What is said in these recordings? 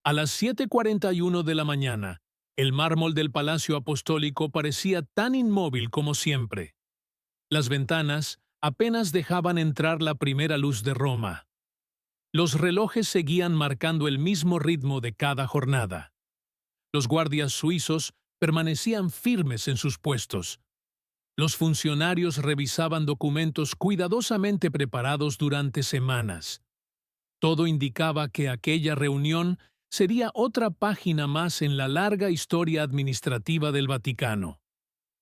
A las 7:41 de la mañana, el mármol del Palacio Apostólico parecía tan inmóvil como siempre. Las ventanas apenas dejaban entrar la primera luz de Roma. Los relojes seguían marcando el mismo ritmo de cada jornada. Los guardias suizos permanecían firmes en sus puestos. Los funcionarios revisaban documentos cuidadosamente preparados durante semanas. Todo indicaba que aquella reunión sería otra página más en la larga historia administrativa del Vaticano.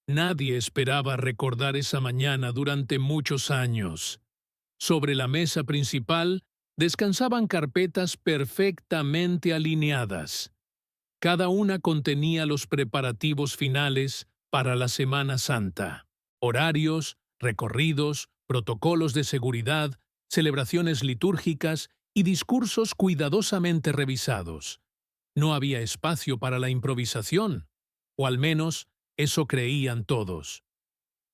Nadie esperaba recordar esa mañana durante muchos años. Sobre la mesa principal descansaban carpetas perfectamente alineadas. Cada una contenía los preparativos finales para la Semana Santa. Horarios, recorridos, protocolos de seguridad, celebraciones litúrgicas y discursos cuidadosamente revisados. No había espacio para la improvisación, o al menos eso creían todos.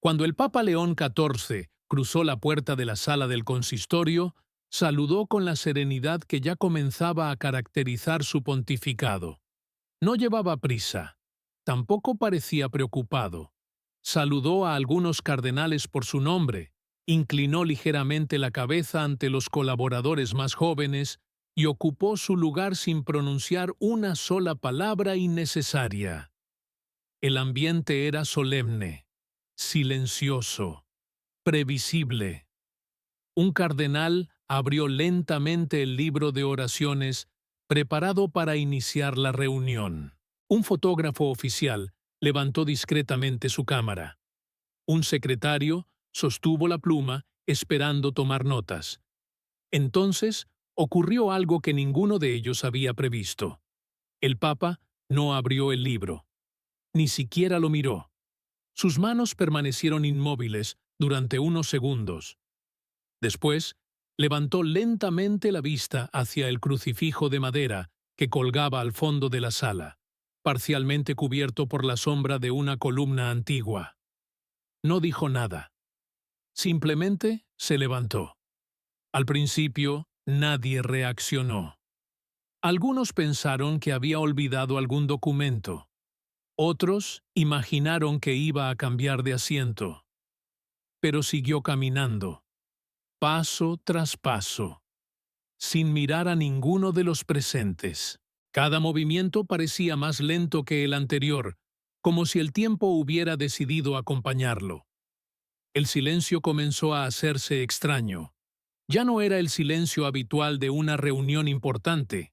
Cuando el Papa León XIV cruzó la puerta de la sala del consistorio, saludó con la serenidad que ya comenzaba a caracterizar su pontificado. No llevaba prisa, tampoco parecía preocupado. Saludó a algunos cardenales por su nombre, inclinó ligeramente la cabeza ante los colaboradores más jóvenes y ocupó su lugar sin pronunciar una sola palabra innecesaria. El ambiente era solemne, silencioso, previsible. Un cardenal abrió lentamente el libro de oraciones preparado para iniciar la reunión. Un fotógrafo oficial levantó discretamente su cámara. Un secretario sostuvo la pluma esperando tomar notas. Entonces ocurrió algo que ninguno de ellos había previsto. El Papa no abrió el libro, ni siquiera lo miró. Sus manos permanecieron inmóviles durante unos segundos. Después, levantó lentamente la vista hacia el crucifijo de madera que colgaba al fondo de la sala, parcialmente cubierto por la sombra de una columna antigua. No dijo nada. Simplemente se levantó. Al principio, nadie reaccionó. Algunos pensaron que había olvidado algún documento. Otros imaginaron que iba a cambiar de asiento. Pero siguió caminando, paso tras paso, sin mirar a ninguno de los presentes. Cada movimiento parecía más lento que el anterior, como si el tiempo hubiera decidido acompañarlo. El silencio comenzó a hacerse extraño. Ya no era el silencio habitual de una reunión importante.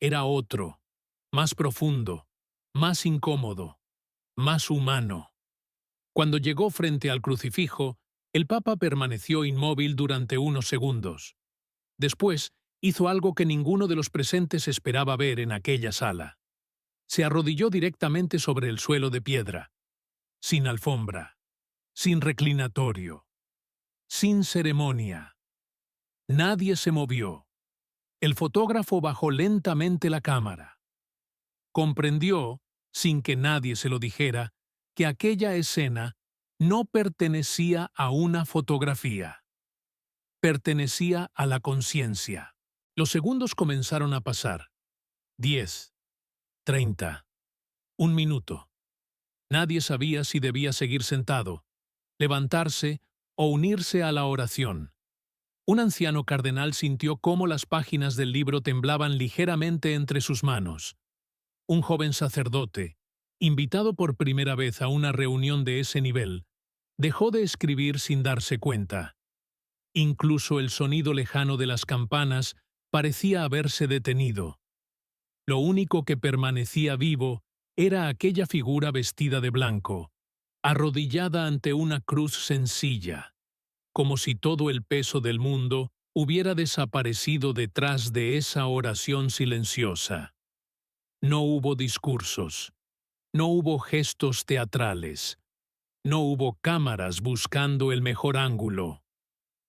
Era otro, más profundo, más incómodo, más humano. Cuando llegó frente al crucifijo, el Papa permaneció inmóvil durante unos segundos. Después, hizo algo que ninguno de los presentes esperaba ver en aquella sala. Se arrodilló directamente sobre el suelo de piedra, sin alfombra, sin reclinatorio, sin ceremonia. Nadie se movió. El fotógrafo bajó lentamente la cámara. Comprendió, sin que nadie se lo dijera, que aquella escena no pertenecía a una fotografía. Pertenecía a la conciencia. Los segundos comenzaron a pasar. 10, 30, un minuto. Nadie sabía si debía seguir sentado, levantarse o unirse a la oración. Un anciano cardenal sintió cómo las páginas del libro temblaban ligeramente entre sus manos. Un joven sacerdote, invitado por primera vez a una reunión de ese nivel, dejó de escribir sin darse cuenta. Incluso el sonido lejano de las campanas parecía haberse detenido. Lo único que permanecía vivo era aquella figura vestida de blanco, arrodillada ante una cruz sencilla, como si todo el peso del mundo hubiera desaparecido detrás de esa oración silenciosa. No hubo discursos, no hubo gestos teatrales, no hubo cámaras buscando el mejor ángulo.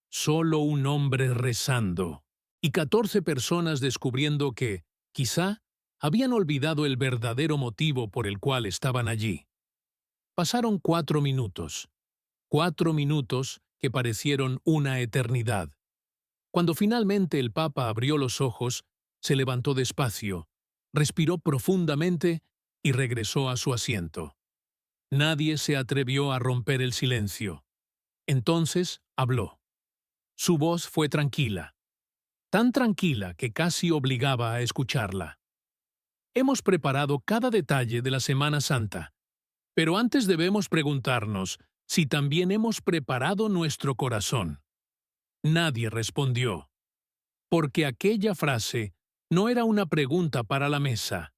Solo un hombre rezando, y 14 personas descubriendo que, quizá, habían olvidado el verdadero motivo por el cual estaban allí. Pasaron 4 minutos que parecieron una eternidad. Cuando finalmente el Papa abrió los ojos, se levantó despacio, respiró profundamente y regresó a su asiento. Nadie se atrevió a romper el silencio. Entonces habló. Su voz fue tranquila, tan tranquila que casi obligaba a escucharla. Hemos preparado cada detalle de la Semana Santa, pero antes debemos preguntarnos si también hemos preparado nuestro corazón. Nadie respondió, porque aquella frase no era una pregunta para la mesa,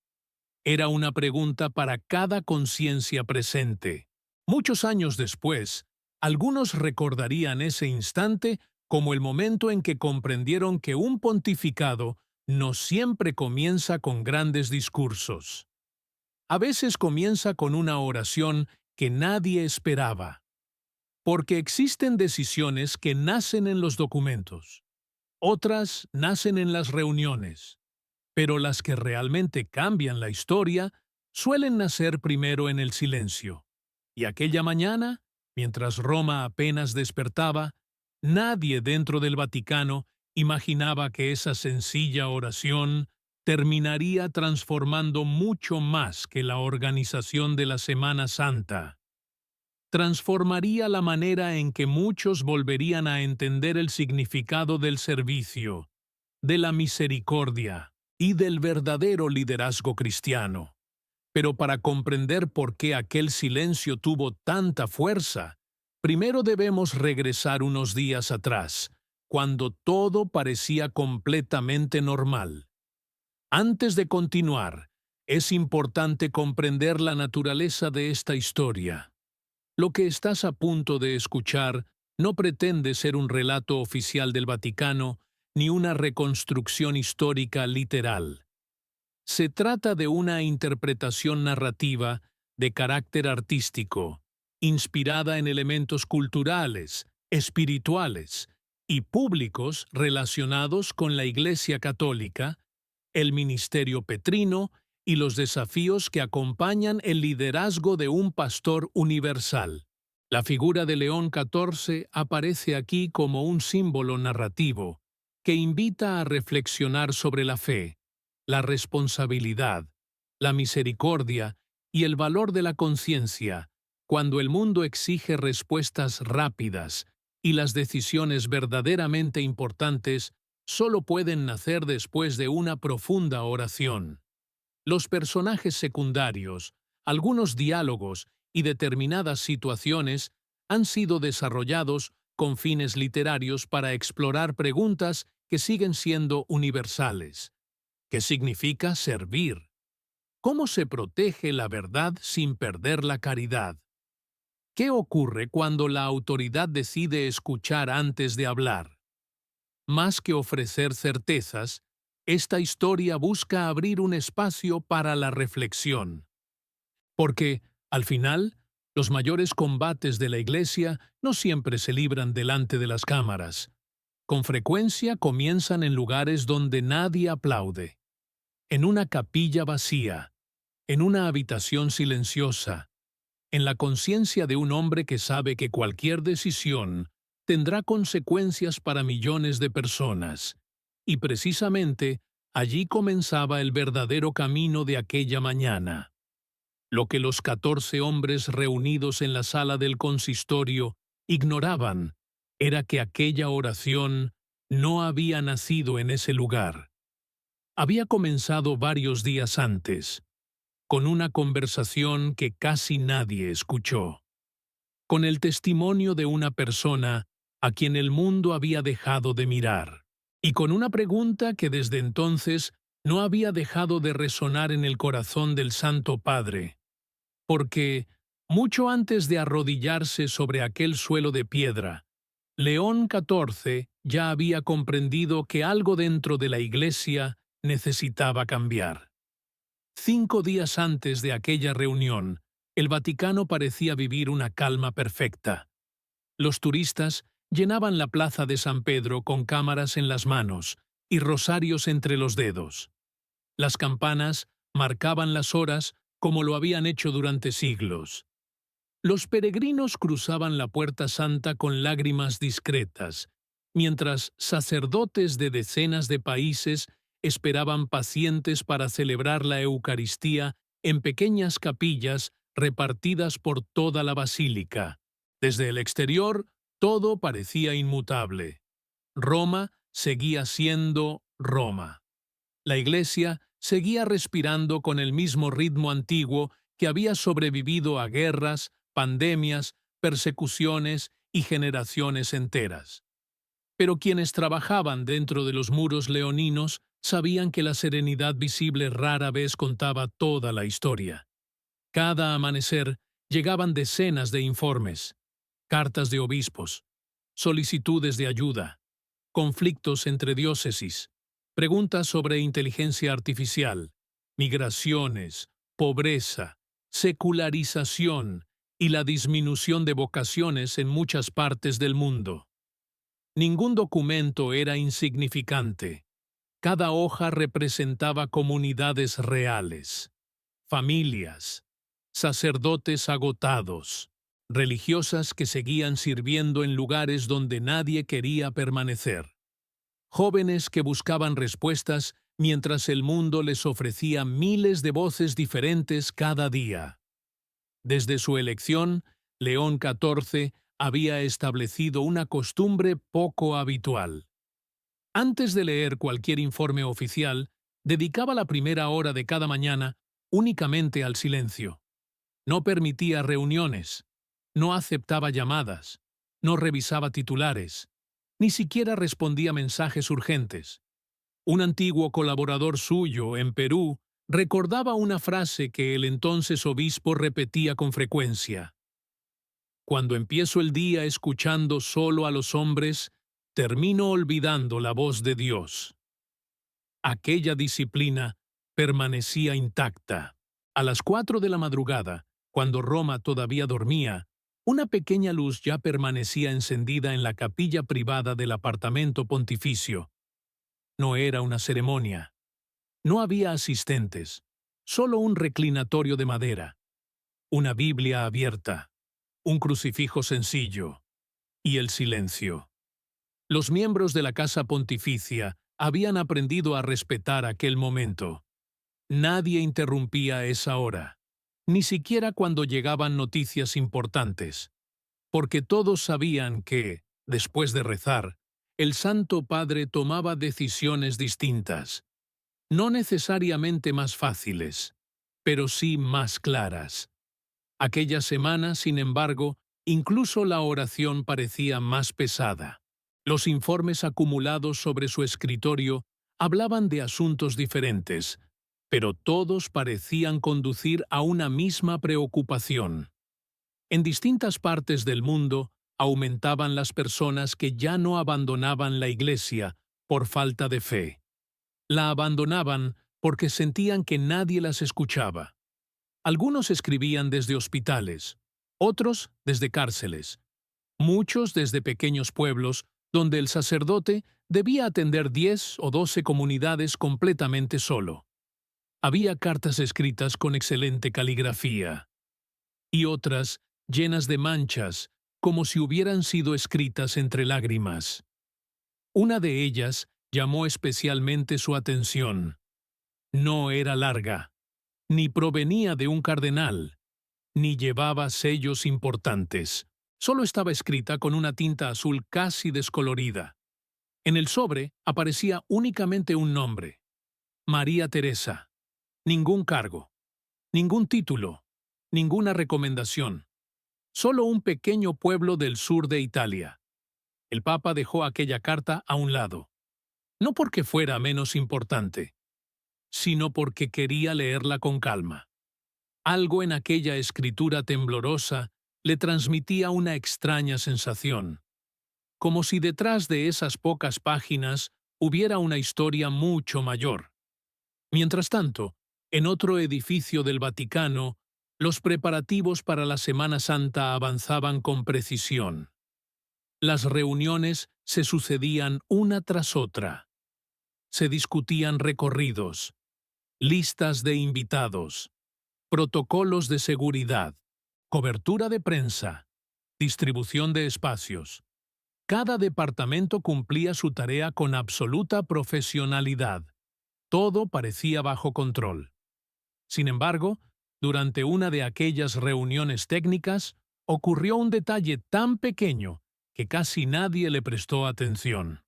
era una pregunta para cada conciencia presente. Muchos años después, algunos recordarían ese instante como el momento en que comprendieron que un pontificado no siempre comienza con grandes discursos. A veces comienza con una oración que nadie esperaba, porque existen decisiones que nacen en los documentos, otras nacen en las reuniones, pero las que realmente cambian la historia suelen nacer primero en el silencio. Y aquella mañana, mientras Roma apenas despertaba, nadie dentro del Vaticano imaginaba que esa sencilla oración terminaría transformando mucho más que la organización de la Semana Santa. Transformaría la manera en que muchos volverían a entender el significado del servicio, de la misericordia y del verdadero liderazgo cristiano. Pero para comprender por qué aquel silencio tuvo tanta fuerza, primero debemos regresar unos días atrás, cuando todo parecía completamente normal. Antes de continuar, es importante comprender la naturaleza de esta historia. Lo que estás a punto de escuchar no pretende ser un relato oficial del Vaticano ni una reconstrucción histórica literal. Se trata de una interpretación narrativa de carácter artístico, inspirada en elementos culturales, espirituales y públicos relacionados con la Iglesia Católica, el ministerio petrino y los desafíos que acompañan el liderazgo de un pastor universal. La figura de León XIV aparece aquí como un símbolo narrativo que invita a reflexionar sobre la fe, la responsabilidad, la misericordia y el valor de la conciencia, cuando el mundo exige respuestas rápidas y las decisiones verdaderamente importantes solo pueden nacer después de una profunda oración. Los personajes secundarios, algunos diálogos y determinadas situaciones han sido desarrollados con fines literarios para explorar preguntas que siguen siendo universales. ¿Qué significa servir? ¿Cómo se protege la verdad sin perder la caridad? ¿Qué ocurre cuando la autoridad decide escuchar antes de hablar? Más que ofrecer certezas, esta historia busca abrir un espacio para la reflexión. Porque, al final, los mayores combates de la Iglesia no siempre se libran delante de las cámaras. Con frecuencia comienzan en lugares donde nadie aplaude. En una capilla vacía, en una habitación silenciosa, en la conciencia de un hombre que sabe que cualquier decisión tendrá consecuencias para millones de personas. Y precisamente allí comenzaba el verdadero camino de aquella mañana. Lo que los 14 hombres reunidos en la sala del consistorio ignoraban era que aquella oración no había nacido en ese lugar. Había comenzado varios días antes, con una conversación que casi nadie escuchó, con el testimonio de una persona a quien el mundo había dejado de mirar, y con una pregunta que desde entonces no había dejado de resonar en el corazón del Santo Padre, porque, mucho antes de arrodillarse sobre aquel suelo de piedra, León XIV ya había comprendido que algo dentro de la Iglesia necesitaba cambiar. 5 días antes de aquella reunión, el Vaticano parecía vivir una calma perfecta. Los turistas llenaban la plaza de San Pedro con cámaras en las manos y rosarios entre los dedos. Las campanas marcaban las horas como lo habían hecho durante siglos. Los peregrinos cruzaban la Puerta Santa con lágrimas discretas, mientras sacerdotes de decenas de países esperaban pacientes para celebrar la Eucaristía en pequeñas capillas repartidas por toda la basílica. Desde el exterior, todo parecía inmutable. Roma seguía siendo Roma. La Iglesia seguía respirando con el mismo ritmo antiguo que había sobrevivido a guerras, pandemias, persecuciones y generaciones enteras. Pero quienes trabajaban dentro de los muros leoninos sabían que la serenidad visible rara vez contaba toda la historia. Cada amanecer llegaban decenas de informes, cartas de obispos, solicitudes de ayuda, conflictos entre diócesis, preguntas sobre inteligencia artificial, migraciones, pobreza, secularización y la disminución de vocaciones en muchas partes del mundo. Ningún documento era insignificante. Cada hoja representaba comunidades reales, familias, sacerdotes agotados, religiosas que seguían sirviendo en lugares donde nadie quería permanecer, jóvenes que buscaban respuestas mientras el mundo les ofrecía miles de voces diferentes cada día. Desde su elección, León XIV había establecido una costumbre poco habitual. Antes de leer cualquier informe oficial, dedicaba la primera hora de cada mañana únicamente al silencio. No permitía reuniones, no aceptaba llamadas, no revisaba titulares, ni siquiera respondía mensajes urgentes. Un antiguo colaborador suyo en Perú recordaba una frase que el entonces obispo repetía con frecuencia. Cuando empiezo el día escuchando solo a los hombres, termino olvidando la voz de Dios. Aquella disciplina permanecía intacta. A las 4 de la madrugada, cuando Roma todavía dormía, una pequeña luz ya permanecía encendida en la capilla privada del apartamento pontificio. No era una ceremonia. No había asistentes, solo un reclinatorio de madera, una Biblia abierta, un crucifijo sencillo y el silencio. Los miembros de la Casa Pontificia habían aprendido a respetar aquel momento. Nadie interrumpía esa hora, ni siquiera cuando llegaban noticias importantes, porque todos sabían que, después de rezar, el Santo Padre tomaba decisiones distintas, no necesariamente más fáciles, pero sí más claras. Aquella semana, sin embargo, incluso la oración parecía más pesada. Los informes acumulados sobre su escritorio hablaban de asuntos diferentes, pero todos parecían conducir a una misma preocupación. En distintas partes del mundo aumentaban las personas que ya no abandonaban la Iglesia por falta de fe. La abandonaban porque sentían que nadie las escuchaba. Algunos escribían desde hospitales, otros desde cárceles, muchos desde pequeños pueblos donde el sacerdote debía atender 10 o 12 comunidades completamente solo. Había cartas escritas con excelente caligrafía y otras llenas de manchas, como si hubieran sido escritas entre lágrimas. Una de ellas llamó especialmente su atención. No era larga, ni provenía de un cardenal, ni llevaba sellos importantes. Solo estaba escrita con una tinta azul casi descolorida. En el sobre aparecía únicamente un nombre: María Teresa. Ningún cargo, ningún título, ninguna recomendación. Solo un pequeño pueblo del sur de Italia. El Papa dejó aquella carta a un lado, no porque fuera menos importante, sino porque quería leerla con calma. Algo en aquella escritura temblorosa le transmitía una extraña sensación, como si detrás de esas pocas páginas hubiera una historia mucho mayor. Mientras tanto, en otro edificio del Vaticano, los preparativos para la Semana Santa avanzaban con precisión. Las reuniones se sucedían una tras otra. Se discutían recorridos, listas de invitados, protocolos de seguridad, cobertura de prensa, distribución de espacios. Cada departamento cumplía su tarea con absoluta profesionalidad. todo parecía bajo control. Sin embargo, durante una de aquellas reuniones técnicas, ocurrió un detalle tan pequeño que casi nadie le prestó atención.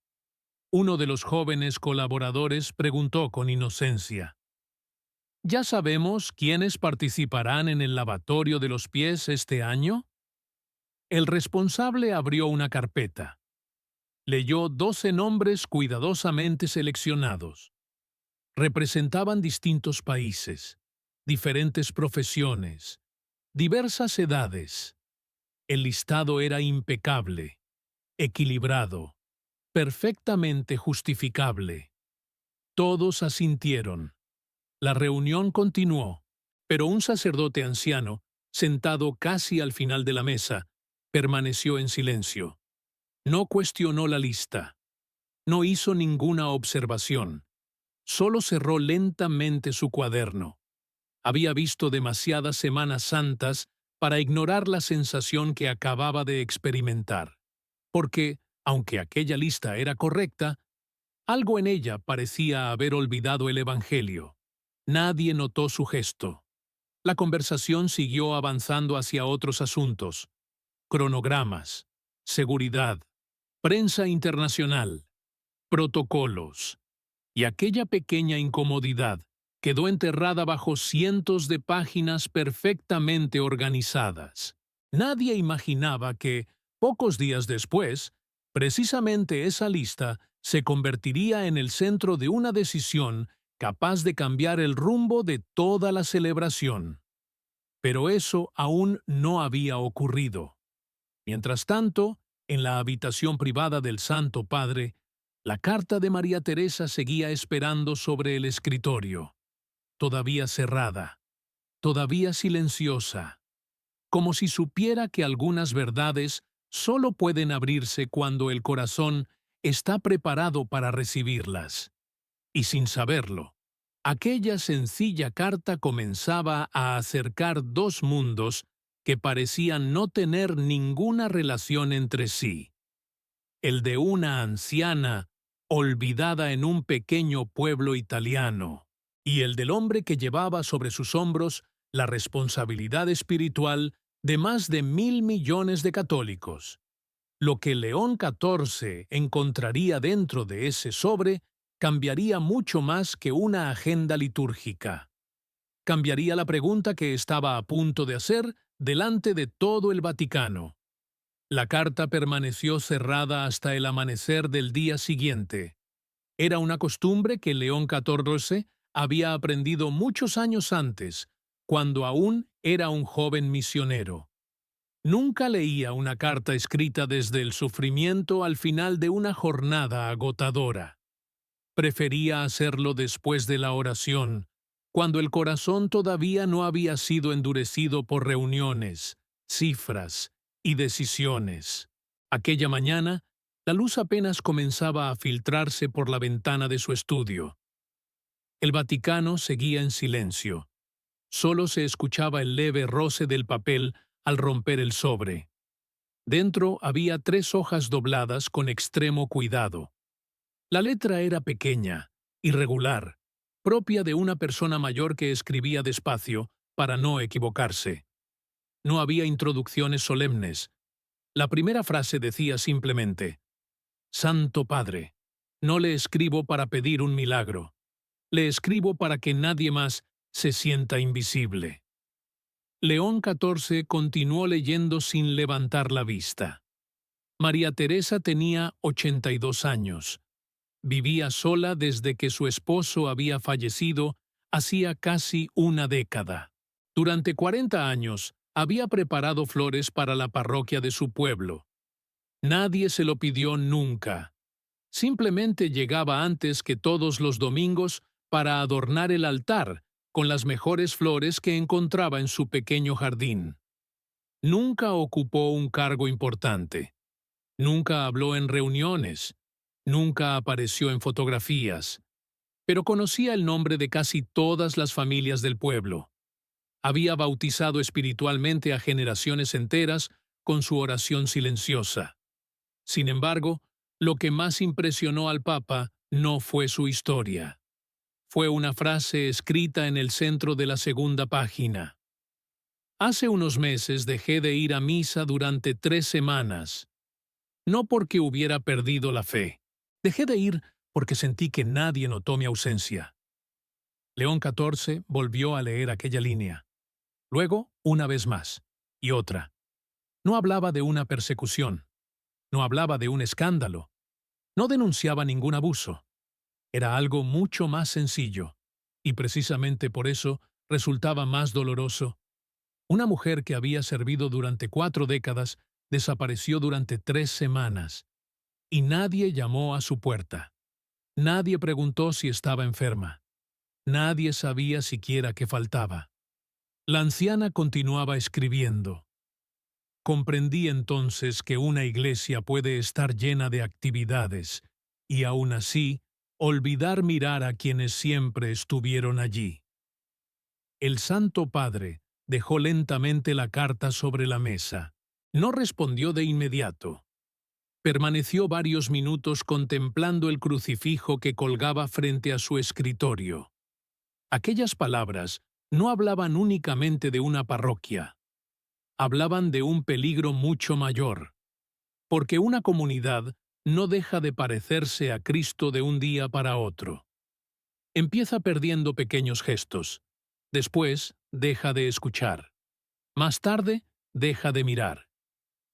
Uno de los jóvenes colaboradores preguntó con inocencia: ¿Ya sabemos quiénes participarán en el lavatorio de los pies este año? El responsable abrió una carpeta. Leyó 12 nombres cuidadosamente seleccionados. Representaban distintos países, diferentes profesiones, diversas edades. El listado era impecable, equilibrado, perfectamente justificable. Todos asintieron. La reunión continuó, pero un sacerdote anciano, sentado casi al final de la mesa, permaneció en silencio. No cuestionó la lista. No hizo ninguna observación. Solo cerró lentamente su cuaderno. Había visto demasiadas Semanas Santas para ignorar la sensación que acababa de experimentar. Porque, aunque aquella lista era correcta, algo en ella parecía haber olvidado el Evangelio. Nadie notó su gesto. La conversación siguió avanzando hacia otros asuntos: cronogramas, seguridad, prensa internacional, protocolos. Y aquella pequeña incomodidad quedó enterrada bajo cientos de páginas perfectamente organizadas. Nadie imaginaba que, pocos días después, precisamente esa lista se convertiría en el centro de una decisión capaz de cambiar el rumbo de toda la celebración. Pero eso aún no había ocurrido. Mientras tanto, en la habitación privada del Santo Padre, la carta de María Teresa seguía esperando sobre el escritorio, todavía cerrada, todavía silenciosa, como si supiera que algunas verdades solo pueden abrirse cuando el corazón está preparado para recibirlas. Y sin saberlo, aquella sencilla carta comenzaba a acercar dos mundos que parecían no tener ninguna relación entre sí: el de una anciana olvidada en un pequeño pueblo italiano, y el del hombre que llevaba sobre sus hombros la responsabilidad espiritual de más de 1.000 millones de católicos. Lo que León XIV encontraría dentro de ese sobre cambiaría mucho más que una agenda litúrgica. Cambiaría la pregunta que estaba a punto de hacer delante de todo el Vaticano. La carta permaneció cerrada hasta el amanecer del día siguiente. Era una costumbre que León XIV había aprendido muchos años antes, cuando aún era un joven misionero. Nunca leía una carta escrita desde el sufrimiento al final de una jornada agotadora. Prefería hacerlo después de la oración, cuando el corazón todavía no había sido endurecido por reuniones, cifras y decisiones. Aquella mañana, la luz apenas comenzaba a filtrarse por la ventana de su estudio. El Vaticano seguía en silencio. Solo se escuchaba el leve roce del papel al romper el sobre. Dentro había 3 hojas dobladas con extremo cuidado. La letra era pequeña, irregular, propia de una persona mayor que escribía despacio para no equivocarse. No había introducciones solemnes. La primera frase decía simplemente: Santo Padre, no le escribo para pedir un milagro. Le escribo para que nadie más se sienta invisible. León XIV continuó leyendo sin levantar la vista. María Teresa tenía 82 años. Vivía sola desde que su esposo había fallecido hacía casi una década. Durante 40 años había preparado flores para la parroquia de su pueblo. Nadie se lo pidió nunca. Simplemente llegaba antes que todos los domingos para adornar el altar con las mejores flores que encontraba en su pequeño jardín. Nunca ocupó un cargo importante. Nunca habló en reuniones. Nunca apareció en fotografías. Pero conocía el nombre de casi todas las familias del pueblo. Había bautizado espiritualmente a generaciones enteras con su oración silenciosa. Sin embargo, lo que más impresionó al Papa no fue su historia. Fue una frase escrita en el centro de la segunda página. Hace unos meses dejé de ir a misa durante 3 semanas. No porque hubiera perdido la fe. Dejé de ir porque sentí que nadie notó mi ausencia. León XIV volvió a leer aquella línea. Luego, una vez más. Y otra. No hablaba de una persecución. No hablaba de un escándalo. No denunciaba ningún abuso. Era algo mucho más sencillo. Y precisamente por eso resultaba más doloroso. Una mujer que había servido durante 4 décadas desapareció durante 3 semanas. Y nadie llamó a su puerta. Nadie preguntó si estaba enferma. Nadie sabía siquiera qué faltaba. La anciana continuaba escribiendo. Comprendí entonces que una iglesia puede estar llena de actividades y aún así olvidar mirar a quienes siempre estuvieron allí. El Santo Padre dejó lentamente la carta sobre la mesa. No respondió de inmediato. Permaneció varios minutos contemplando el crucifijo que colgaba frente a su escritorio. Aquellas palabras no hablaban únicamente de una parroquia. Hablaban de un peligro mucho mayor, porque una comunidad no deja de parecerse a Cristo de un día para otro. Empieza perdiendo pequeños gestos, después deja de escuchar, más tarde deja de mirar,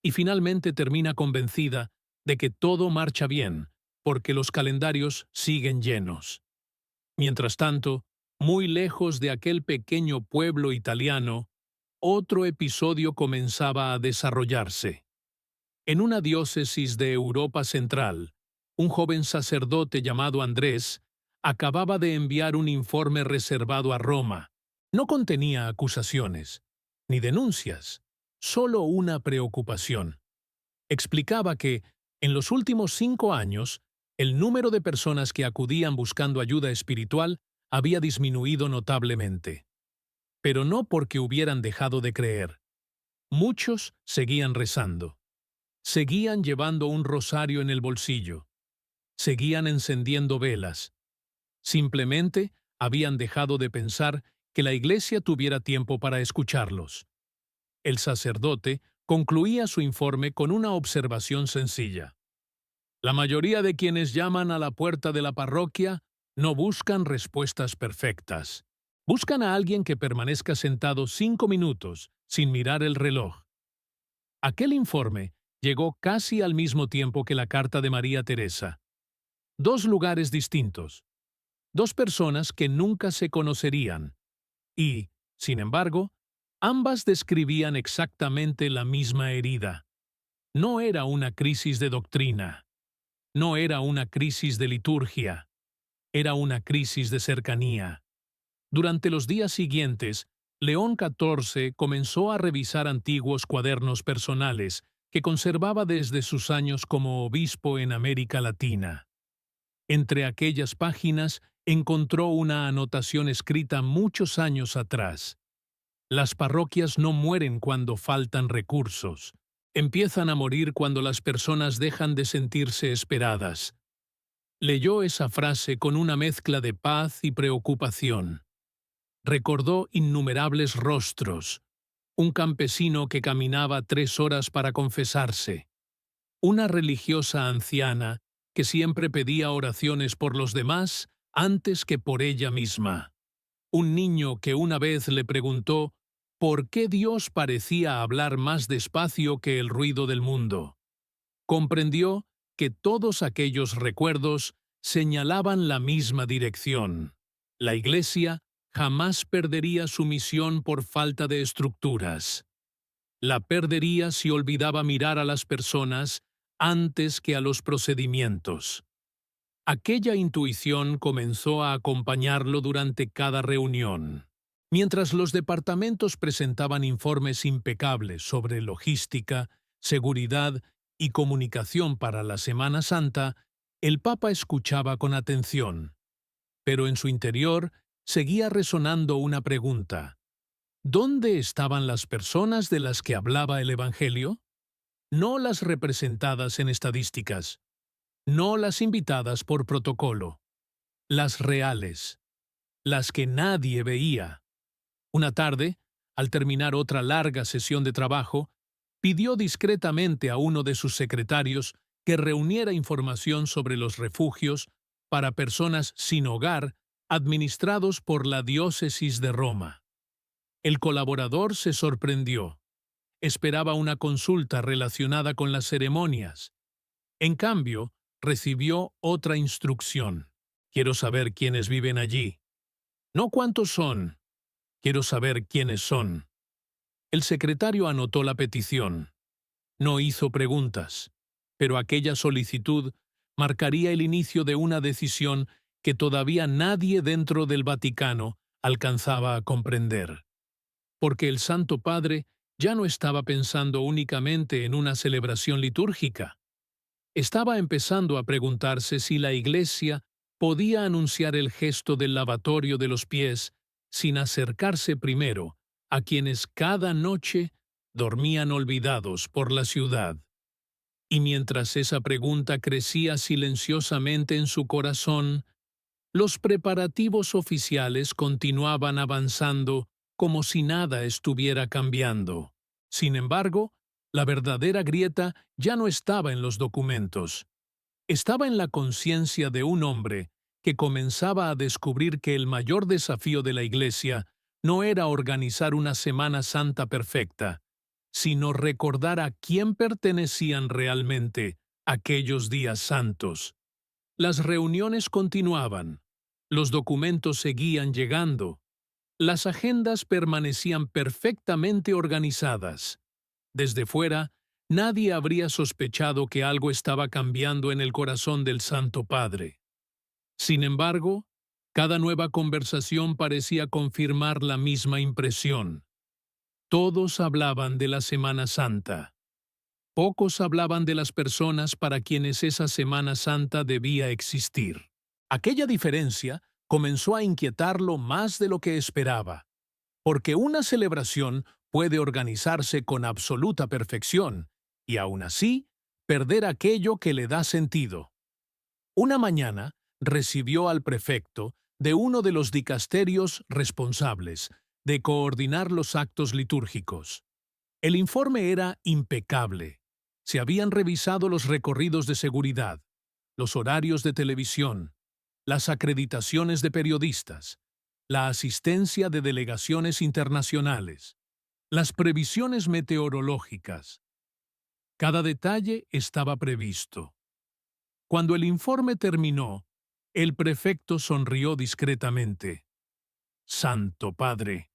y finalmente termina convencida de que todo marcha bien, porque los calendarios siguen llenos. Mientras tanto, muy lejos de aquel pequeño pueblo italiano, otro episodio comenzaba a desarrollarse. En una diócesis de Europa Central, un joven sacerdote llamado Andrés acababa de enviar un informe reservado a Roma. No contenía acusaciones, ni denuncias, solo una preocupación. Explicaba que, en los últimos 5 años, el número de personas que acudían buscando ayuda espiritual había disminuido notablemente. Pero no porque hubieran dejado de creer. Muchos seguían rezando. Seguían llevando un rosario en el bolsillo. Seguían encendiendo velas. Simplemente habían dejado de pensar que la iglesia tuviera tiempo para escucharlos. El sacerdote concluía su informe con una observación sencilla. La mayoría de quienes llaman a la puerta de la parroquia no buscan respuestas perfectas. Buscan a alguien que permanezca sentado 5 minutos sin mirar el reloj. Aquel informe llegó casi al mismo tiempo que la carta de María Teresa. 2 lugares distintos. 2 personas que nunca se conocerían. Y, sin embargo, ambas describían exactamente la misma herida. No era una crisis de doctrina. No era una crisis de liturgia. Era una crisis de cercanía. Durante los días siguientes, León XIV comenzó a revisar antiguos cuadernos personales que conservaba desde sus años como obispo en América Latina. Entre aquellas páginas encontró una anotación escrita muchos años atrás. Las parroquias no mueren cuando faltan recursos. Empiezan a morir cuando las personas dejan de sentirse esperadas. Leyó esa frase con una mezcla de paz y preocupación. Recordó innumerables rostros. Un campesino que caminaba 3 horas para confesarse. Una religiosa anciana que siempre pedía oraciones por los demás antes que por ella misma. Un niño que una vez le preguntó por qué Dios parecía hablar más despacio que el ruido del mundo. Comprendió que todos aquellos recuerdos señalaban la misma dirección. La Iglesia jamás perdería su misión por falta de estructuras. La perdería si olvidaba mirar a las personas antes que a los procedimientos. Aquella intuición comenzó a acompañarlo durante cada reunión. Mientras los departamentos presentaban informes impecables sobre logística, seguridad y comunicación para la Semana Santa, el Papa escuchaba con atención. Pero en su interior seguía resonando una pregunta. ¿Dónde estaban las personas de las que hablaba el Evangelio? No las representadas en estadísticas, no las invitadas por protocolo, las reales, las que nadie veía. Una tarde, al terminar otra larga sesión de trabajo, pidió discretamente a uno de sus secretarios que reuniera información sobre los refugios para personas sin hogar administrados por la diócesis de Roma. El colaborador se sorprendió. Esperaba una consulta relacionada con las ceremonias. En cambio, recibió otra instrucción. Quiero saber quiénes viven allí. No cuántos son. Quiero saber quiénes son. El secretario anotó la petición. No hizo preguntas, pero aquella solicitud marcaría el inicio de una decisión que todavía nadie dentro del Vaticano alcanzaba a comprender. Porque el Santo Padre ya no estaba pensando únicamente en una celebración litúrgica. Estaba empezando a preguntarse si la Iglesia podía anunciar el gesto del lavatorio de los pies sin acercarse primero a quienes cada noche dormían olvidados por la ciudad. Y mientras esa pregunta crecía silenciosamente en su corazón, los preparativos oficiales continuaban avanzando como si nada estuviera cambiando. Sin embargo, la verdadera grieta ya no estaba en los documentos. Estaba en la conciencia de un hombre que comenzaba a descubrir que el mayor desafío de la Iglesia no era organizar una Semana Santa perfecta, sino recordar a quién pertenecían realmente aquellos días santos. Las reuniones continuaban, los documentos seguían llegando, las agendas permanecían perfectamente organizadas. Desde fuera, nadie habría sospechado que algo estaba cambiando en el corazón del Santo Padre. Sin embargo, cada nueva conversación parecía confirmar la misma impresión. Todos hablaban de la Semana Santa. Pocos hablaban de las personas para quienes esa Semana Santa debía existir. Aquella diferencia comenzó a inquietarlo más de lo que esperaba, porque una celebración puede organizarse con absoluta perfección y aún así perder aquello que le da sentido. Una mañana recibió al prefecto de uno de los dicasterios responsables de coordinar los actos litúrgicos. El informe era impecable. Se habían revisado los recorridos de seguridad, los horarios de televisión, las acreditaciones de periodistas, la asistencia de delegaciones internacionales, las previsiones meteorológicas. Cada detalle estaba previsto. Cuando el informe terminó, el prefecto sonrió discretamente. Santo Padre,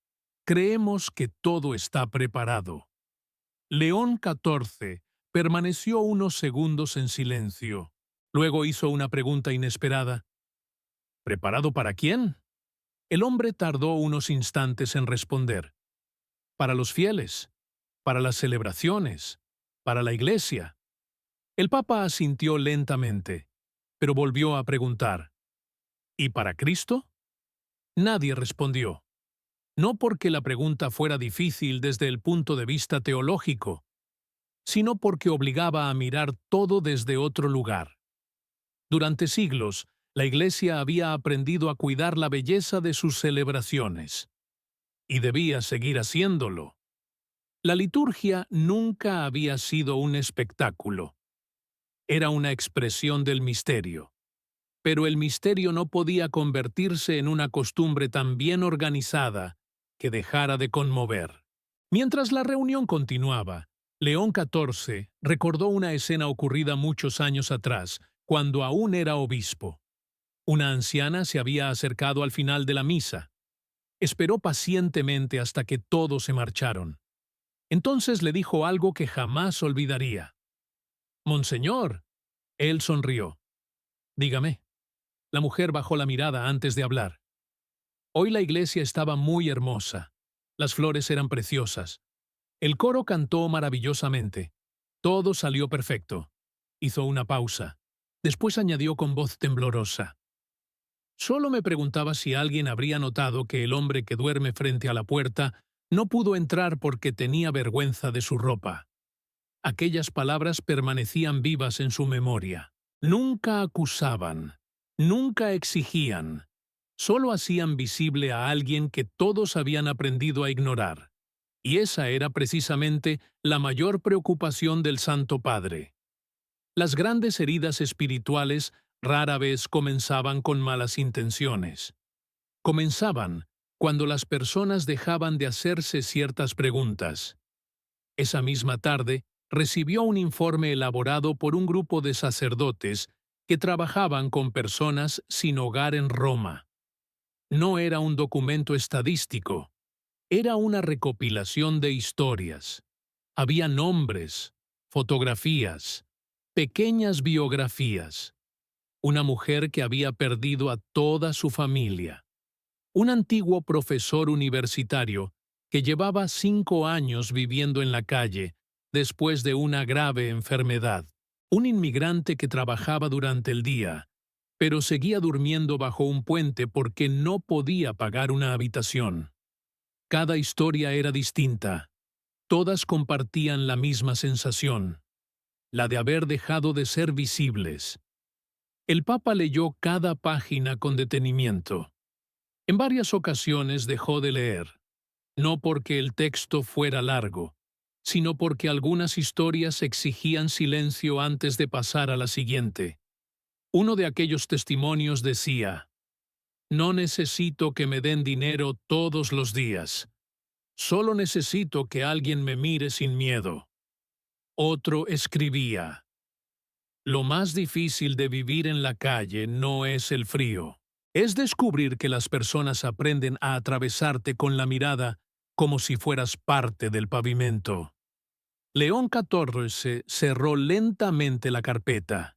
creemos que todo está preparado. León XIV permaneció unos segundos en silencio. Luego hizo una pregunta inesperada. ¿Preparado para quién? El hombre tardó unos instantes en responder. Para los fieles, para las celebraciones, para la Iglesia. El Papa asintió lentamente, pero volvió a preguntar. ¿Y para Cristo? Nadie respondió. No porque la pregunta fuera difícil desde el punto de vista teológico, sino porque obligaba a mirar todo desde otro lugar. Durante siglos, la Iglesia había aprendido a cuidar la belleza de sus celebraciones. Y debía seguir haciéndolo. La liturgia nunca había sido un espectáculo. Era una expresión del misterio. Pero el misterio no podía convertirse en una costumbre tan bien organizada que dejara de conmover. Mientras la reunión continuaba, León XIV recordó una escena ocurrida muchos años atrás, cuando aún era obispo. Una anciana se había acercado al final de la misa. Esperó pacientemente hasta que todos se marcharon. Entonces le dijo algo que jamás olvidaría. «Monseñor». Él sonrió. «Dígame». La mujer bajó la mirada antes de hablar. Hoy la iglesia estaba muy hermosa. Las flores eran preciosas. El coro cantó maravillosamente. Todo salió perfecto. Hizo una pausa. Después añadió con voz temblorosa. Solo me preguntaba si alguien habría notado que el hombre que duerme frente a la puerta no pudo entrar porque tenía vergüenza de su ropa. Aquellas palabras permanecían vivas en su memoria. Nunca acusaban, nunca exigían, solo hacían visible a alguien que todos habían aprendido a ignorar. Y esa era precisamente la mayor preocupación del Santo Padre. Las grandes heridas espirituales rara vez comenzaban con malas intenciones. Comenzaban cuando las personas dejaban de hacerse ciertas preguntas. Esa misma tarde, recibió un informe elaborado por un grupo de sacerdotes que trabajaban con personas sin hogar en Roma. No era un documento estadístico, era una recopilación de historias. Había nombres, fotografías, pequeñas biografías. Una mujer que había perdido a toda su familia. Un antiguo profesor universitario que llevaba 5 años viviendo en la calle después de una grave enfermedad. Un inmigrante que trabajaba durante el día, pero seguía durmiendo bajo un puente porque no podía pagar una habitación. Cada historia era distinta. Todas compartían la misma sensación, la de haber dejado de ser visibles. El Papa leyó cada página con detenimiento. En varias ocasiones dejó de leer, no porque el texto fuera largo, sino porque algunas historias exigían silencio antes de pasar a la siguiente. Uno de aquellos testimonios decía: «No necesito que me den dinero todos los días. Solo necesito que alguien me mire sin miedo». Otro escribía: «Lo más difícil de vivir en la calle no es el frío. Es descubrir que las personas aprenden a atravesarte con la mirada como si fueras parte del pavimento». León XIV cerró lentamente la carpeta.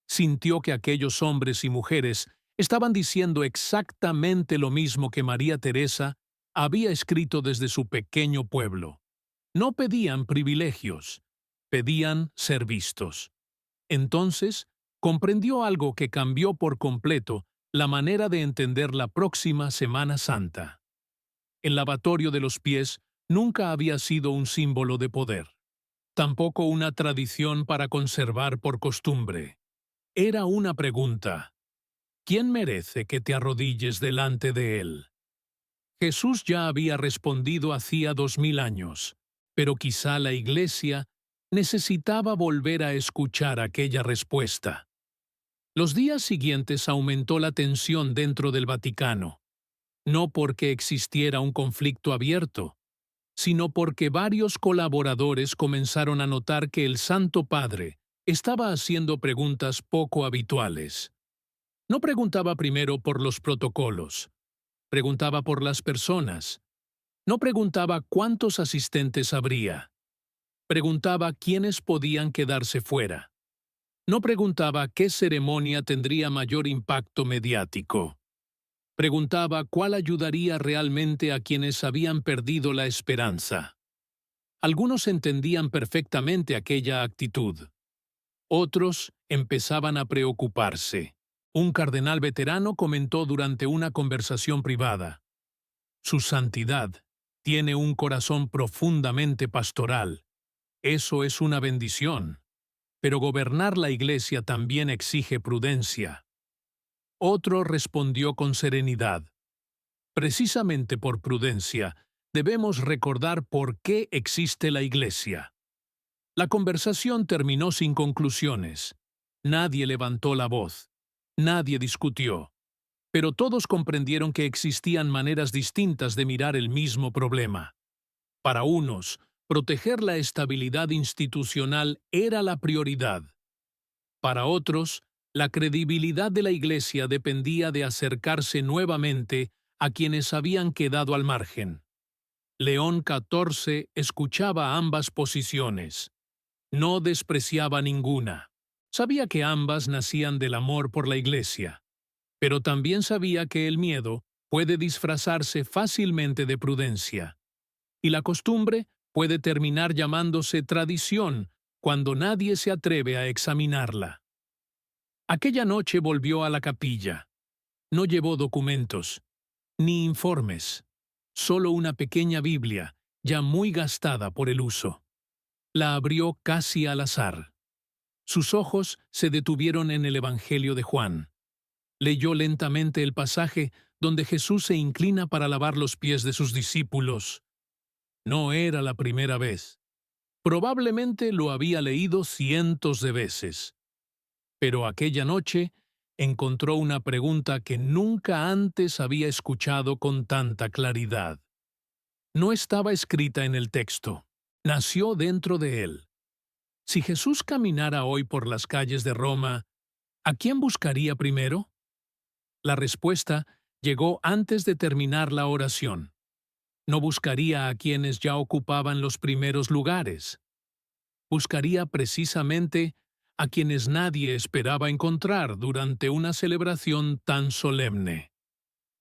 Sintió que aquellos hombres y mujeres estaban diciendo exactamente lo mismo que María Teresa había escrito desde su pequeño pueblo. No pedían privilegios, pedían ser vistos. Entonces, comprendió algo que cambió por completo la manera de entender la próxima Semana Santa. El lavatorio de los pies nunca había sido un símbolo de poder, tampoco una tradición para conservar por costumbre. Era una pregunta: ¿quién merece que te arrodilles delante de él? Jesús ya había respondido hacía 2000 años, pero quizá la Iglesia necesitaba volver a escuchar aquella respuesta. Los días siguientes aumentó la tensión dentro del Vaticano, no porque existiera un conflicto abierto, sino porque varios colaboradores comenzaron a notar que el Santo Padre estaba haciendo preguntas poco habituales. No preguntaba primero por los protocolos, preguntaba por las personas. No preguntaba cuántos asistentes habría. Preguntaba quiénes podían quedarse fuera. No preguntaba qué ceremonia tendría mayor impacto mediático. Preguntaba cuál ayudaría realmente a quienes habían perdido la esperanza. Algunos entendían perfectamente aquella actitud. Otros empezaban a preocuparse. Un cardenal veterano comentó durante una conversación privada: «Su santidad tiene un corazón profundamente pastoral. Eso es una bendición. Pero gobernar la Iglesia también exige prudencia». Otro respondió con serenidad: «Precisamente por prudencia, debemos recordar por qué existe la Iglesia». La conversación terminó sin conclusiones. Nadie levantó la voz. Nadie discutió. Pero todos comprendieron que existían maneras distintas de mirar el mismo problema. Para unos, proteger la estabilidad institucional era la prioridad. Para otros, la credibilidad de la Iglesia dependía de acercarse nuevamente a quienes habían quedado al margen. León XIV escuchaba ambas posiciones. No despreciaba ninguna. Sabía que ambas nacían del amor por la Iglesia, pero también sabía que el miedo puede disfrazarse fácilmente de prudencia, y la costumbre puede terminar llamándose tradición cuando nadie se atreve a examinarla. Aquella noche volvió a la capilla. No llevó documentos, ni informes, solo una pequeña Biblia, ya muy gastada por el uso. La abrió casi al azar. Sus ojos se detuvieron en el Evangelio de Juan. Leyó lentamente el pasaje donde Jesús se inclina para lavar los pies de sus discípulos. No era la primera vez. Probablemente lo había leído cientos de veces. Pero aquella noche encontró una pregunta que nunca antes había escuchado con tanta claridad. No estaba escrita en el texto, nació dentro de él. Si Jesús caminara hoy por las calles de Roma, ¿a quién buscaría primero? La respuesta llegó antes de terminar la oración. No buscaría a quienes ya ocupaban los primeros lugares. Buscaría precisamente a quienes nadie esperaba encontrar durante una celebración tan solemne.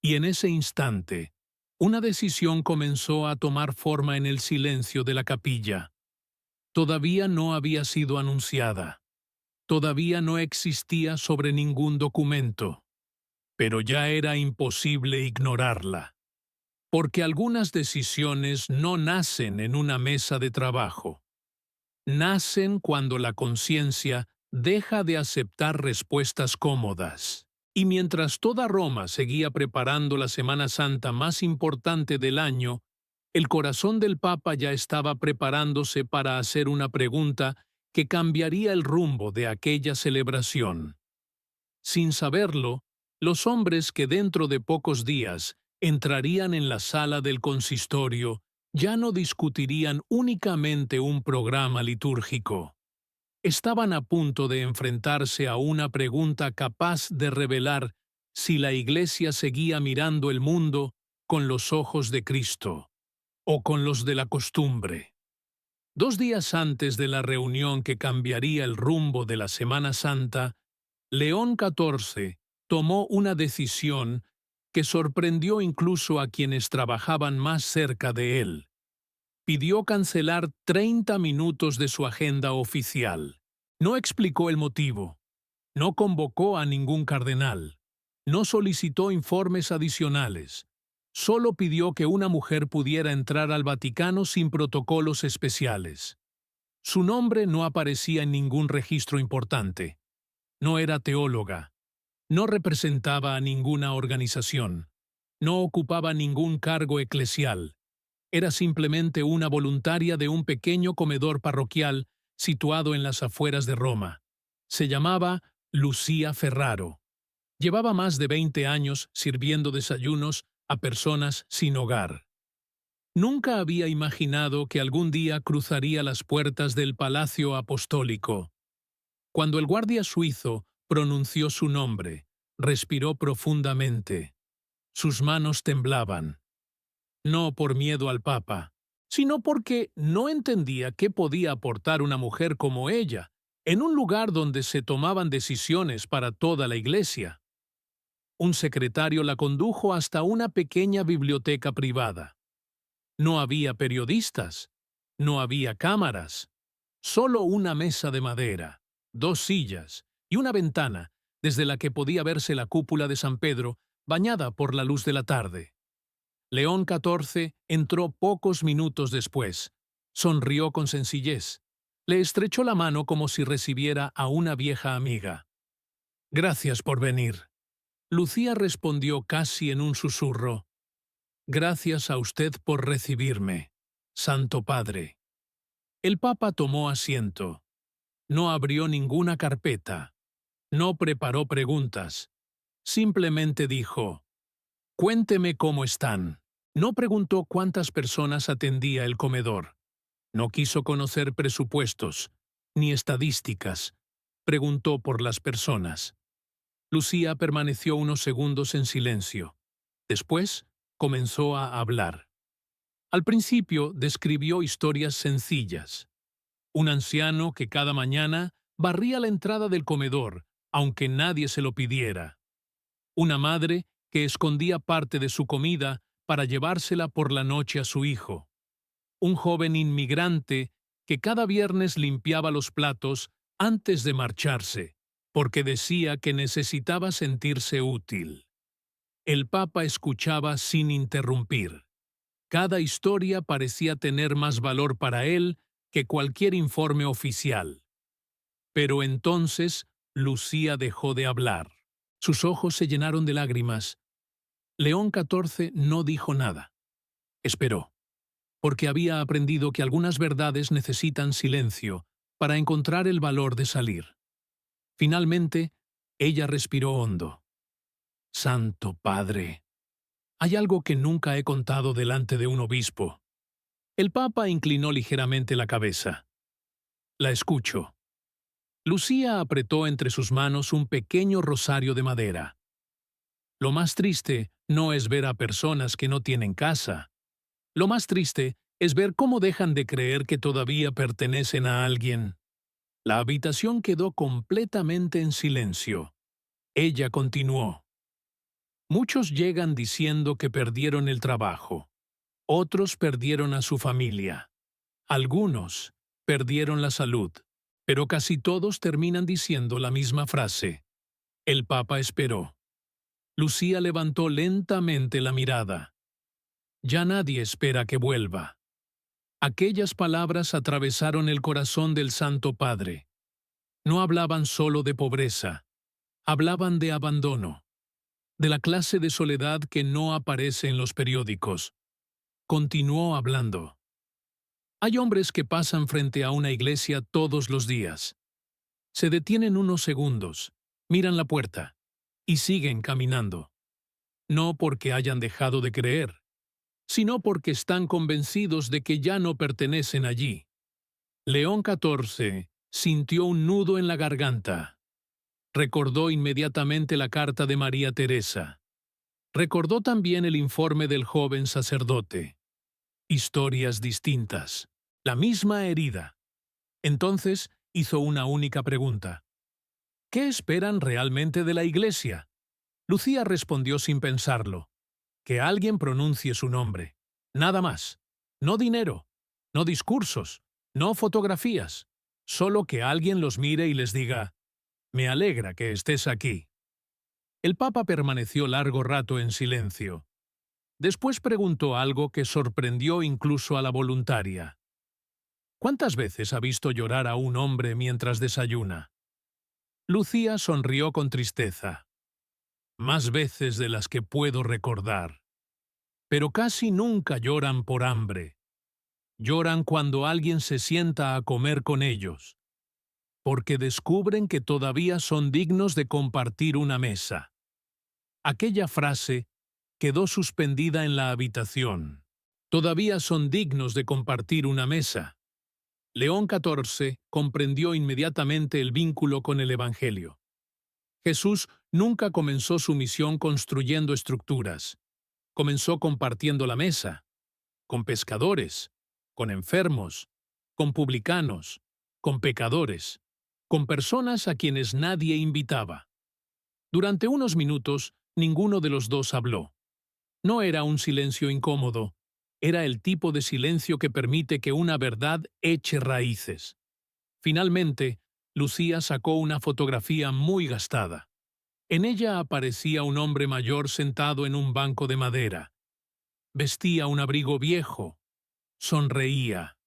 Y en ese instante, una decisión comenzó a tomar forma en el silencio de la capilla. Todavía no había sido anunciada. Todavía no existía sobre ningún documento. Pero ya era imposible ignorarla. Porque algunas decisiones no nacen en una mesa de trabajo. Nacen cuando la conciencia deja de aceptar respuestas cómodas. Y mientras toda Roma seguía preparando la Semana Santa más importante del año, el corazón del Papa ya estaba preparándose para hacer una pregunta que cambiaría el rumbo de aquella celebración. Sin saberlo, los hombres que dentro de pocos días entrarían en la sala del consistorio ya no discutirían únicamente un programa litúrgico. Estaban a punto de enfrentarse a una pregunta capaz de revelar si la Iglesia seguía mirando el mundo con los ojos de Cristo o con los de la costumbre. 2 días antes de la reunión que cambiaría el rumbo de la Semana Santa, León XIV tomó una decisión que sorprendió incluso a quienes trabajaban más cerca de él. Pidió cancelar 30 minutos de su agenda oficial. No explicó el motivo. No convocó a ningún cardenal. No solicitó informes adicionales. Solo pidió que una mujer pudiera entrar al Vaticano sin protocolos especiales. Su nombre no aparecía en ningún registro importante. No era teóloga. No representaba a ninguna organización. No ocupaba ningún cargo eclesial. Era simplemente una voluntaria de un pequeño comedor parroquial situado en las afueras de Roma. Se llamaba Lucía Ferraro. Llevaba más de 20 años sirviendo desayunos a personas sin hogar. Nunca había imaginado que algún día cruzaría las puertas del Palacio Apostólico. Cuando el guardia suizo pronunció su nombre, respiró profundamente. Sus manos temblaban. No por miedo al Papa, sino porque no entendía qué podía aportar una mujer como ella, en un lugar donde se tomaban decisiones para toda la Iglesia. Un secretario la condujo hasta una pequeña biblioteca privada. No había periodistas, no había cámaras, solo una mesa de madera, 2 sillas y una ventana desde la que podía verse la cúpula de San Pedro bañada por la luz de la tarde. León XIV entró pocos minutos después. Sonrió con sencillez. Le estrechó la mano como si recibiera a una vieja amiga. «Gracias por venir». Lucía respondió casi en un susurro. «Gracias a usted por recibirme, Santo Padre». El Papa tomó asiento. No abrió ninguna carpeta. No preparó preguntas. Simplemente dijo: «Cuénteme cómo están». No preguntó cuántas personas atendía el comedor. No quiso conocer presupuestos, ni estadísticas. Preguntó por las personas. Lucía permaneció unos segundos en silencio. Después comenzó a hablar. Al principio describió historias sencillas. Un anciano que cada mañana barría la entrada del comedor, aunque nadie se lo pidiera. Una madre que escondía parte de su comida para llevársela por la noche a su hijo. Un joven inmigrante que cada viernes limpiaba los platos antes de marcharse, porque decía que necesitaba sentirse útil. El Papa escuchaba sin interrumpir. Cada historia parecía tener más valor para él que cualquier informe oficial. Pero entonces Lucía dejó de hablar. Sus ojos se llenaron de lágrimas. León XIV no dijo nada. Esperó, porque había aprendido que algunas verdades necesitan silencio para encontrar el valor de salir. Finalmente, ella respiró hondo. Santo Padre, hay algo que nunca he contado delante de un obispo. El Papa inclinó ligeramente la cabeza. La escucho. Lucía apretó entre sus manos un pequeño rosario de madera. Lo más triste no es ver a personas que no tienen casa. Lo más triste es ver cómo dejan de creer que todavía pertenecen a alguien. La habitación quedó completamente en silencio. Ella continuó. Muchos llegan diciendo que perdieron el trabajo. Otros perdieron a su familia. Algunos perdieron la salud. Pero casi todos terminan diciendo la misma frase. El Papa esperó. Lucía levantó lentamente la mirada. Ya nadie espera que vuelva. Aquellas palabras atravesaron el corazón del Santo Padre. No hablaban solo de pobreza, hablaban de abandono, de la clase de soledad que no aparece en los periódicos. Continuó hablando. Hay hombres que pasan frente a una iglesia todos los días. Se detienen unos segundos, miran la puerta y siguen caminando. No porque hayan dejado de creer, sino porque están convencidos de que ya no pertenecen allí. León XIV sintió un nudo en la garganta. Recordó inmediatamente la carta de María Teresa. Recordó también el informe del joven sacerdote. Historias distintas, la misma herida. Entonces hizo una única pregunta. ¿Qué esperan realmente de la Iglesia? Lucía respondió sin pensarlo. Que alguien pronuncie su nombre. Nada más. No dinero, no discursos, no fotografías. Solo que alguien los mire y les diga, «Me alegra que estés aquí». El Papa permaneció largo rato en silencio. Después preguntó algo que sorprendió incluso a la voluntaria. ¿Cuántas veces ha visto llorar a un hombre mientras desayuna? Lucía sonrió con tristeza. Más veces de las que puedo recordar. Pero casi nunca lloran por hambre. Lloran cuando alguien se sienta a comer con ellos, porque descubren que todavía son dignos de compartir una mesa. Aquella frase quedó suspendida en la habitación. Todavía son dignos de compartir una mesa. León XIV comprendió inmediatamente el vínculo con el Evangelio. Jesús nunca comenzó su misión construyendo estructuras. Comenzó compartiendo la mesa, con pescadores, con enfermos, con publicanos, con pecadores, con personas a quienes nadie invitaba. Durante unos minutos, ninguno de los dos habló. No era un silencio incómodo, era el tipo de silencio que permite que una verdad eche raíces. Finalmente, Lucía sacó una fotografía muy gastada. En ella aparecía un hombre mayor sentado en un banco de madera. Vestía un abrigo viejo. Sonreía.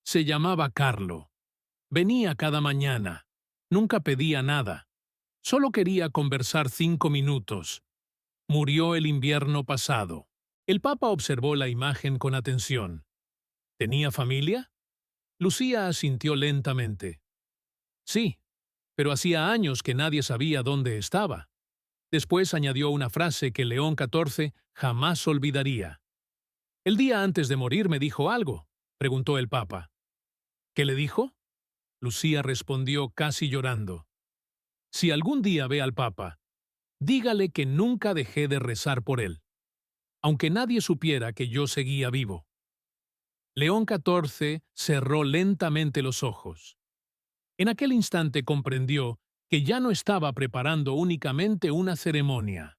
Se llamaba Carlo. Venía cada mañana. Nunca pedía nada. Solo quería conversar 5 minutos. Murió el invierno pasado. El Papa observó la imagen con atención. ¿Tenía familia? Lucía asintió lentamente. Sí, pero hacía años que nadie sabía dónde estaba. Después añadió una frase que León XIV jamás olvidaría. «El día antes de morir me dijo algo», preguntó el Papa. «¿Qué le dijo?» Lucía respondió casi llorando. «Si algún día ve al Papa, dígale que nunca dejé de rezar por él, aunque nadie supiera que yo seguía vivo». León XIV cerró lentamente los ojos. En aquel instante comprendió que ya no estaba preparando únicamente una ceremonia.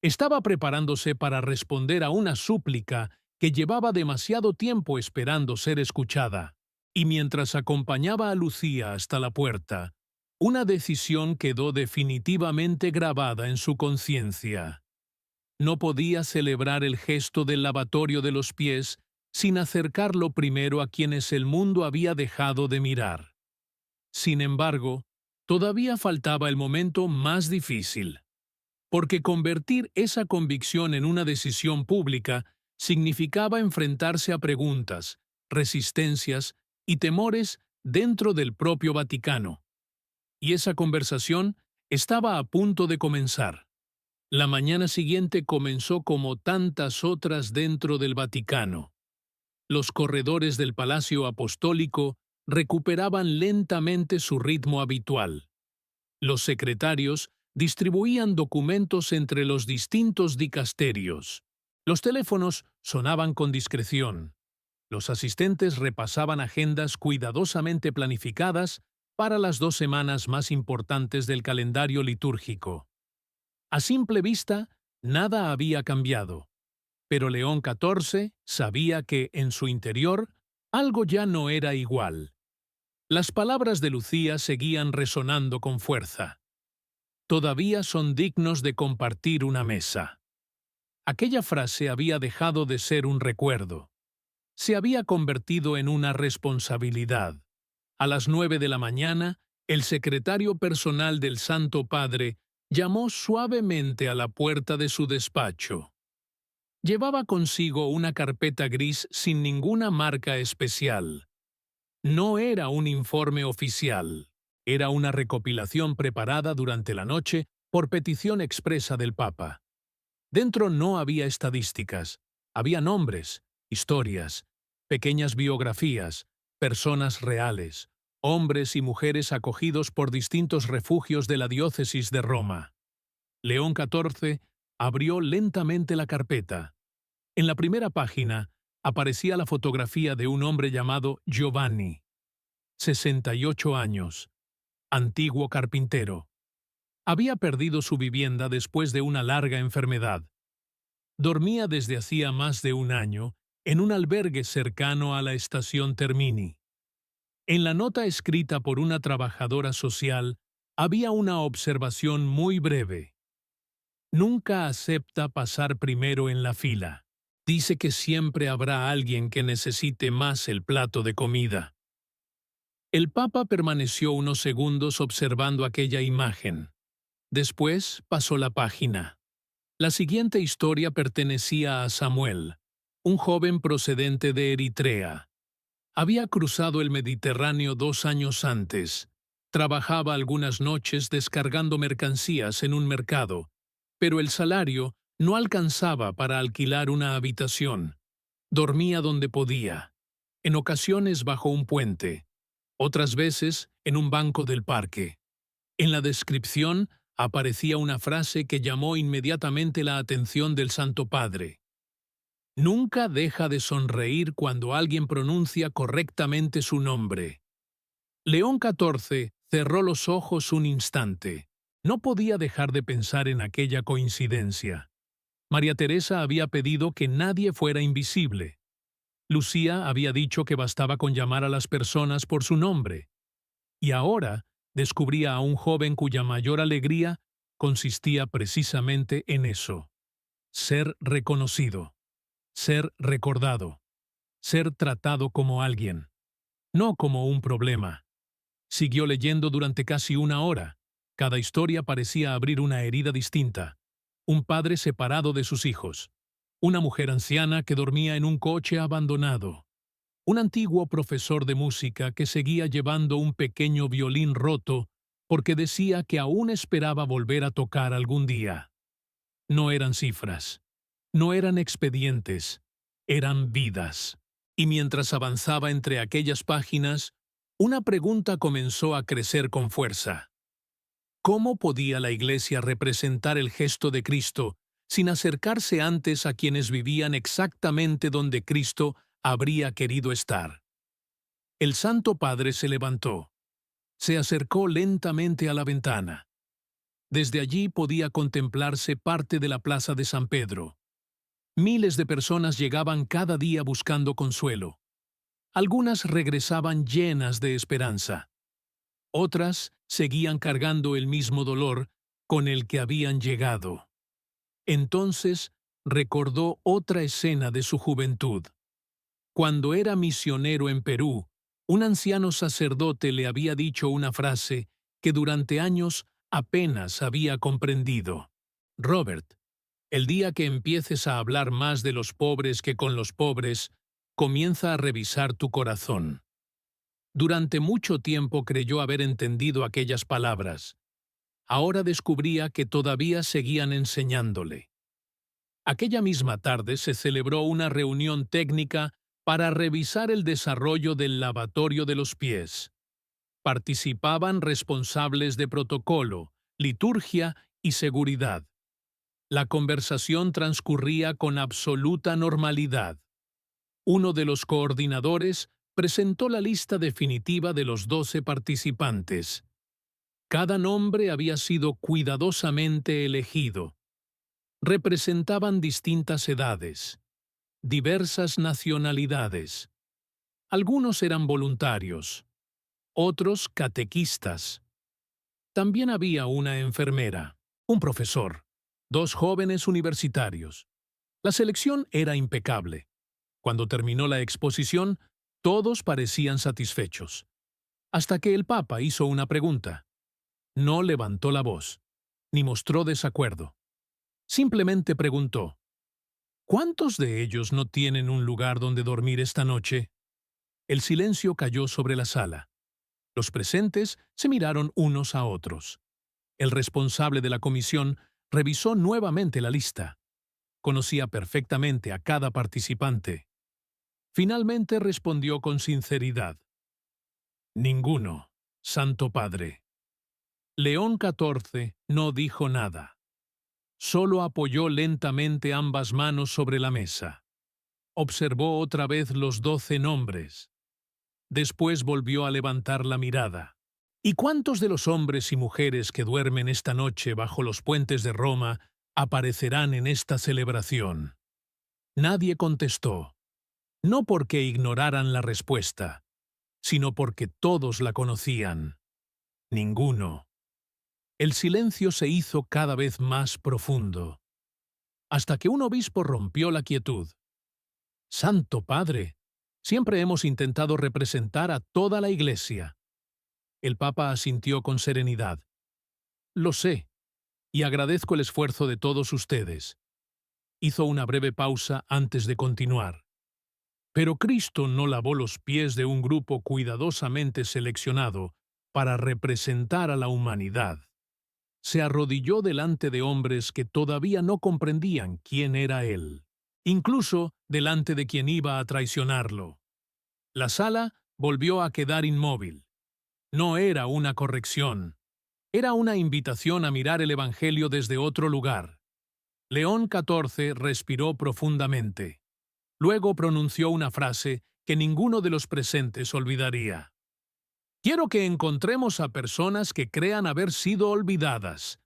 Estaba preparándose para responder a una súplica que llevaba demasiado tiempo esperando ser escuchada. Y mientras acompañaba a Lucía hasta la puerta, una decisión quedó definitivamente grabada en su conciencia. No podía celebrar el gesto del lavatorio de los pies sin acercarlo primero a quienes el mundo había dejado de mirar. Sin embargo, Todavía faltaba el momento más difícil, porque convertir esa convicción en una decisión pública significaba enfrentarse a preguntas, resistencias y temores dentro del propio Vaticano. Y esa conversación estaba a punto de comenzar. La mañana siguiente comenzó como tantas otras dentro del Vaticano. Los corredores del Palacio Apostólico recuperaban lentamente su ritmo habitual. Los secretarios distribuían documentos entre los distintos dicasterios. Los teléfonos sonaban con discreción. Los asistentes repasaban agendas cuidadosamente planificadas para las 2 semanas más importantes del calendario litúrgico. A simple vista, nada había cambiado, pero León XIV sabía que, en su interior, algo ya no era igual. Las palabras de Lucía seguían resonando con fuerza. Todavía son dignos de compartir una mesa. Aquella frase había dejado de ser un recuerdo. Se había convertido en una responsabilidad. A las 9 de la mañana, el secretario personal del Santo Padre llamó suavemente a la puerta de su despacho. Llevaba consigo una carpeta gris sin ninguna marca especial. No era un informe oficial, era una recopilación preparada durante la noche por petición expresa del Papa. Dentro no había estadísticas, había nombres, historias, pequeñas biografías, personas reales, hombres y mujeres acogidos por distintos refugios de la diócesis de Roma. León XIV abrió lentamente la carpeta. En la primera página aparecía la fotografía de un hombre llamado Giovanni, 68 años, antiguo carpintero. Había perdido su vivienda después de una larga enfermedad. Dormía desde hacía más de un año en un albergue cercano a la estación Termini. En la nota escrita por una trabajadora social había una observación muy breve. Nunca acepta pasar primero en la fila. Dice que siempre habrá alguien que necesite más el plato de comida. El Papa permaneció unos segundos observando aquella imagen. Después pasó la página. La siguiente historia pertenecía a Samuel, un joven procedente de Eritrea. Había cruzado el Mediterráneo 2 años antes. Trabajaba algunas noches descargando mercancías en un mercado, pero el salario no alcanzaba para alquilar una habitación. Dormía donde podía, en ocasiones bajo un puente, otras veces en un banco del parque. En la descripción aparecía una frase que llamó inmediatamente la atención del Santo Padre. Nunca deja de sonreír cuando alguien pronuncia correctamente su nombre. León XIV cerró los ojos un instante. No podía dejar de pensar en aquella coincidencia. María Teresa había pedido que nadie fuera invisible. Lucía había dicho que bastaba con llamar a las personas por su nombre. Y ahora descubría a un joven cuya mayor alegría consistía precisamente en eso: ser reconocido, ser recordado, ser tratado como alguien, no como un problema. Siguió leyendo durante casi una hora. Cada historia parecía abrir una herida distinta. Un padre separado de sus hijos, una mujer anciana que dormía en un coche abandonado, un antiguo profesor de música que seguía llevando un pequeño violín roto porque decía que aún esperaba volver a tocar algún día. No eran cifras, no eran expedientes, eran vidas. Y mientras avanzaba entre aquellas páginas, una pregunta comenzó a crecer con fuerza. ¿Cómo podía la Iglesia representar el gesto de Cristo sin acercarse antes a quienes vivían exactamente donde Cristo habría querido estar? El Santo Padre se levantó. Se acercó lentamente a la ventana. Desde allí podía contemplarse parte de la plaza de San Pedro. Miles de personas llegaban cada día buscando consuelo. Algunas regresaban llenas de esperanza. Otras seguían cargando el mismo dolor con el que habían llegado. Entonces recordó otra escena de su juventud. Cuando era misionero en Perú, un anciano sacerdote le había dicho una frase que durante años apenas había comprendido. Robert, el día que empieces a hablar más de los pobres que con los pobres, comienza a revisar tu corazón. Durante mucho tiempo creyó haber entendido aquellas palabras. Ahora descubría que todavía seguían enseñándole. Aquella misma tarde se celebró una reunión técnica para revisar el desarrollo del lavatorio de los pies. Participaban responsables de protocolo, liturgia y seguridad. La conversación transcurría con absoluta normalidad. Uno de los coordinadores presentó la lista definitiva de los 12 participantes. Cada nombre había sido cuidadosamente elegido. Representaban distintas edades, diversas nacionalidades. Algunos eran voluntarios, otros catequistas. También había una enfermera, un profesor, 2 jóvenes universitarios. La selección era impecable. Cuando terminó la exposición, todos parecían satisfechos. Hasta que el Papa hizo una pregunta. No levantó la voz, ni mostró desacuerdo. Simplemente preguntó, ¿cuántos de ellos no tienen un lugar donde dormir esta noche? El silencio cayó sobre la sala. Los presentes se miraron unos a otros. El responsable de la comisión revisó nuevamente la lista. Conocía perfectamente a cada participante. Finalmente respondió con sinceridad. Ninguno, Santo Padre. León XIV no dijo nada. Solo apoyó lentamente ambas manos sobre la mesa. Observó otra vez los 12 nombres. Después volvió a levantar la mirada. ¿Y cuántos de los hombres y mujeres que duermen esta noche bajo los puentes de Roma aparecerán en esta celebración? Nadie contestó. No porque ignoraran la respuesta, sino porque todos la conocían. Ninguno. El silencio se hizo cada vez más profundo, hasta que un obispo rompió la quietud. Santo Padre, siempre hemos intentado representar a toda la Iglesia. El Papa asintió con serenidad. Lo sé, y agradezco el esfuerzo de todos ustedes. Hizo una breve pausa antes de continuar. Pero Cristo no lavó los pies de un grupo cuidadosamente seleccionado para representar a la humanidad. Se arrodilló delante de hombres que todavía no comprendían quién era Él, incluso delante de quien iba a traicionarlo. La sala volvió a quedar inmóvil. No era una corrección, era una invitación a mirar el Evangelio desde otro lugar. León XIV respiró profundamente. Luego pronunció una frase que ninguno de los presentes olvidaría. Quiero que encontremos a personas que crean haber sido olvidadas.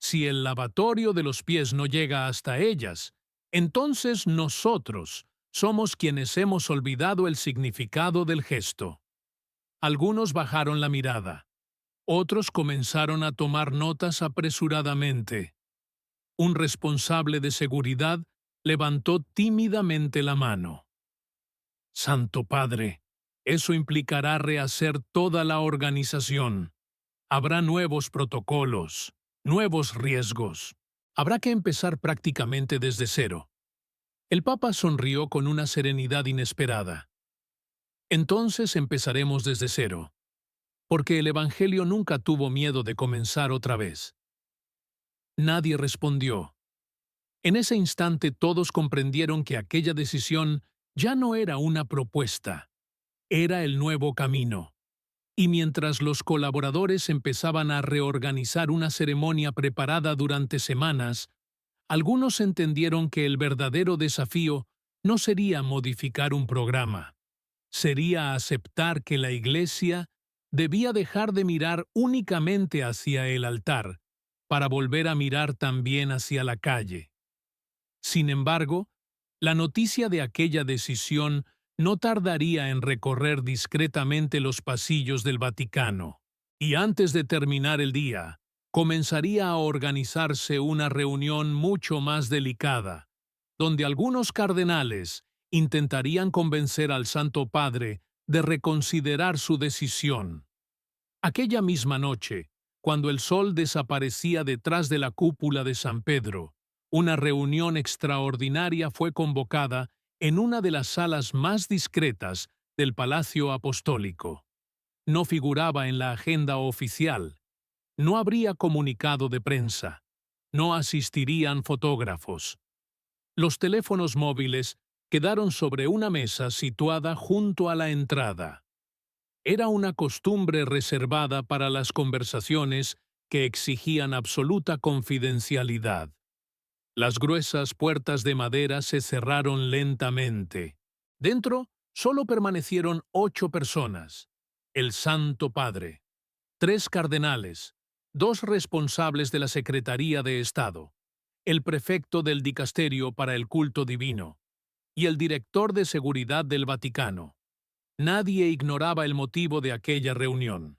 Si el lavatorio de los pies no llega hasta ellas, entonces nosotros somos quienes hemos olvidado el significado del gesto. Algunos bajaron la mirada. Otros comenzaron a tomar notas apresuradamente. Un responsable de seguridad levantó tímidamente la mano. Santo Padre, eso implicará rehacer toda la organización. Habrá nuevos protocolos, nuevos riesgos. Habrá que empezar prácticamente desde cero. El Papa sonrió con una serenidad inesperada. Entonces empezaremos desde cero, porque el Evangelio nunca tuvo miedo de comenzar otra vez. Nadie respondió. En ese instante todos comprendieron que aquella decisión ya no era una propuesta, era el nuevo camino. Y mientras los colaboradores empezaban a reorganizar una ceremonia preparada durante semanas, algunos entendieron que el verdadero desafío no sería modificar un programa, sería aceptar que la Iglesia debía dejar de mirar únicamente hacia el altar para volver a mirar también hacia la calle. Sin embargo, la noticia de aquella decisión no tardaría en recorrer discretamente los pasillos del Vaticano, y antes de terminar el día, comenzaría a organizarse una reunión mucho más delicada, donde algunos cardenales intentarían convencer al Santo Padre de reconsiderar su decisión. Aquella misma noche, cuando el sol desaparecía detrás de la cúpula de San Pedro, una reunión extraordinaria fue convocada en una de las salas más discretas del Palacio Apostólico. No figuraba en la agenda oficial, no habría comunicado de prensa, no asistirían fotógrafos. Los teléfonos móviles quedaron sobre una mesa situada junto a la entrada. Era una costumbre reservada para las conversaciones que exigían absoluta confidencialidad. Las gruesas puertas de madera se cerraron lentamente. Dentro solo permanecieron 8 personas: el Santo Padre, 3 cardenales, 2 responsables de la Secretaría de Estado, el prefecto del Dicasterio para el Culto Divino y el director de Seguridad del Vaticano. Nadie ignoraba el motivo de aquella reunión.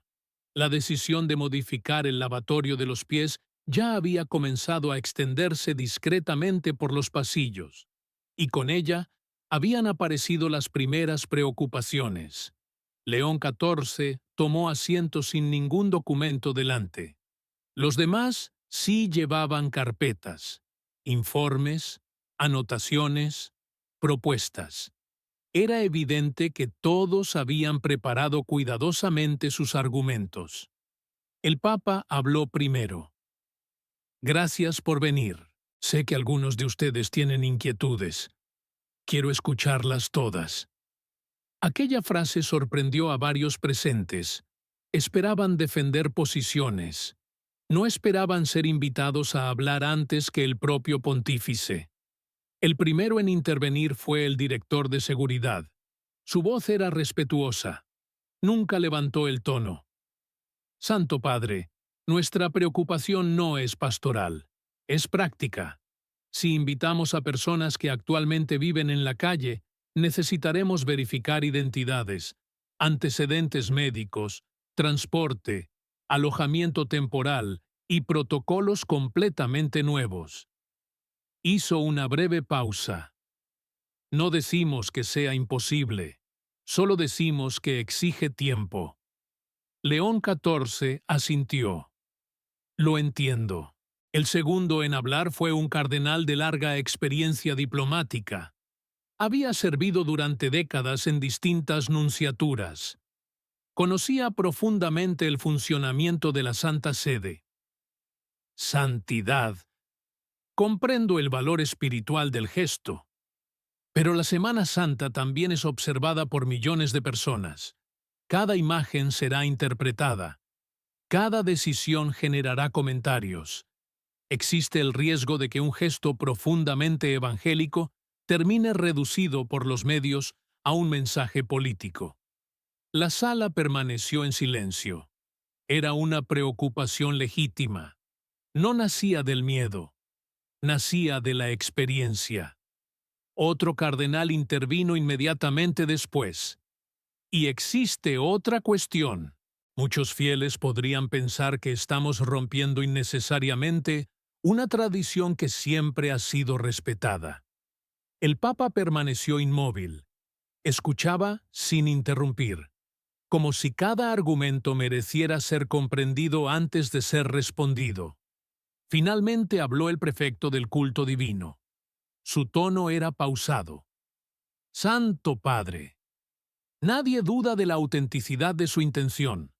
La decisión de modificar el lavatorio de los pies ya había comenzado a extenderse discretamente por los pasillos, y con ella habían aparecido las primeras preocupaciones. León XIV tomó asiento sin ningún documento delante. Los demás sí llevaban carpetas, informes, anotaciones, propuestas. Era evidente que todos habían preparado cuidadosamente sus argumentos. El Papa habló primero. Gracias por venir. Sé que algunos de ustedes tienen inquietudes. Quiero escucharlas todas. Aquella frase sorprendió a varios presentes. Esperaban defender posiciones. No esperaban ser invitados a hablar antes que el propio pontífice. El primero en intervenir fue el director de seguridad. Su voz era respetuosa. Nunca levantó el tono. Santo Padre, nuestra preocupación no es pastoral, es práctica. Si invitamos a personas que actualmente viven en la calle, necesitaremos verificar identidades, antecedentes médicos, transporte, alojamiento temporal y protocolos completamente nuevos. Hizo una breve pausa. No decimos que sea imposible, solo decimos que exige tiempo. León XIV asintió. Lo entiendo. El segundo en hablar fue un cardenal de larga experiencia diplomática. Había servido durante décadas en distintas nunciaturas. Conocía profundamente el funcionamiento de la Santa Sede. Santidad. Comprendo el valor espiritual del gesto. Pero la Semana Santa también es observada por millones de personas. Cada imagen será interpretada. Cada decisión generará comentarios. Existe el riesgo de que un gesto profundamente evangélico termine reducido por los medios a un mensaje político. La sala permaneció en silencio. Era una preocupación legítima. No nacía del miedo, nacía de la experiencia. Otro cardenal intervino inmediatamente después. Y existe otra cuestión. Muchos fieles podrían pensar que estamos rompiendo innecesariamente una tradición que siempre ha sido respetada. El Papa permaneció inmóvil. Escuchaba sin interrumpir, como si cada argumento mereciera ser comprendido antes de ser respondido. Finalmente habló el prefecto del culto divino. Su tono era pausado. Santo Padre. Nadie duda de la autenticidad de su intención,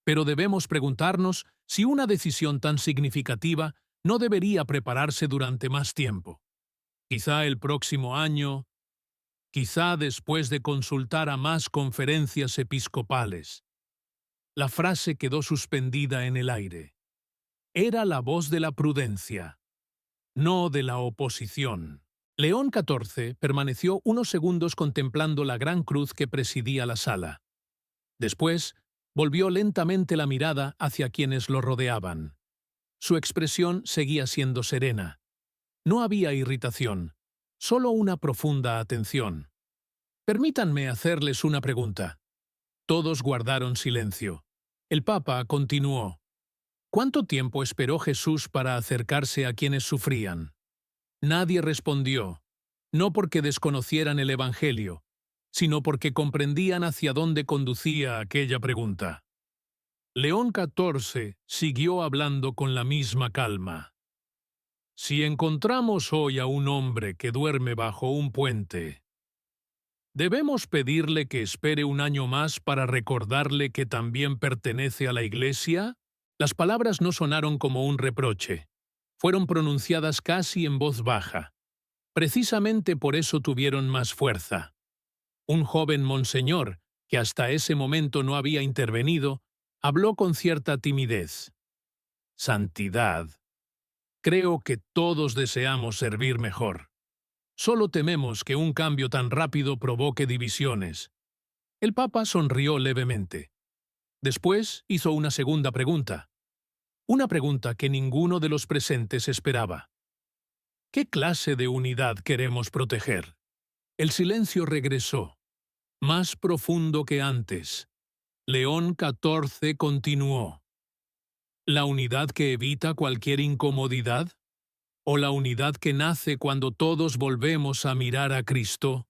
pero debemos preguntarnos si una decisión tan significativa no debería prepararse durante más tiempo. Quizá el próximo año, quizá después de consultar a más conferencias episcopales. La frase quedó suspendida en el aire. Era la voz de la prudencia, no de la oposición. León XIV permaneció unos segundos contemplando la gran cruz que presidía la sala. Después, volvió lentamente la mirada hacia quienes lo rodeaban. Su expresión seguía siendo serena. No había irritación, solo una profunda atención. Permítanme hacerles una pregunta. Todos guardaron silencio. El Papa continuó. ¿Cuánto tiempo esperó Jesús para acercarse a quienes sufrían? Nadie respondió, no porque desconocieran el Evangelio, sino porque comprendían hacia dónde conducía aquella pregunta. León XIV siguió hablando con la misma calma. Si encontramos hoy a un hombre que duerme bajo un puente, ¿debemos pedirle que espere un año más para recordarle que también pertenece a la Iglesia? Las palabras no sonaron como un reproche. Fueron pronunciadas casi en voz baja. Precisamente por eso tuvieron más fuerza. Un joven monseñor, que hasta ese momento no había intervenido, habló con cierta timidez. Santidad. Creo que todos deseamos servir mejor. Solo tememos que un cambio tan rápido provoque divisiones. El Papa sonrió levemente. Después hizo una segunda pregunta. Una pregunta que ninguno de los presentes esperaba. ¿Qué clase de unidad queremos proteger? El silencio regresó, más profundo que antes. León XIV continuó. ¿La unidad que evita cualquier incomodidad? ¿O la unidad que nace cuando todos volvemos a mirar a Cristo?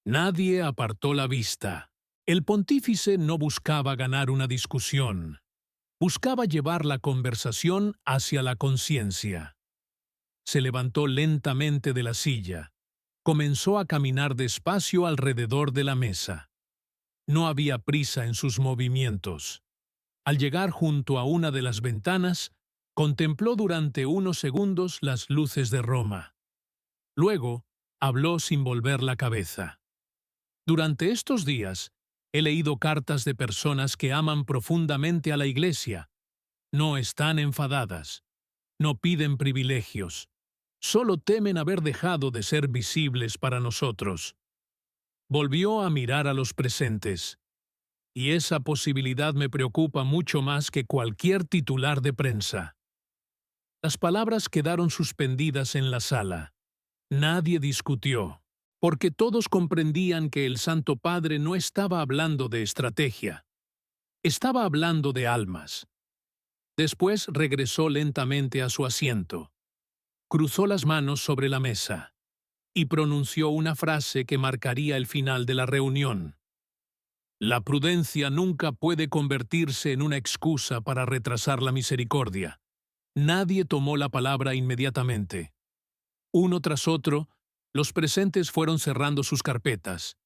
Nadie apartó la vista. El pontífice no buscaba ganar una discusión. Buscaba llevar la conversación hacia la conciencia. Se levantó lentamente de la silla. Comenzó a caminar despacio alrededor de la mesa. No había prisa en sus movimientos. Al llegar junto a una de las ventanas, contempló durante unos segundos las luces de Roma. Luego, habló sin volver la cabeza. Durante estos días, he leído cartas de personas que aman profundamente a la Iglesia. No están enfadadas. No piden privilegios. Solo temen haber dejado de ser visibles para nosotros. Volvió a mirar a los presentes. Y esa posibilidad me preocupa mucho más que cualquier titular de prensa. Las palabras quedaron suspendidas en la sala. Nadie discutió, porque todos comprendían que el Santo Padre no estaba hablando de estrategia. Estaba hablando de almas. Después regresó lentamente a su asiento. Cruzó las manos sobre la mesa y pronunció una frase que marcaría el final de la reunión. La prudencia nunca puede convertirse en una excusa para retrasar la misericordia. Nadie tomó la palabra inmediatamente. Uno tras otro, los presentes fueron cerrando sus carpetas.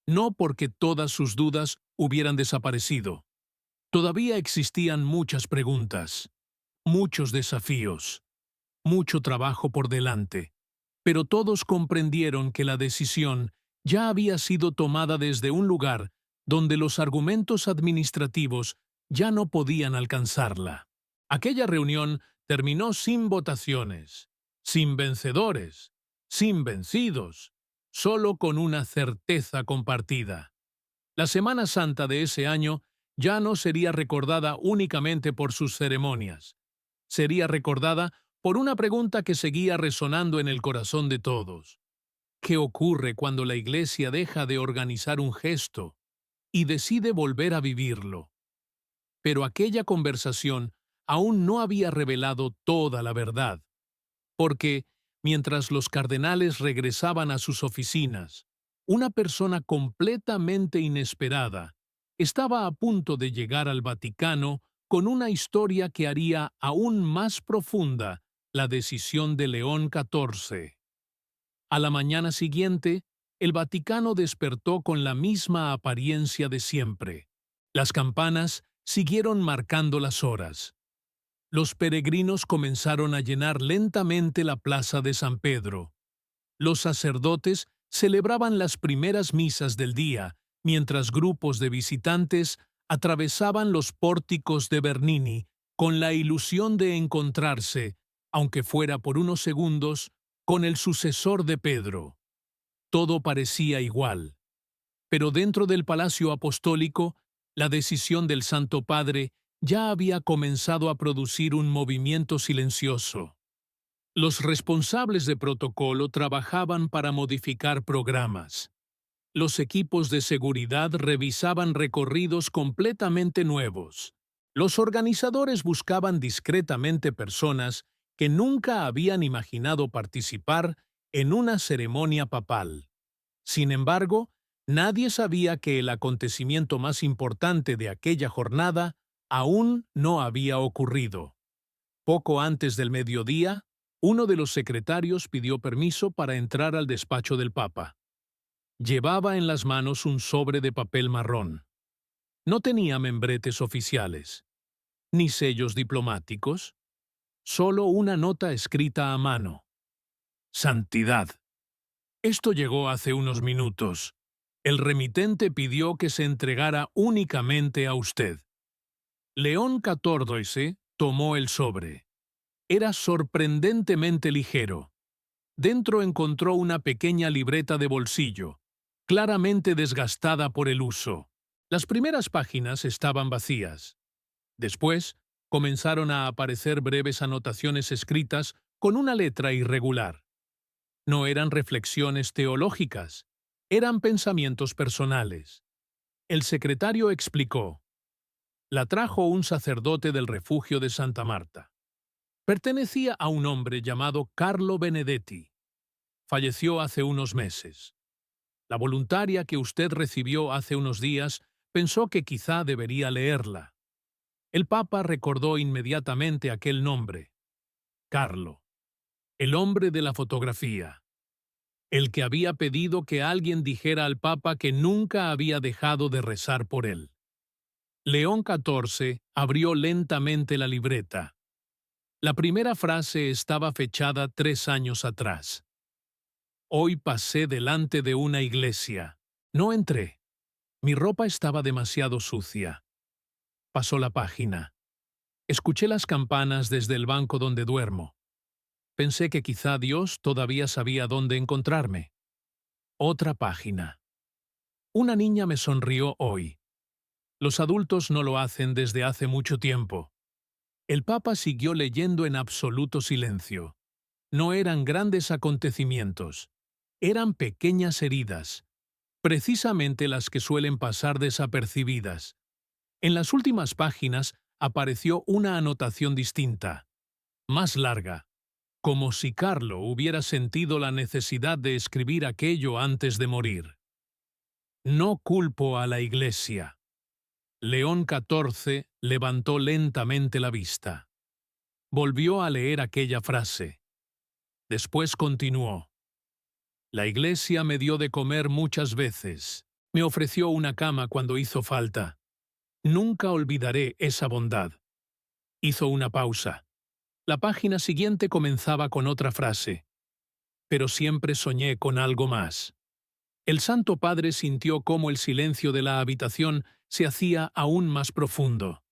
No porque todas sus dudas hubieran desaparecido. Todavía existían muchas preguntas, muchos desafíos, mucho trabajo por delante. Pero todos comprendieron que la decisión ya había sido tomada desde un lugar donde los argumentos administrativos ya no podían alcanzarla. Aquella reunión terminó sin votaciones, sin vencedores, sin vencidos, solo con una certeza compartida. La Semana Santa de ese año ya no sería recordada únicamente por sus ceremonias. Sería recordada por una pregunta que seguía resonando en el corazón de todos. ¿Qué ocurre cuando la Iglesia deja de organizar un gesto y decide volver a vivirlo? Pero aquella conversación aún no había revelado toda la verdad, porque, mientras los cardenales regresaban a sus oficinas, una persona completamente inesperada estaba a punto de llegar al Vaticano con una historia que haría aún más profunda la decisión de León XIV. A la mañana siguiente, el Vaticano despertó con la misma apariencia de siempre. Las campanas siguieron marcando las horas. Los peregrinos comenzaron a llenar lentamente la plaza de San Pedro. Los sacerdotes celebraban las primeras misas del día, mientras grupos de visitantes atravesaban los pórticos de Bernini con la ilusión de encontrarse, aunque fuera por unos segundos, con el sucesor de Pedro. Todo parecía igual. Pero dentro del Palacio Apostólico, la decisión del Santo Padre ya había comenzado a producir un movimiento silencioso. Los responsables de protocolo trabajaban para modificar programas. Los equipos de seguridad revisaban recorridos completamente nuevos. Los organizadores buscaban discretamente personas que nunca habían imaginado participar en una ceremonia papal. Sin embargo, nadie sabía que el acontecimiento más importante de aquella jornada aún no había ocurrido. Poco antes del mediodía, uno de los secretarios pidió permiso para entrar al despacho del Papa. Llevaba en las manos un sobre de papel marrón. No tenía membretes oficiales, ni sellos diplomáticos, solo una nota escrita a mano. Santidad. Esto llegó hace unos minutos. El remitente pidió que se entregara únicamente a usted. León XIV tomó el sobre. Era sorprendentemente ligero. Dentro encontró una pequeña libreta de bolsillo, claramente desgastada por el uso. Las primeras páginas estaban vacías. Después, comenzaron a aparecer breves anotaciones escritas con una letra irregular. No eran reflexiones teológicas, eran pensamientos personales. El secretario explicó: la trajo un sacerdote del refugio de Santa Marta. Pertenecía a un hombre llamado Carlo Benedetti. Falleció hace unos meses. La voluntaria que usted recibió hace unos días pensó que quizá debería leerla. El Papa recordó inmediatamente aquel nombre. Carlo, el hombre de la fotografía. El que había pedido que alguien dijera al Papa que nunca había dejado de rezar por él. León XIV abrió lentamente la libreta. La primera frase estaba fechada 3 años atrás. Hoy pasé delante de una iglesia. No entré. Mi ropa estaba demasiado sucia. Pasó la página. Escuché las campanas desde el banco donde duermo. Pensé que quizá Dios todavía sabía dónde encontrarme. Otra página. Una niña me sonrió hoy. Los adultos no lo hacen desde hace mucho tiempo. El Papa siguió leyendo en absoluto silencio. No eran grandes acontecimientos. Eran pequeñas heridas, precisamente las que suelen pasar desapercibidas. En las últimas páginas apareció una anotación distinta, más larga, como si Carlo hubiera sentido la necesidad de escribir aquello antes de morir. No culpo a la Iglesia. León XIV levantó lentamente la vista. Volvió a leer aquella frase. Después continuó. La Iglesia me dio de comer muchas veces. Me ofreció una cama cuando hizo falta. Nunca olvidaré esa bondad. Hizo una pausa. La página siguiente comenzaba con otra frase. Pero siempre soñé con algo más. El Santo Padre sintió cómo el silencio de la habitación se hacía aún más profundo.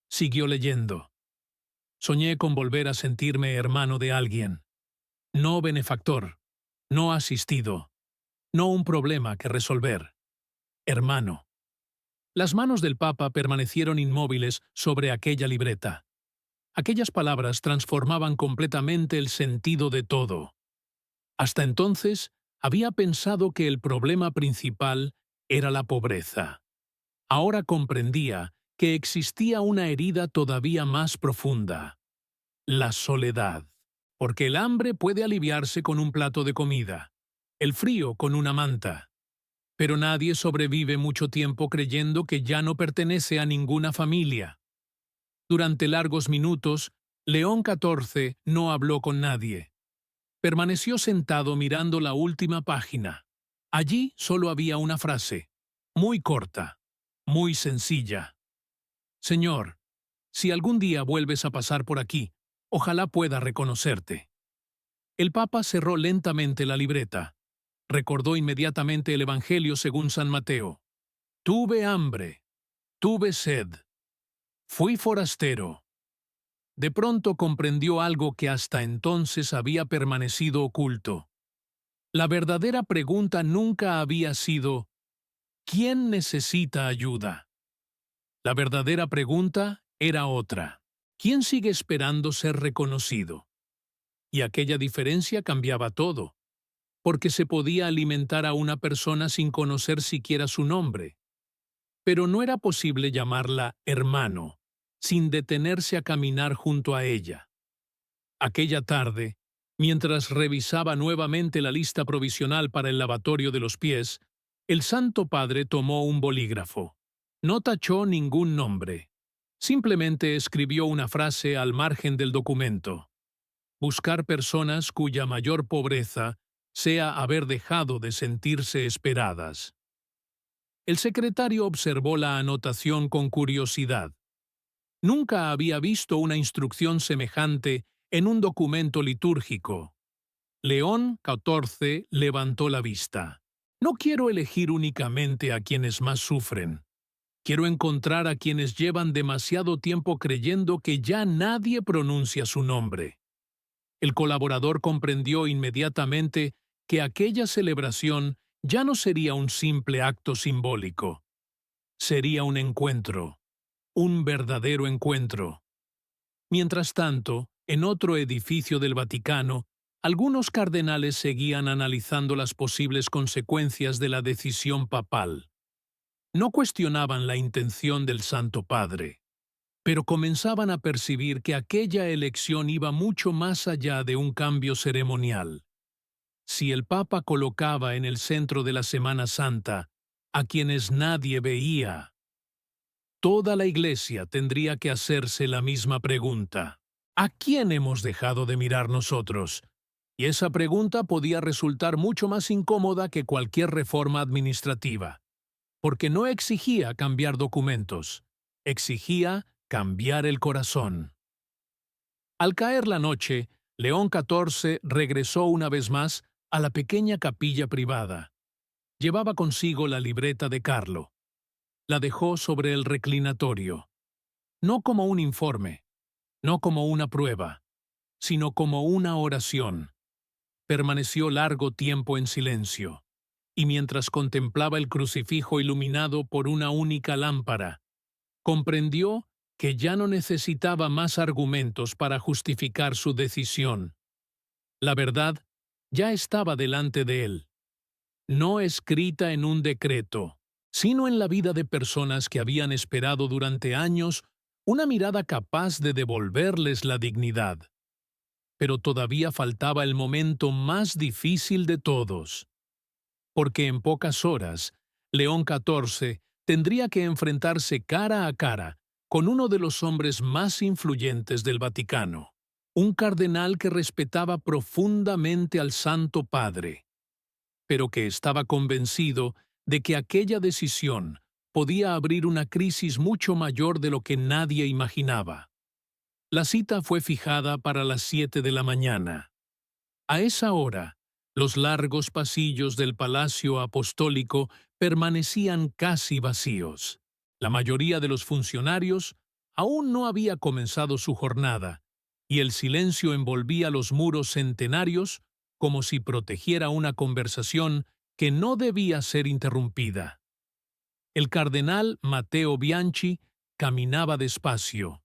Siguió leyendo. Soñé con volver a sentirme hermano de alguien. No benefactor, no asistido, no un problema que resolver. Hermano. Las manos del Papa permanecieron inmóviles sobre aquella libreta. Aquellas palabras transformaban completamente el sentido de todo. Hasta entonces, había pensado que el problema principal era la pobreza. Ahora comprendía que existía una herida todavía más profunda. La soledad. Porque el hambre puede aliviarse con un plato de comida, el frío con una manta. Pero nadie sobrevive mucho tiempo creyendo que ya no pertenece a ninguna familia. Durante largos minutos, León XIV no habló con nadie. Permaneció sentado mirando la última página. Allí solo había una frase, muy corta, muy sencilla. Señor, si algún día vuelves a pasar por aquí, ojalá pueda reconocerte. El Papa cerró lentamente la libreta. Recordó inmediatamente el Evangelio según San Mateo. Tuve hambre, tuve sed, fui forastero. De pronto comprendió algo que hasta entonces había permanecido oculto. La verdadera pregunta nunca había sido ¿quién necesita ayuda? La verdadera pregunta era otra. ¿Quién sigue esperando ser reconocido? Y aquella diferencia cambiaba todo, porque se podía alimentar a una persona sin conocer siquiera su nombre. Pero no era posible llamarla hermano, sin detenerse a caminar junto a ella. Aquella tarde, mientras revisaba nuevamente la lista provisional para el lavatorio de los pies, el Santo Padre tomó un bolígrafo. No tachó ningún nombre. Simplemente escribió una frase al margen del documento: buscar personas cuya mayor pobreza sea haber dejado de sentirse esperadas. El secretario observó la anotación con curiosidad. Nunca había visto una instrucción semejante en un documento litúrgico. León XIV levantó la vista. No quiero elegir únicamente a quienes más sufren. Quiero encontrar a quienes llevan demasiado tiempo creyendo que ya nadie pronuncia su nombre. El colaborador comprendió inmediatamente que aquella celebración ya no sería un simple acto simbólico. Sería un encuentro, un verdadero encuentro. Mientras tanto, en otro edificio del Vaticano, algunos cardenales seguían analizando las posibles consecuencias de la decisión papal. No cuestionaban la intención del Santo Padre, pero comenzaban a percibir que aquella elección iba mucho más allá de un cambio ceremonial. Si el Papa colocaba en el centro de la Semana Santa a quienes nadie veía, toda la Iglesia tendría que hacerse la misma pregunta: ¿a quién hemos dejado de mirar nosotros? Y esa pregunta podía resultar mucho más incómoda que cualquier reforma administrativa, porque no exigía cambiar documentos, exigía cambiar el corazón. Al caer la noche, León XIV regresó una vez más a la pequeña capilla privada. Llevaba consigo la libreta de Carlo. La dejó sobre el reclinatorio, no como un informe, no como una prueba, sino como una oración. Permaneció largo tiempo en silencio, y mientras contemplaba el crucifijo iluminado por una única lámpara, comprendió que ya no necesitaba más argumentos para justificar su decisión. La verdad ya estaba delante de él, no escrita en un decreto, sino en la vida de personas que habían esperado durante años una mirada capaz de devolverles la dignidad. Pero todavía faltaba el momento más difícil de todos, porque en pocas horas, León XIV tendría que enfrentarse cara a cara con uno de los hombres más influyentes del Vaticano, un cardenal que respetaba profundamente al Santo Padre, pero que estaba convencido de que aquella decisión podía abrir una crisis mucho mayor de lo que nadie imaginaba. La cita fue fijada para las 7 de la mañana. A esa hora, los largos pasillos del Palacio Apostólico permanecían casi vacíos. La mayoría de los funcionarios aún no había comenzado su jornada, y el silencio envolvía los muros centenarios como si protegiera una conversación que no debía ser interrumpida. El cardenal Matteo Bianchi caminaba despacio.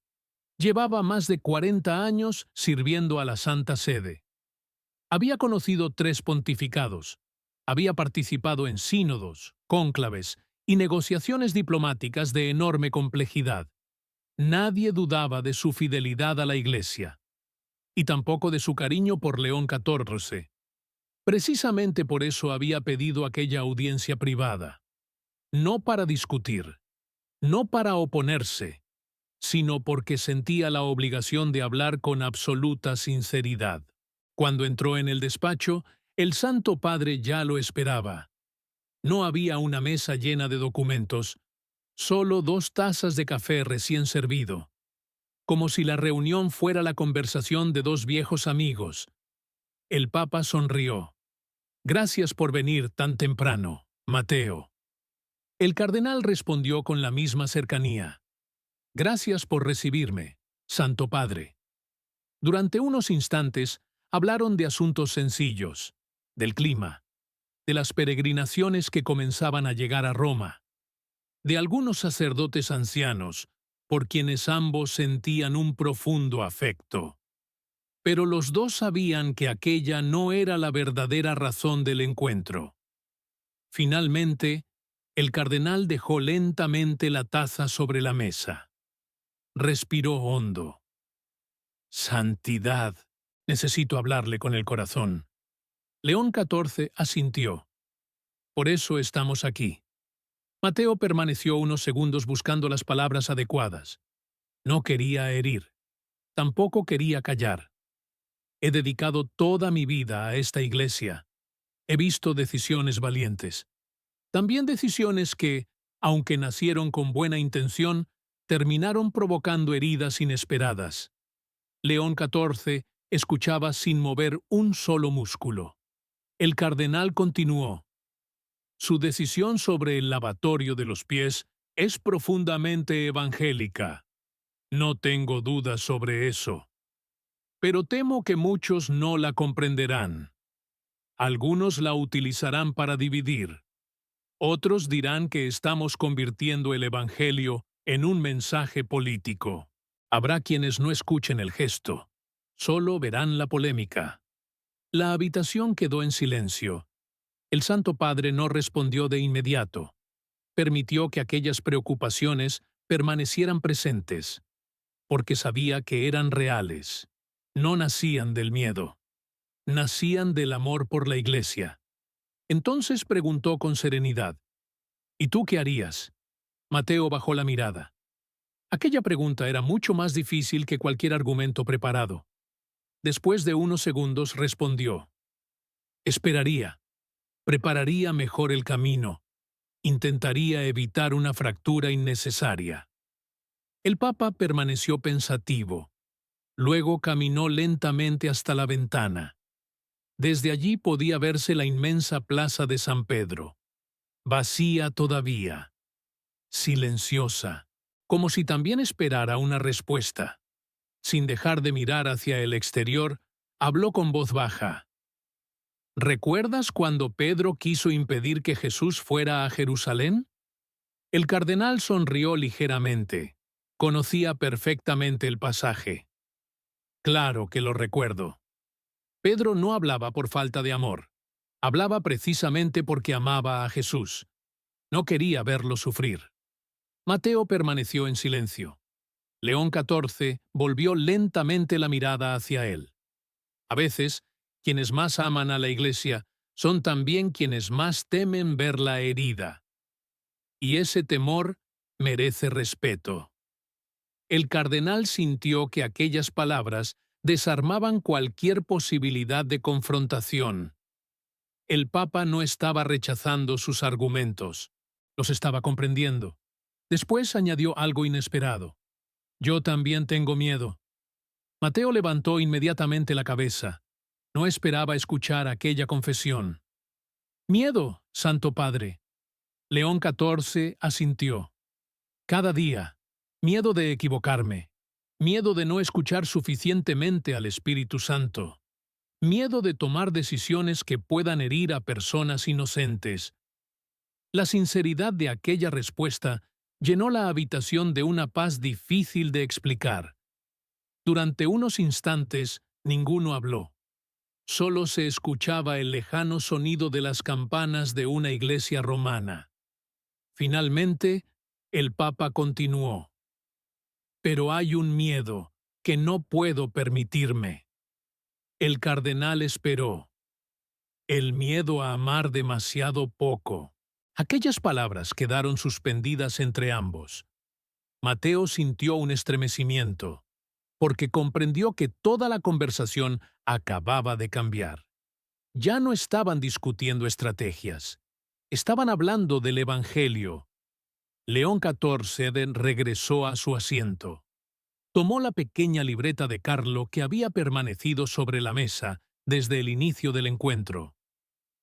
Llevaba más de 40 años sirviendo a la Santa Sede. Había conocido 3 pontificados, había participado en sínodos, cónclaves y negociaciones diplomáticas de enorme complejidad. Nadie dudaba de su fidelidad a la Iglesia, y tampoco de su cariño por León XIV. Precisamente por eso había pedido aquella audiencia privada, no para discutir, no para oponerse, sino porque sentía la obligación de hablar con absoluta sinceridad. Cuando entró en el despacho, el Santo Padre ya lo esperaba. No había una mesa llena de documentos, solo 2 tazas de café recién servido, como si la reunión fuera la conversación de 2 viejos amigos. El Papa sonrió. «Gracias por venir tan temprano, Mateo». El cardenal respondió con la misma cercanía. «Gracias por recibirme, Santo Padre». Durante unos instantes hablaron de asuntos sencillos, del clima, de las peregrinaciones que comenzaban a llegar a Roma, de algunos sacerdotes ancianos, por quienes ambos sentían un profundo afecto. Pero los dos sabían que aquella no era la verdadera razón del encuentro. Finalmente, el cardenal dejó lentamente la taza sobre la mesa. Respiró hondo. «Santidad, necesito hablarle con el corazón». León XIV asintió. «Por eso estamos aquí». Mateo permaneció unos segundos buscando las palabras adecuadas. No quería herir. Tampoco quería callar. He dedicado toda mi vida a esta iglesia. He visto decisiones valientes. También decisiones que, aunque nacieron con buena intención, terminaron provocando heridas inesperadas. León XIV escuchaba sin mover un solo músculo. El cardenal continuó. Su decisión sobre el lavatorio de los pies es profundamente evangélica. No tengo dudas sobre eso. Pero temo que muchos no la comprenderán. Algunos la utilizarán para dividir. Otros dirán que estamos convirtiendo el Evangelio en un mensaje político. Habrá quienes no escuchen el gesto. Solo verán la polémica. La habitación quedó en silencio. El Santo Padre no respondió de inmediato. Permitió que aquellas preocupaciones permanecieran presentes, porque sabía que eran reales. No nacían del miedo. Nacían del amor por la Iglesia. Entonces preguntó con serenidad, ¿y tú qué harías? Mateo bajó la mirada. Aquella pregunta era mucho más difícil que cualquier argumento preparado. Después de unos segundos respondió, esperaría, prepararía mejor el camino, intentaría evitar una fractura innecesaria. El Papa permaneció pensativo. Luego caminó lentamente hasta la ventana. Desde allí podía verse la inmensa plaza de San Pedro, vacía todavía, silenciosa, como si también esperara una respuesta. Sin dejar de mirar hacia el exterior, habló con voz baja. ¿Recuerdas cuando Pedro quiso impedir que Jesús fuera a Jerusalén? El cardenal sonrió ligeramente. Conocía perfectamente el pasaje. Claro que lo recuerdo. Pedro no hablaba por falta de amor. Hablaba precisamente porque amaba a Jesús. No quería verlo sufrir. Mateo permaneció en silencio. León XIV volvió lentamente la mirada hacia él. A veces, quienes más aman a la Iglesia son también quienes más temen verla herida. Y ese temor merece respeto. El cardenal sintió que aquellas palabras desarmaban cualquier posibilidad de confrontación. El Papa no estaba rechazando sus argumentos. Los estaba comprendiendo. Después añadió algo inesperado. Yo también tengo miedo. Mateo levantó inmediatamente la cabeza. No esperaba escuchar aquella confesión. Miedo, Santo Padre. León XIV asintió. Cada día. Miedo de equivocarme. Miedo de no escuchar suficientemente al Espíritu Santo. Miedo de tomar decisiones que puedan herir a personas inocentes. La sinceridad de aquella respuesta llenó la habitación de una paz difícil de explicar. Durante unos instantes, ninguno habló. Solo se escuchaba el lejano sonido de las campanas de una iglesia romana. Finalmente, el Papa continuó. Pero hay un miedo que no puedo permitirme. El cardenal esperó. El miedo a amar demasiado poco. Aquellas palabras quedaron suspendidas entre ambos. Mateo sintió un estremecimiento, porque comprendió que toda la conversación acababa de cambiar. Ya no estaban discutiendo estrategias. Estaban hablando del Evangelio. León XIV regresó a su asiento. Tomó la pequeña libreta de Carlo que había permanecido sobre la mesa desde el inicio del encuentro.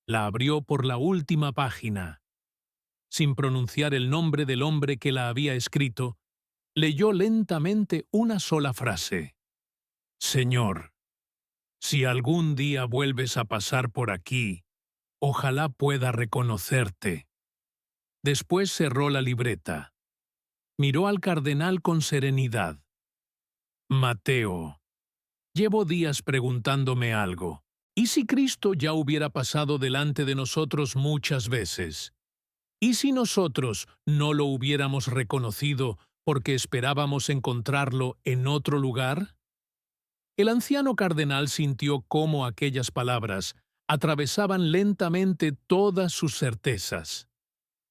La abrió por la última página. Sin pronunciar el nombre del hombre que la había escrito, leyó lentamente una sola frase. Señor, si algún día vuelves a pasar por aquí, ojalá pueda reconocerte. Después cerró la libreta. Miró al cardenal con serenidad. Mateo, llevo días preguntándome algo. ¿Y si Cristo ya hubiera pasado delante de nosotros muchas veces? ¿Y si nosotros no lo hubiéramos reconocido porque esperábamos encontrarlo en otro lugar? El anciano cardenal sintió cómo aquellas palabras atravesaban lentamente todas sus certezas.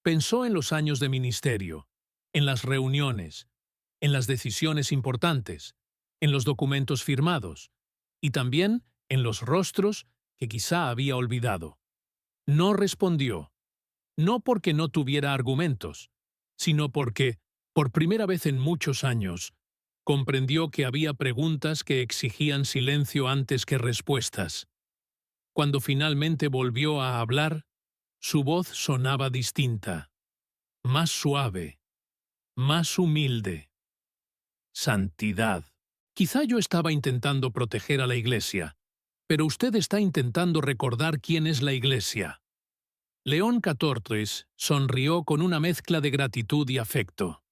Pensó en los años de ministerio, en las reuniones, en las decisiones importantes, en los documentos firmados, y también en los rostros que quizá había olvidado. No respondió, no porque no tuviera argumentos, sino porque, por primera vez en muchos años, comprendió que había preguntas que exigían silencio antes que respuestas. Cuando finalmente volvió a hablar, su voz sonaba distinta, más suave, más humilde. Santidad. Quizá yo estaba intentando proteger a la Iglesia, pero usted está intentando recordar quién es la Iglesia. León XIV sonrió con una mezcla de gratitud y afecto.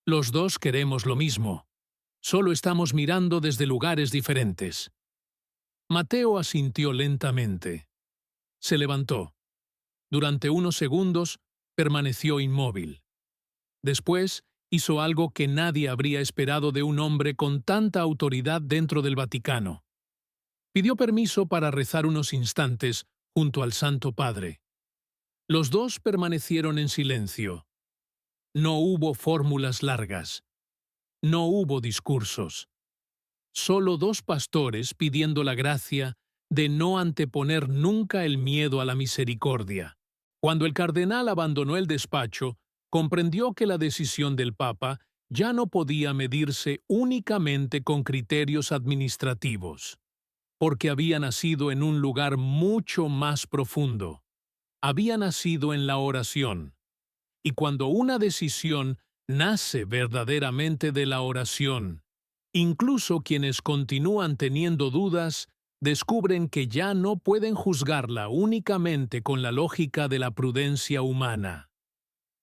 Los dos queremos lo mismo, solo estamos mirando desde lugares diferentes. Mateo asintió lentamente. Se levantó. Durante unos segundos permaneció inmóvil. Después hizo algo que nadie habría esperado de un hombre con tanta autoridad dentro del Vaticano. Pidió permiso para rezar unos instantes junto al Santo Padre. Los dos permanecieron en silencio. No hubo fórmulas largas. No hubo discursos. Solo dos pastores pidiendo la gracia de no anteponer nunca el miedo a la misericordia. Cuando el cardenal abandonó el despacho, comprendió que la decisión del Papa ya no podía medirse únicamente con criterios administrativos, porque había nacido en un lugar mucho más profundo. Había nacido en la oración. Y cuando una decisión nace verdaderamente de la oración, incluso quienes continúan teniendo dudas descubren que ya no pueden juzgarla únicamente con la lógica de la prudencia humana.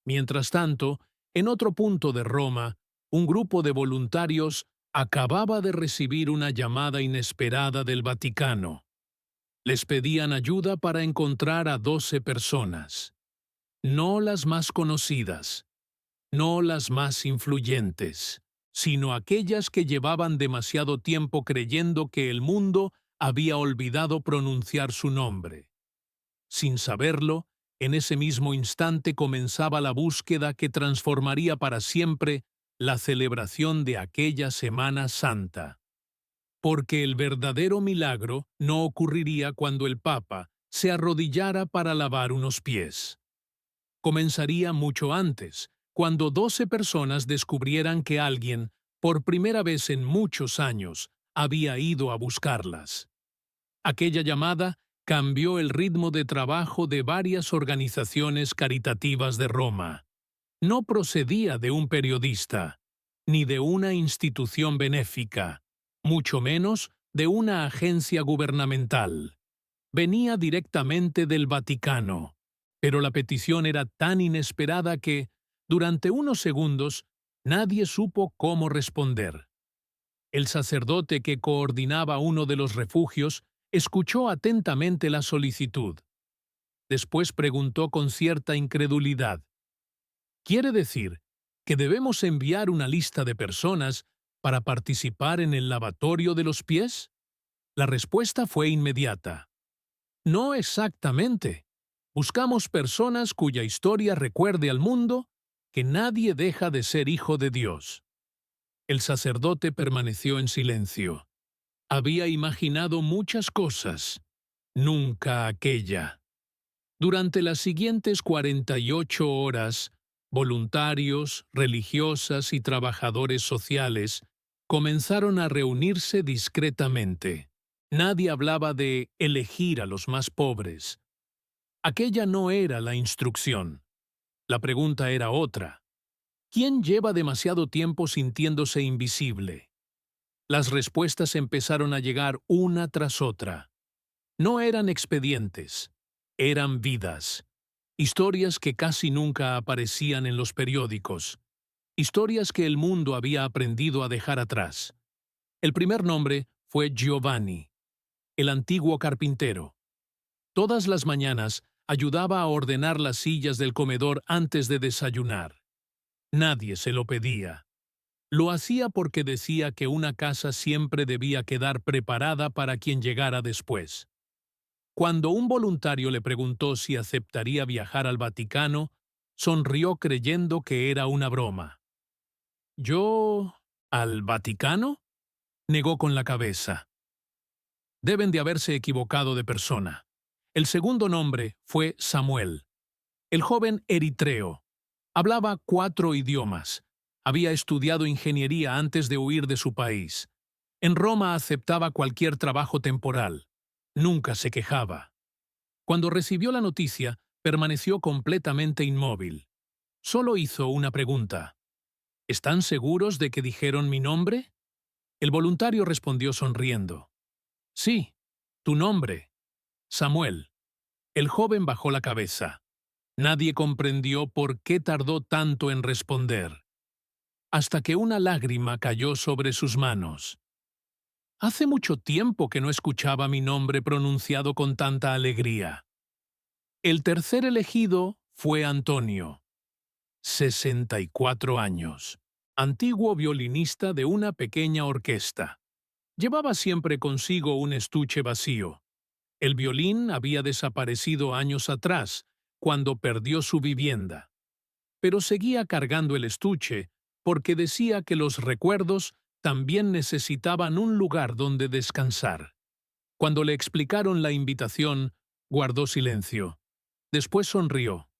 Mientras tanto, en otro punto de Roma, un grupo de voluntarios acababa de recibir una llamada inesperada del Vaticano. Les pedían ayuda para encontrar a 12 personas. No las más conocidas, no las más influyentes, sino aquellas que llevaban demasiado tiempo creyendo que el mundo había olvidado pronunciar su nombre. Sin saberlo, en ese mismo instante comenzaba la búsqueda que transformaría para siempre la celebración de aquella Semana Santa. Porque el verdadero milagro no ocurriría cuando el Papa se arrodillara para lavar unos pies. Comenzaría mucho antes, cuando 12 personas descubrieran que alguien, por primera vez en muchos años, había ido a buscarlas. Aquella llamada cambió el ritmo de trabajo de varias organizaciones caritativas de Roma. No procedía de un periodista, ni de una institución benéfica, mucho menos de una agencia gubernamental. Venía directamente del Vaticano. Pero la petición era tan inesperada que, durante unos segundos, nadie supo cómo responder. El sacerdote que coordinaba uno de los refugios escuchó atentamente la solicitud. Después preguntó con cierta incredulidad: ¿Quiere decir que debemos enviar una lista de personas para participar en el lavatorio de los pies? La respuesta fue inmediata. No exactamente. Buscamos personas cuya historia recuerde al mundo que nadie deja de ser hijo de Dios. El sacerdote permaneció en silencio. Había imaginado muchas cosas, nunca aquella. Durante las siguientes 48 horas, voluntarios, religiosas y trabajadores sociales comenzaron a reunirse discretamente. Nadie hablaba de elegir a los más pobres. Aquella no era la instrucción. La pregunta era otra. ¿Quién lleva demasiado tiempo sintiéndose invisible? Las respuestas empezaron a llegar una tras otra. No eran expedientes, eran vidas. Historias que casi nunca aparecían en los periódicos. Historias que el mundo había aprendido a dejar atrás. El primer nombre fue Giovanni, el antiguo carpintero. Todas las mañanas ayudaba a ordenar las sillas del comedor antes de desayunar. Nadie se lo pedía. Lo hacía porque decía que una casa siempre debía quedar preparada para quien llegara después. Cuando un voluntario le preguntó si aceptaría viajar al Vaticano, sonrió creyendo que era una broma. ¿Yo al Vaticano? Negó con la cabeza. Deben de haberse equivocado de persona. El segundo nombre fue Samuel. El joven eritreo. Hablaba 4 idiomas. Había estudiado ingeniería antes de huir de su país. En Roma aceptaba cualquier trabajo temporal. Nunca se quejaba. Cuando recibió la noticia, permaneció completamente inmóvil. Solo hizo una pregunta. ¿Están seguros de que dijeron mi nombre? El voluntario respondió sonriendo. Sí, tu nombre. Samuel. El joven bajó la cabeza. Nadie comprendió por qué tardó tanto en responder, hasta que una lágrima cayó sobre sus manos. Hace mucho tiempo que no escuchaba mi nombre pronunciado con tanta alegría. El tercer elegido fue Antonio, 64 años, antiguo violinista de una pequeña orquesta. Llevaba siempre consigo un estuche vacío. El violín había desaparecido años atrás, cuando perdió su vivienda. Pero seguía cargando el estuche porque decía que los recuerdos también necesitaban un lugar donde descansar. Cuando le explicaron la invitación, guardó silencio. Después sonrió.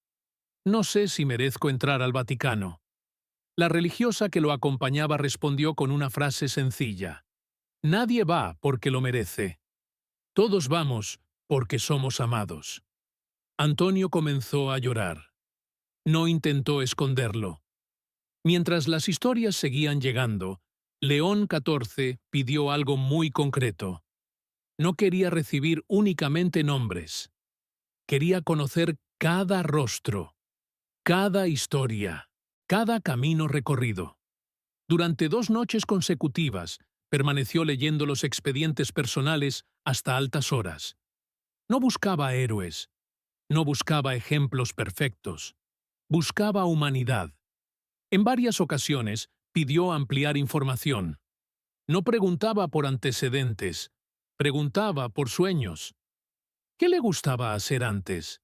No sé si merezco entrar al Vaticano. La religiosa que lo acompañaba respondió con una frase sencilla. Nadie va porque lo merece. Todos vamos porque somos amados. Antonio comenzó a llorar. No intentó esconderlo. Mientras las historias seguían llegando, León XIV pidió algo muy concreto. No quería recibir únicamente nombres. Quería conocer cada rostro, cada historia, cada camino recorrido. Durante 2 noches consecutivas, permaneció leyendo los expedientes personales hasta altas horas. No buscaba héroes, no buscaba ejemplos perfectos, buscaba humanidad. En varias ocasiones pidió ampliar información. No preguntaba por antecedentes, preguntaba por sueños. ¿Qué le gustaba hacer antes?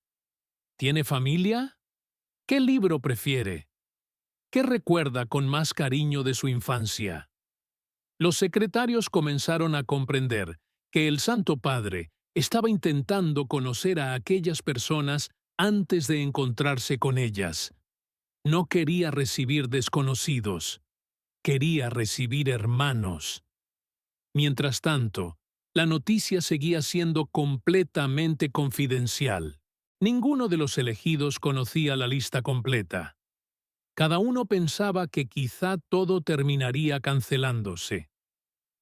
¿Tiene familia? ¿Qué libro prefiere? ¿Qué recuerda con más cariño de su infancia? Los secretarios comenzaron a comprender que el Santo Padre estaba intentando conocer a aquellas personas antes de encontrarse con ellas. No quería recibir desconocidos, quería recibir hermanos. Mientras tanto, la noticia seguía siendo completamente confidencial. Ninguno de los elegidos conocía la lista completa. Cada uno pensaba que quizá todo terminaría cancelándose.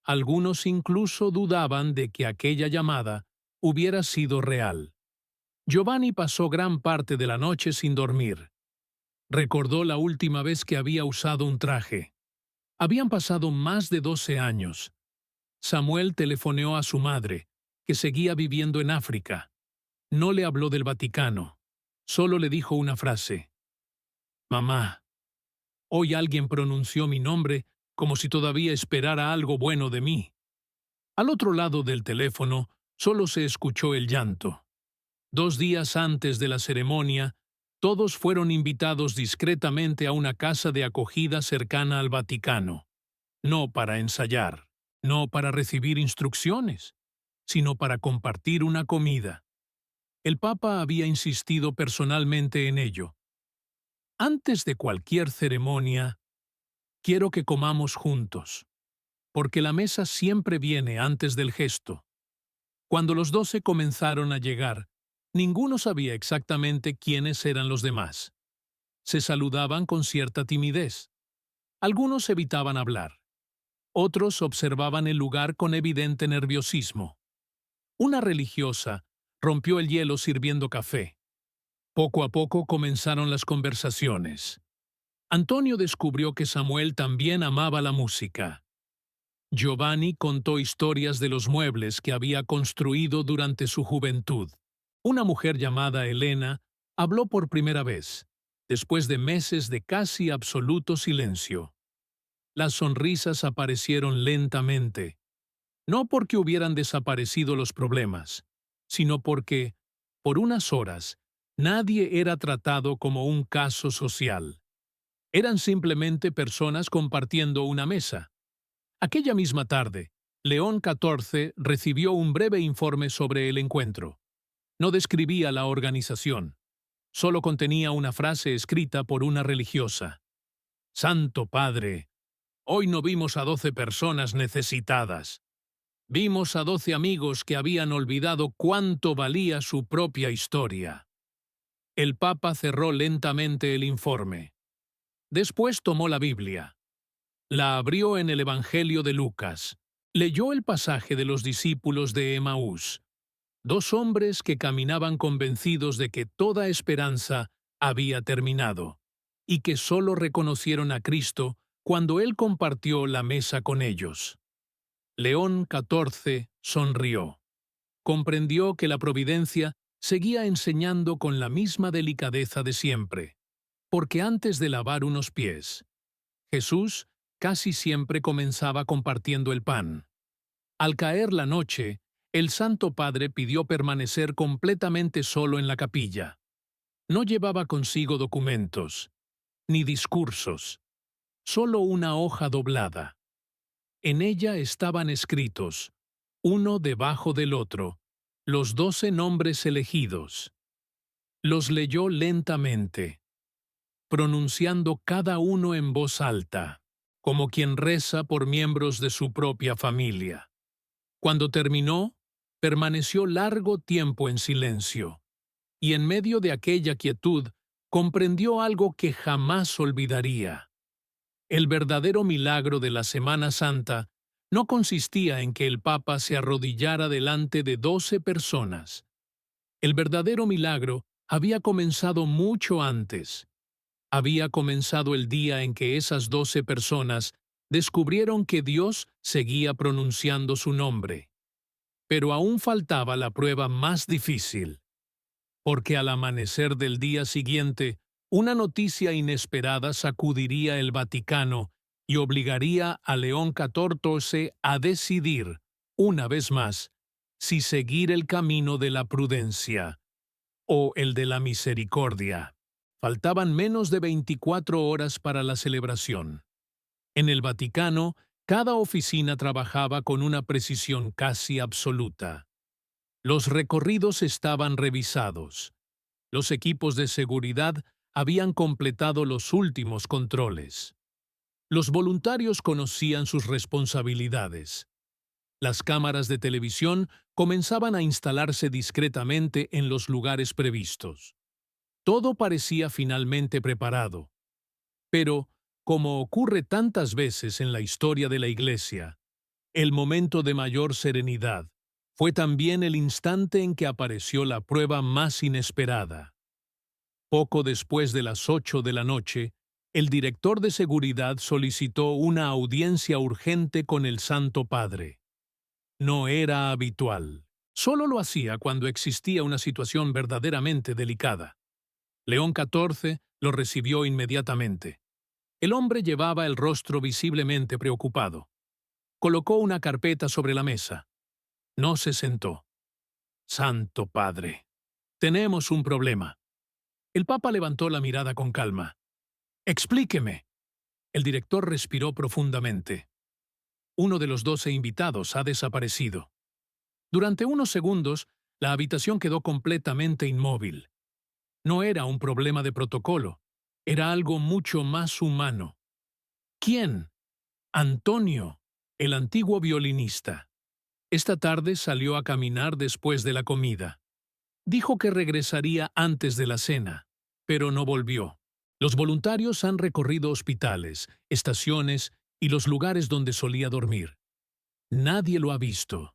Algunos incluso dudaban de que aquella llamada hubiera sido real. Giovanni pasó gran parte de la noche sin dormir. Recordó la última vez que había usado un traje. Habían pasado más de 12 años. Samuel telefoneó a su madre, que seguía viviendo en África. No le habló del Vaticano. Solo le dijo una frase. Mamá, hoy alguien pronunció mi nombre como si todavía esperara algo bueno de mí. Al otro lado del teléfono solo se escuchó el llanto. 2 días antes de la ceremonia, todos fueron invitados discretamente a una casa de acogida cercana al Vaticano. No para ensayar, no para recibir instrucciones, sino para compartir una comida. El Papa había insistido personalmente en ello. Antes de cualquier ceremonia, quiero que comamos juntos, porque la mesa siempre viene antes del gesto. Cuando los 12 comenzaron a llegar, ninguno sabía exactamente quiénes eran los demás. Se saludaban con cierta timidez. Algunos evitaban hablar. Otros observaban el lugar con evidente nerviosismo. Una religiosa rompió el hielo sirviendo café. Poco a poco comenzaron las conversaciones. Antonio descubrió que Samuel también amaba la música. Giovanni contó historias de los muebles que había construido durante su juventud. Una mujer llamada Elena habló por primera vez, después de meses de casi absoluto silencio. Las sonrisas aparecieron lentamente, no porque hubieran desaparecido los problemas, sino porque, por unas horas, nadie era tratado como un caso social. Eran simplemente personas compartiendo una mesa. Aquella misma tarde, León XIV recibió un breve informe sobre el encuentro. No describía la organización. Solo contenía una frase escrita por una religiosa. Santo Padre, hoy no vimos a 12 personas necesitadas. Vimos a 12 amigos que habían olvidado cuánto valía su propia historia. El Papa cerró lentamente el informe. Después tomó la Biblia. La abrió en el Evangelio de Lucas. Leyó el pasaje de los discípulos de Emaús, dos hombres que caminaban convencidos de que toda esperanza había terminado, y que solo reconocieron a Cristo cuando Él compartió la mesa con ellos. León XIV sonrió. Comprendió que la providencia seguía enseñando con la misma delicadeza de siempre, porque antes de lavar unos pies, Jesús casi siempre comenzaba compartiendo el pan. Al caer la noche, el Santo Padre pidió permanecer completamente solo en la capilla. No llevaba consigo documentos, ni discursos, solo una hoja doblada. En ella estaban escritos, uno debajo del otro, los 12 nombres elegidos. Los leyó lentamente, pronunciando cada uno en voz alta, como quien reza por miembros de su propia familia. Cuando terminó, permaneció largo tiempo en silencio, y en medio de aquella quietud comprendió algo que jamás olvidaría. El verdadero milagro de la Semana Santa no consistía en que el Papa se arrodillara delante de 12 personas. El verdadero milagro había comenzado mucho antes. Había comenzado el día en que esas 12 personas descubrieron que Dios seguía pronunciando su nombre. Pero aún faltaba la prueba más difícil, porque al amanecer del día siguiente, una noticia inesperada sacudiría el Vaticano y obligaría a León XIV a decidir, una vez más, si seguir el camino de la prudencia o el de la misericordia. Faltaban menos de 24 horas para la celebración. En el Vaticano, cada oficina trabajaba con una precisión casi absoluta. Los recorridos estaban revisados. Los equipos de seguridad habían completado los últimos controles. Los voluntarios conocían sus responsabilidades. Las cámaras de televisión comenzaban a instalarse discretamente en los lugares previstos. Todo parecía finalmente preparado. Pero, como ocurre tantas veces en la historia de la Iglesia, el momento de mayor serenidad fue también el instante en que apareció la prueba más inesperada. Poco después de las 8 de la noche, el director de seguridad solicitó una audiencia urgente con el Santo Padre. No era habitual. Solo lo hacía cuando existía una situación verdaderamente delicada. León XIV lo recibió inmediatamente. El hombre llevaba el rostro visiblemente preocupado. Colocó una carpeta sobre la mesa. No se sentó. Santo Padre, tenemos un problema. El Papa levantó la mirada con calma. Explíqueme. El director respiró profundamente. Uno de los 12 invitados ha desaparecido. Durante unos segundos, la habitación quedó completamente inmóvil. No era un problema de protocolo, era algo mucho más humano. ¿Quién? Antonio, el antiguo violinista. Esta tarde salió a caminar después de la comida. Dijo que regresaría antes de la cena, pero no volvió. Los voluntarios han recorrido hospitales, estaciones y los lugares donde solía dormir. Nadie lo ha visto.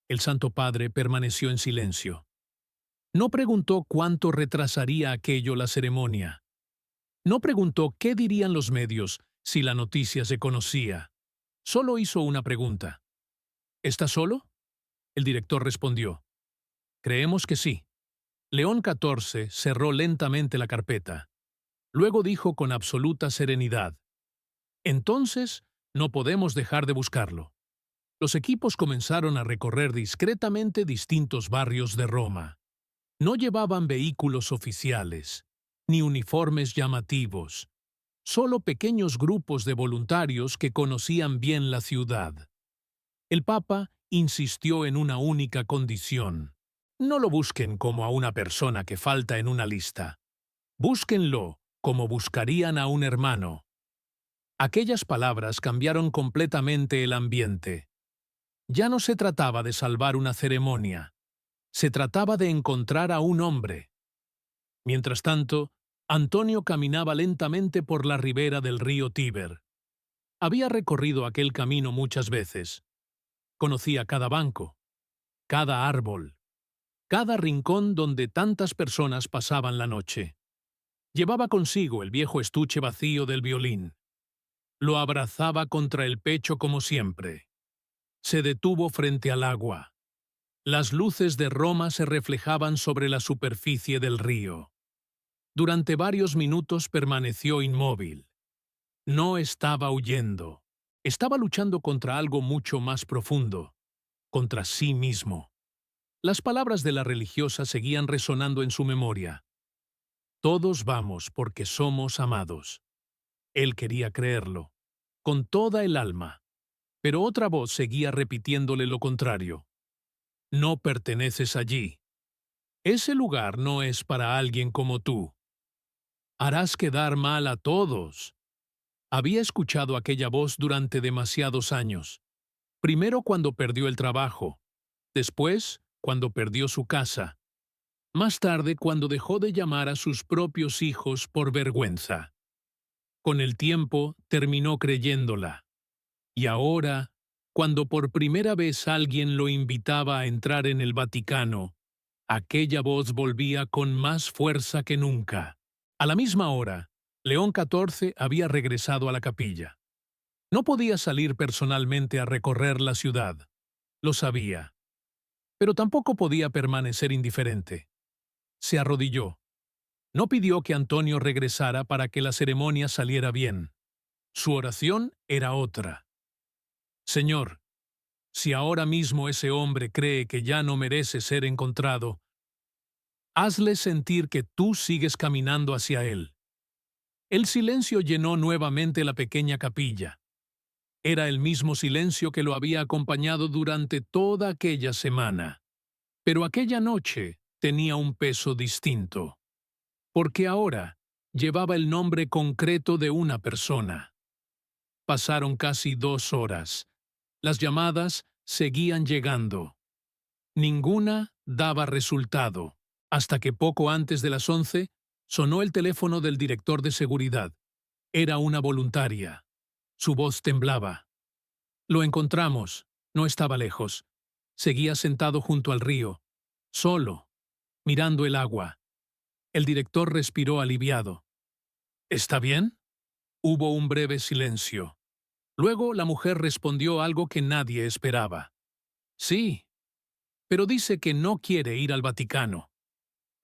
El Santo Padre permaneció en silencio. No preguntó cuánto retrasaría aquello la ceremonia. No preguntó qué dirían los medios si la noticia se conocía. Solo hizo una pregunta. ¿Está solo? El director respondió. Creemos que sí. León XIV cerró lentamente la carpeta. Luego dijo con absoluta serenidad. Entonces, no podemos dejar de buscarlo. Los equipos comenzaron a recorrer discretamente distintos barrios de Roma. No llevaban vehículos oficiales, ni uniformes llamativos. solo pequeños grupos de voluntarios que conocían bien la ciudad. El Papa insistió en una única condición. No lo busquen como a una persona que falta en una lista. Búsquenlo como buscarían a un hermano. Aquellas palabras cambiaron completamente el ambiente. Ya no se trataba de salvar una ceremonia. Se trataba de encontrar a un hombre. Mientras tanto, Antonio caminaba lentamente por la ribera del río Tíber. Había recorrido aquel camino muchas veces. Conocía cada banco, cada árbol, cada rincón donde tantas personas pasaban la noche. Llevaba consigo el viejo estuche vacío del violín. Lo abrazaba contra el pecho como siempre. Se detuvo frente al agua. Las luces de Roma se reflejaban sobre la superficie del río. Durante varios minutos permaneció inmóvil. No estaba huyendo. Estaba luchando contra algo mucho más profundo, contra sí mismo. Las palabras de la religiosa seguían resonando en su memoria. Todos vamos porque somos amados. Él quería creerlo, con toda el alma, pero otra voz seguía repitiéndole lo contrario. No perteneces allí. Ese lugar no es para alguien como tú. Harás quedar mal a todos. Había escuchado aquella voz durante demasiados años. Primero cuando perdió el trabajo, después cuando perdió su casa, más tarde cuando dejó de llamar a sus propios hijos por vergüenza. Con el tiempo terminó creyéndola. Y ahora, cuando por primera vez alguien lo invitaba a entrar en el Vaticano, aquella voz volvía con más fuerza que nunca. A la misma hora, León XIV había regresado a la capilla. No podía salir personalmente a recorrer la ciudad. Lo sabía. Pero tampoco podía permanecer indiferente. Se arrodilló. No pidió que Antonio regresara para que la ceremonia saliera bien. Su oración era otra. Señor, si ahora mismo ese hombre cree que ya no merece ser encontrado, hazle sentir que tú sigues caminando hacia él. El silencio llenó nuevamente la pequeña capilla. Era el mismo silencio que lo había acompañado durante toda aquella semana. Pero aquella noche tenía un peso distinto, porque ahora llevaba el nombre concreto de una persona. Pasaron casi 2 horas. Las llamadas seguían llegando. Ninguna daba resultado, hasta que poco antes de las 11 sonó el teléfono del director de seguridad. Era una voluntaria. Su voz temblaba. Lo encontramos. No estaba lejos. Seguía sentado junto al río, solo, mirando el agua. El director respiró aliviado. ¿Está bien? Hubo un breve silencio. Luego la mujer respondió algo que nadie esperaba. Sí, pero dice que no quiere ir al Vaticano.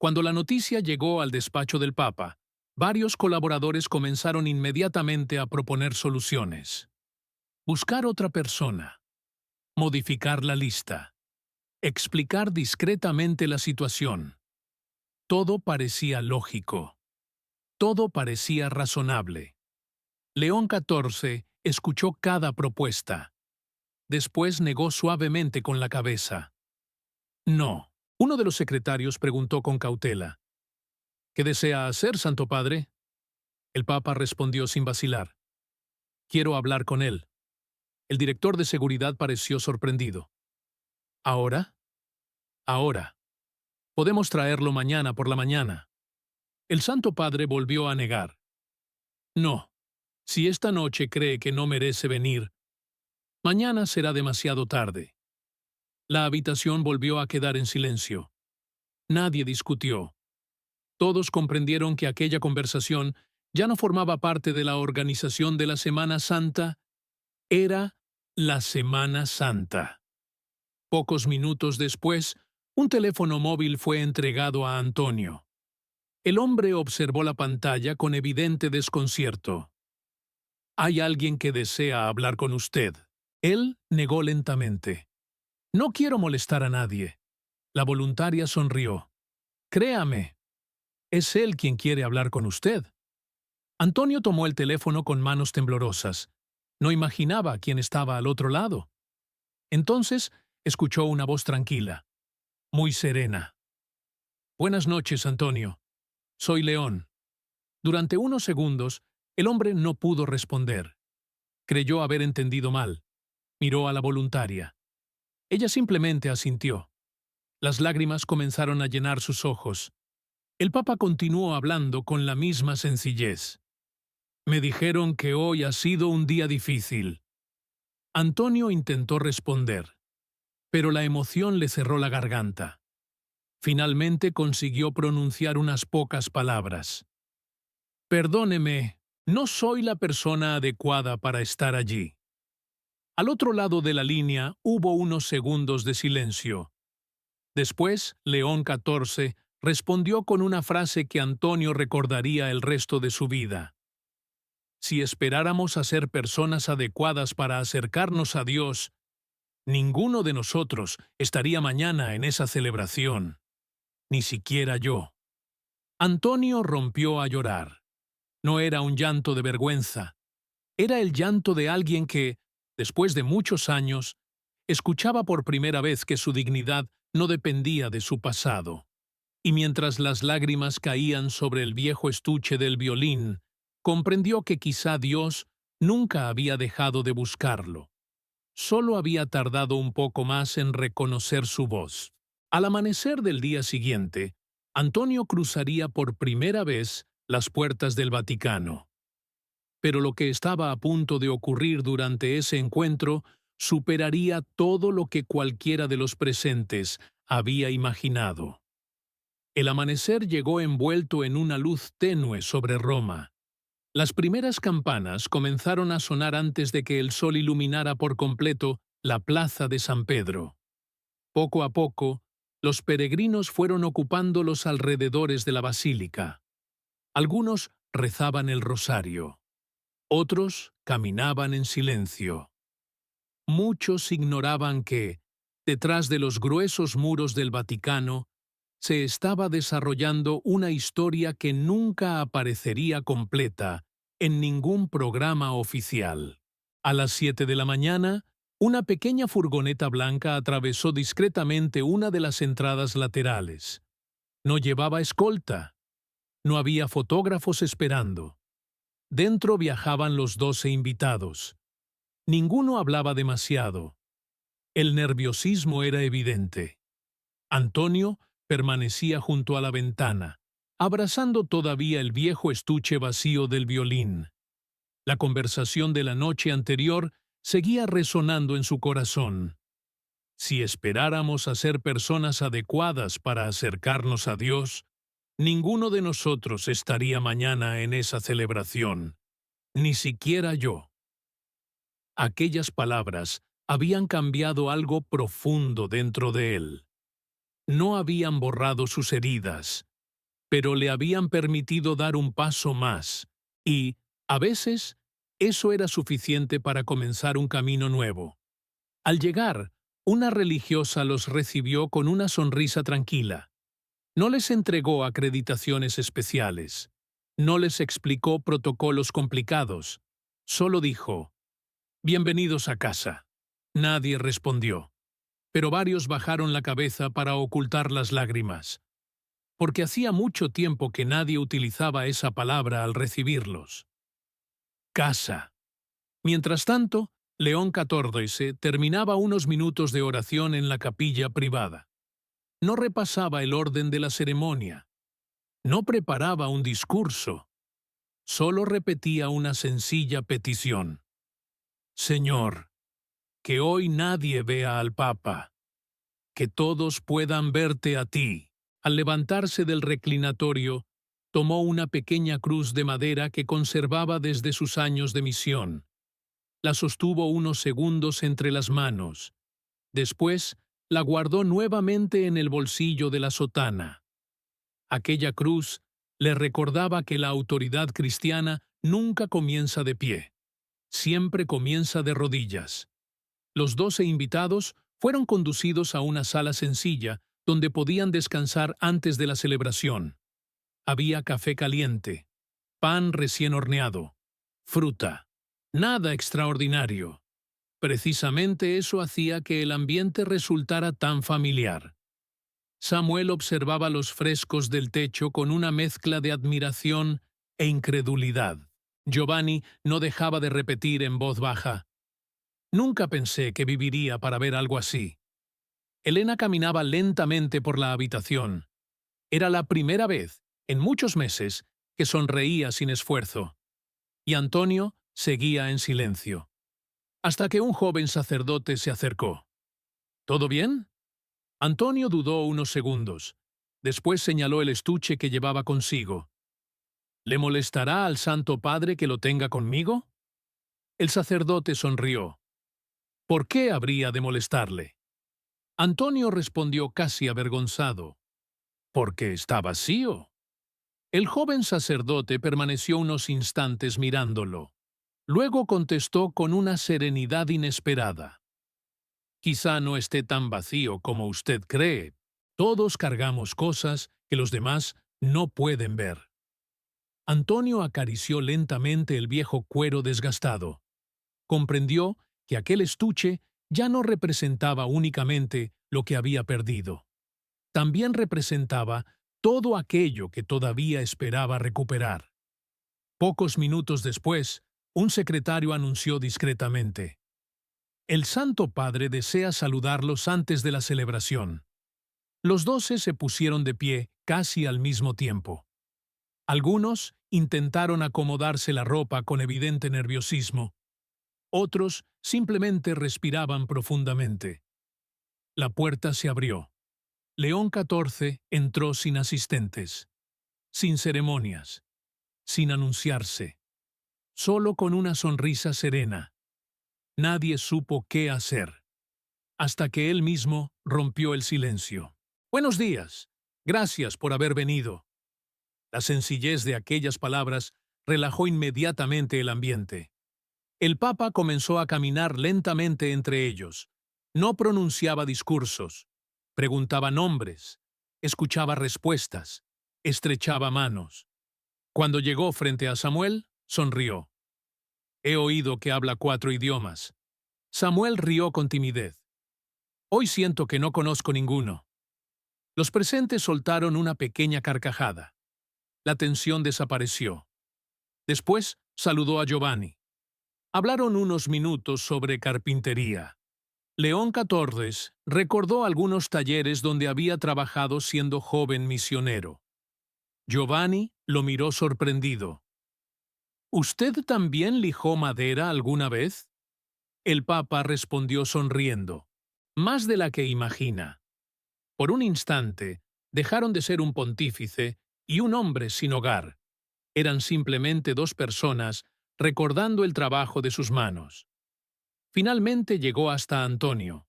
Cuando la noticia llegó al despacho del Papa, varios colaboradores comenzaron inmediatamente a proponer soluciones. Buscar otra persona. Modificar la lista. Explicar discretamente la situación. Todo parecía lógico. Todo parecía razonable. León XIV escuchó cada propuesta. Después negó suavemente con la cabeza. No. Uno de los secretarios preguntó con cautela. ¿Qué desea hacer, Santo Padre? El Papa respondió sin vacilar. Quiero hablar con él. El director de seguridad pareció sorprendido. ¿Ahora? Ahora. Podemos traerlo mañana por la mañana. El Santo Padre volvió a negar. No. Si esta noche cree que no merece venir, mañana será demasiado tarde. La habitación volvió a quedar en silencio. Nadie discutió. Todos comprendieron que aquella conversación ya no formaba parte de la organización de la Semana Santa, era la Semana Santa. Pocos minutos después, un teléfono móvil fue entregado a Antonio. El hombre observó la pantalla con evidente desconcierto. «Hay alguien que desea hablar con usted». Él negó lentamente. «No quiero molestar a nadie». La voluntaria sonrió. «Créame, es él quien quiere hablar con usted». Antonio tomó el teléfono con manos temblorosas. No imaginaba quién estaba al otro lado. Entonces escuchó una voz tranquila, muy serena. «Buenas noches, Antonio. Soy León». Durante unos segundos, el hombre no pudo responder. Creyó haber entendido mal. Miró a la voluntaria. Ella simplemente asintió. Las lágrimas comenzaron a llenar sus ojos. El Papa continuó hablando con la misma sencillez. «Me dijeron que hoy ha sido un día difícil». Antonio intentó responder, pero la emoción le cerró la garganta. Finalmente consiguió pronunciar unas pocas palabras. «Perdóneme, no soy la persona adecuada para estar allí». Al otro lado de la línea hubo unos segundos de silencio. Después, León XIV respondió con una frase que Antonio recordaría el resto de su vida. «Si esperáramos a ser personas adecuadas para acercarnos a Dios, ninguno de nosotros estaría mañana en esa celebración. Ni siquiera yo». Antonio rompió a llorar. No era un llanto de vergüenza. Era el llanto de alguien que, después de muchos años, escuchaba por primera vez que su dignidad no dependía de su pasado. Y mientras las lágrimas caían sobre el viejo estuche del violín, comprendió que quizá Dios nunca había dejado de buscarlo. Solo había tardado un poco más en reconocer su voz. Al amanecer del día siguiente, Antonio cruzaría por primera vez las puertas del Vaticano. Pero lo que estaba a punto de ocurrir durante ese encuentro superaría todo lo que cualquiera de los presentes había imaginado. El amanecer llegó envuelto en una luz tenue sobre Roma. Las primeras campanas comenzaron a sonar antes de que el sol iluminara por completo la plaza de San Pedro. Poco a poco, los peregrinos fueron ocupando los alrededores de la basílica. Algunos rezaban el rosario. Otros caminaban en silencio. Muchos ignoraban que, detrás de los gruesos muros del Vaticano, se estaba desarrollando una historia que nunca aparecería completa en ningún programa oficial. A las 7 de la mañana, una pequeña furgoneta blanca atravesó discretamente una de las entradas laterales. No llevaba escolta. No había fotógrafos esperando. Dentro viajaban los 12 invitados. Ninguno hablaba demasiado. El nerviosismo era evidente. Antonio permanecía junto a la ventana, abrazando todavía el viejo estuche vacío del violín. La conversación de la noche anterior seguía resonando en su corazón. Si esperáramos a ser personas adecuadas para acercarnos a Dios, ninguno de nosotros estaría mañana en esa celebración, ni siquiera yo. Aquellas palabras habían cambiado algo profundo dentro de él. No habían borrado sus heridas, pero le habían permitido dar un paso más, y, a veces, eso era suficiente para comenzar un camino nuevo. Al llegar, una religiosa los recibió con una sonrisa tranquila. No les entregó acreditaciones especiales. No les explicó protocolos complicados. Solo dijo: «Bienvenidos a casa». Nadie respondió, pero varios bajaron la cabeza para ocultar las lágrimas, porque hacía mucho tiempo que nadie utilizaba esa palabra al recibirlos. Casa. Mientras tanto, León XIV terminaba unos minutos de oración en la capilla privada. No repasaba el orden de la ceremonia. No preparaba un discurso. Solo repetía una sencilla petición. «Señor, que hoy nadie vea al Papa. Que todos puedan verte a ti». Al levantarse del reclinatorio, tomó una pequeña cruz de madera que conservaba desde sus años de misión. La sostuvo unos segundos entre las manos. Después, la guardó nuevamente en el bolsillo de la sotana. Aquella cruz le recordaba que la autoridad cristiana nunca comienza de pie. Siempre comienza de rodillas. Los 12 invitados fueron conducidos a una sala sencilla donde podían descansar antes de la celebración. Había café caliente. pan recién horneado, fruta. Nada extraordinario. Precisamente eso hacía que el ambiente resultara tan familiar. Samuel observaba los frescos del techo con una mezcla de admiración e incredulidad. Giovanni no dejaba de repetir en voz baja: «Nunca pensé que viviría para ver algo así». Elena caminaba lentamente por la habitación. Era la primera vez, en muchos meses, que sonreía sin esfuerzo. Y Antonio seguía en silencio. Hasta que un joven sacerdote se acercó. «¿Todo bien?». Antonio dudó unos segundos. Después señaló el estuche que llevaba consigo. «¿Le molestará al Santo Padre que lo tenga conmigo?». El sacerdote sonrió. «¿Por qué habría de molestarle?». Antonio respondió casi avergonzado. «Porque está vacío». El joven sacerdote permaneció unos instantes mirándolo. Luego contestó con una serenidad inesperada. «Quizá no esté tan vacío como usted cree. Todos cargamos cosas que los demás no pueden ver». Antonio acarició lentamente el viejo cuero desgastado. Comprendió que aquel estuche ya no representaba únicamente lo que había perdido. También representaba todo aquello que todavía esperaba recuperar. Pocos minutos después, un secretario anunció discretamente: «El Santo Padre desea saludarlos antes de la celebración». Los 12 se pusieron de pie casi al mismo tiempo. Algunos intentaron acomodarse la ropa con evidente nerviosismo. Otros simplemente respiraban profundamente. La puerta se abrió. León XIV entró sin asistentes, sin ceremonias, sin anunciarse, solo con una sonrisa serena. Nadie supo qué hacer, hasta que él mismo rompió el silencio. «Buenos días. Gracias por haber venido». La sencillez de aquellas palabras relajó inmediatamente el ambiente. El Papa comenzó a caminar lentamente entre ellos. No pronunciaba discursos, preguntaba nombres, escuchaba respuestas, estrechaba manos. Cuando llegó frente a Samuel, sonrió. «He oído que habla 4 idiomas». Samuel rió con timidez. «Hoy siento que no conozco ninguno». Los presentes soltaron una pequeña carcajada. La tensión desapareció. Después saludó a Giovanni. Hablaron unos minutos sobre carpintería. León XIV recordó algunos talleres donde había trabajado siendo joven misionero. Giovanni lo miró sorprendido. «¿Usted también lijó madera alguna vez?». El Papa respondió sonriendo. «Más de la que imagina». Por un instante, dejaron de ser un pontífice y un hombre sin hogar. Eran simplemente 2 personas recordando el trabajo de sus manos. Finalmente llegó hasta Antonio.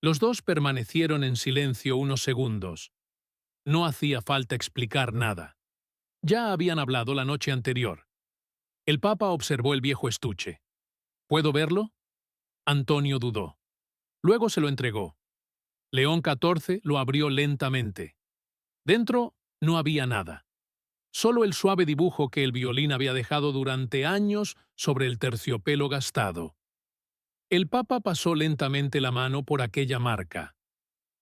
Los 2 permanecieron en silencio unos segundos. No hacía falta explicar nada. Ya habían hablado la noche anterior. El Papa observó el viejo estuche. «¿Puedo verlo?». Antonio dudó. Luego se lo entregó. León XIV lo abrió lentamente. Dentro no había nada. Solo el suave dibujo que el violín había dejado durante años sobre el terciopelo gastado. El Papa pasó lentamente la mano por aquella marca.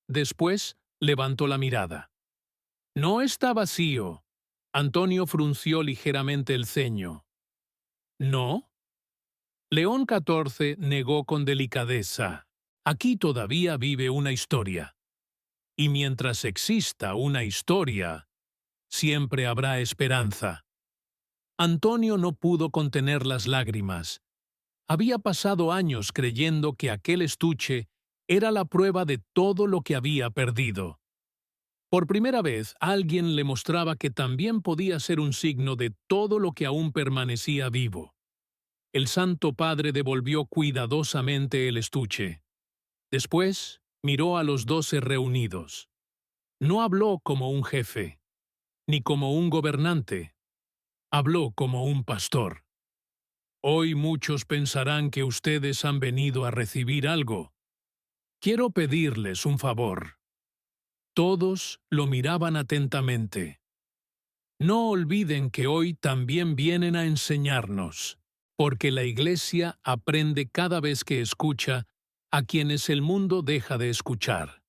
Después levantó la mirada. «No está vacío». Antonio frunció ligeramente el ceño. «¿No?». León XIV negó con delicadeza. «Aquí todavía vive una historia. Y mientras exista una historia, siempre habrá esperanza». Antonio no pudo contener las lágrimas. Había pasado años creyendo que aquel estuche era la prueba de todo lo que había perdido. Por primera vez, alguien le mostraba que también podía ser un signo de todo lo que aún permanecía vivo. El Santo Padre devolvió cuidadosamente el estuche. Después, miró a los 12 reunidos. No habló como un jefe, ni como un gobernante. Habló como un pastor. «Hoy muchos pensarán que ustedes han venido a recibir algo. Quiero pedirles un favor». Todos lo miraban atentamente. No olviden que hoy también vienen a enseñarnos, porque la Iglesia aprende cada vez que escucha a quienes el mundo deja de escuchar.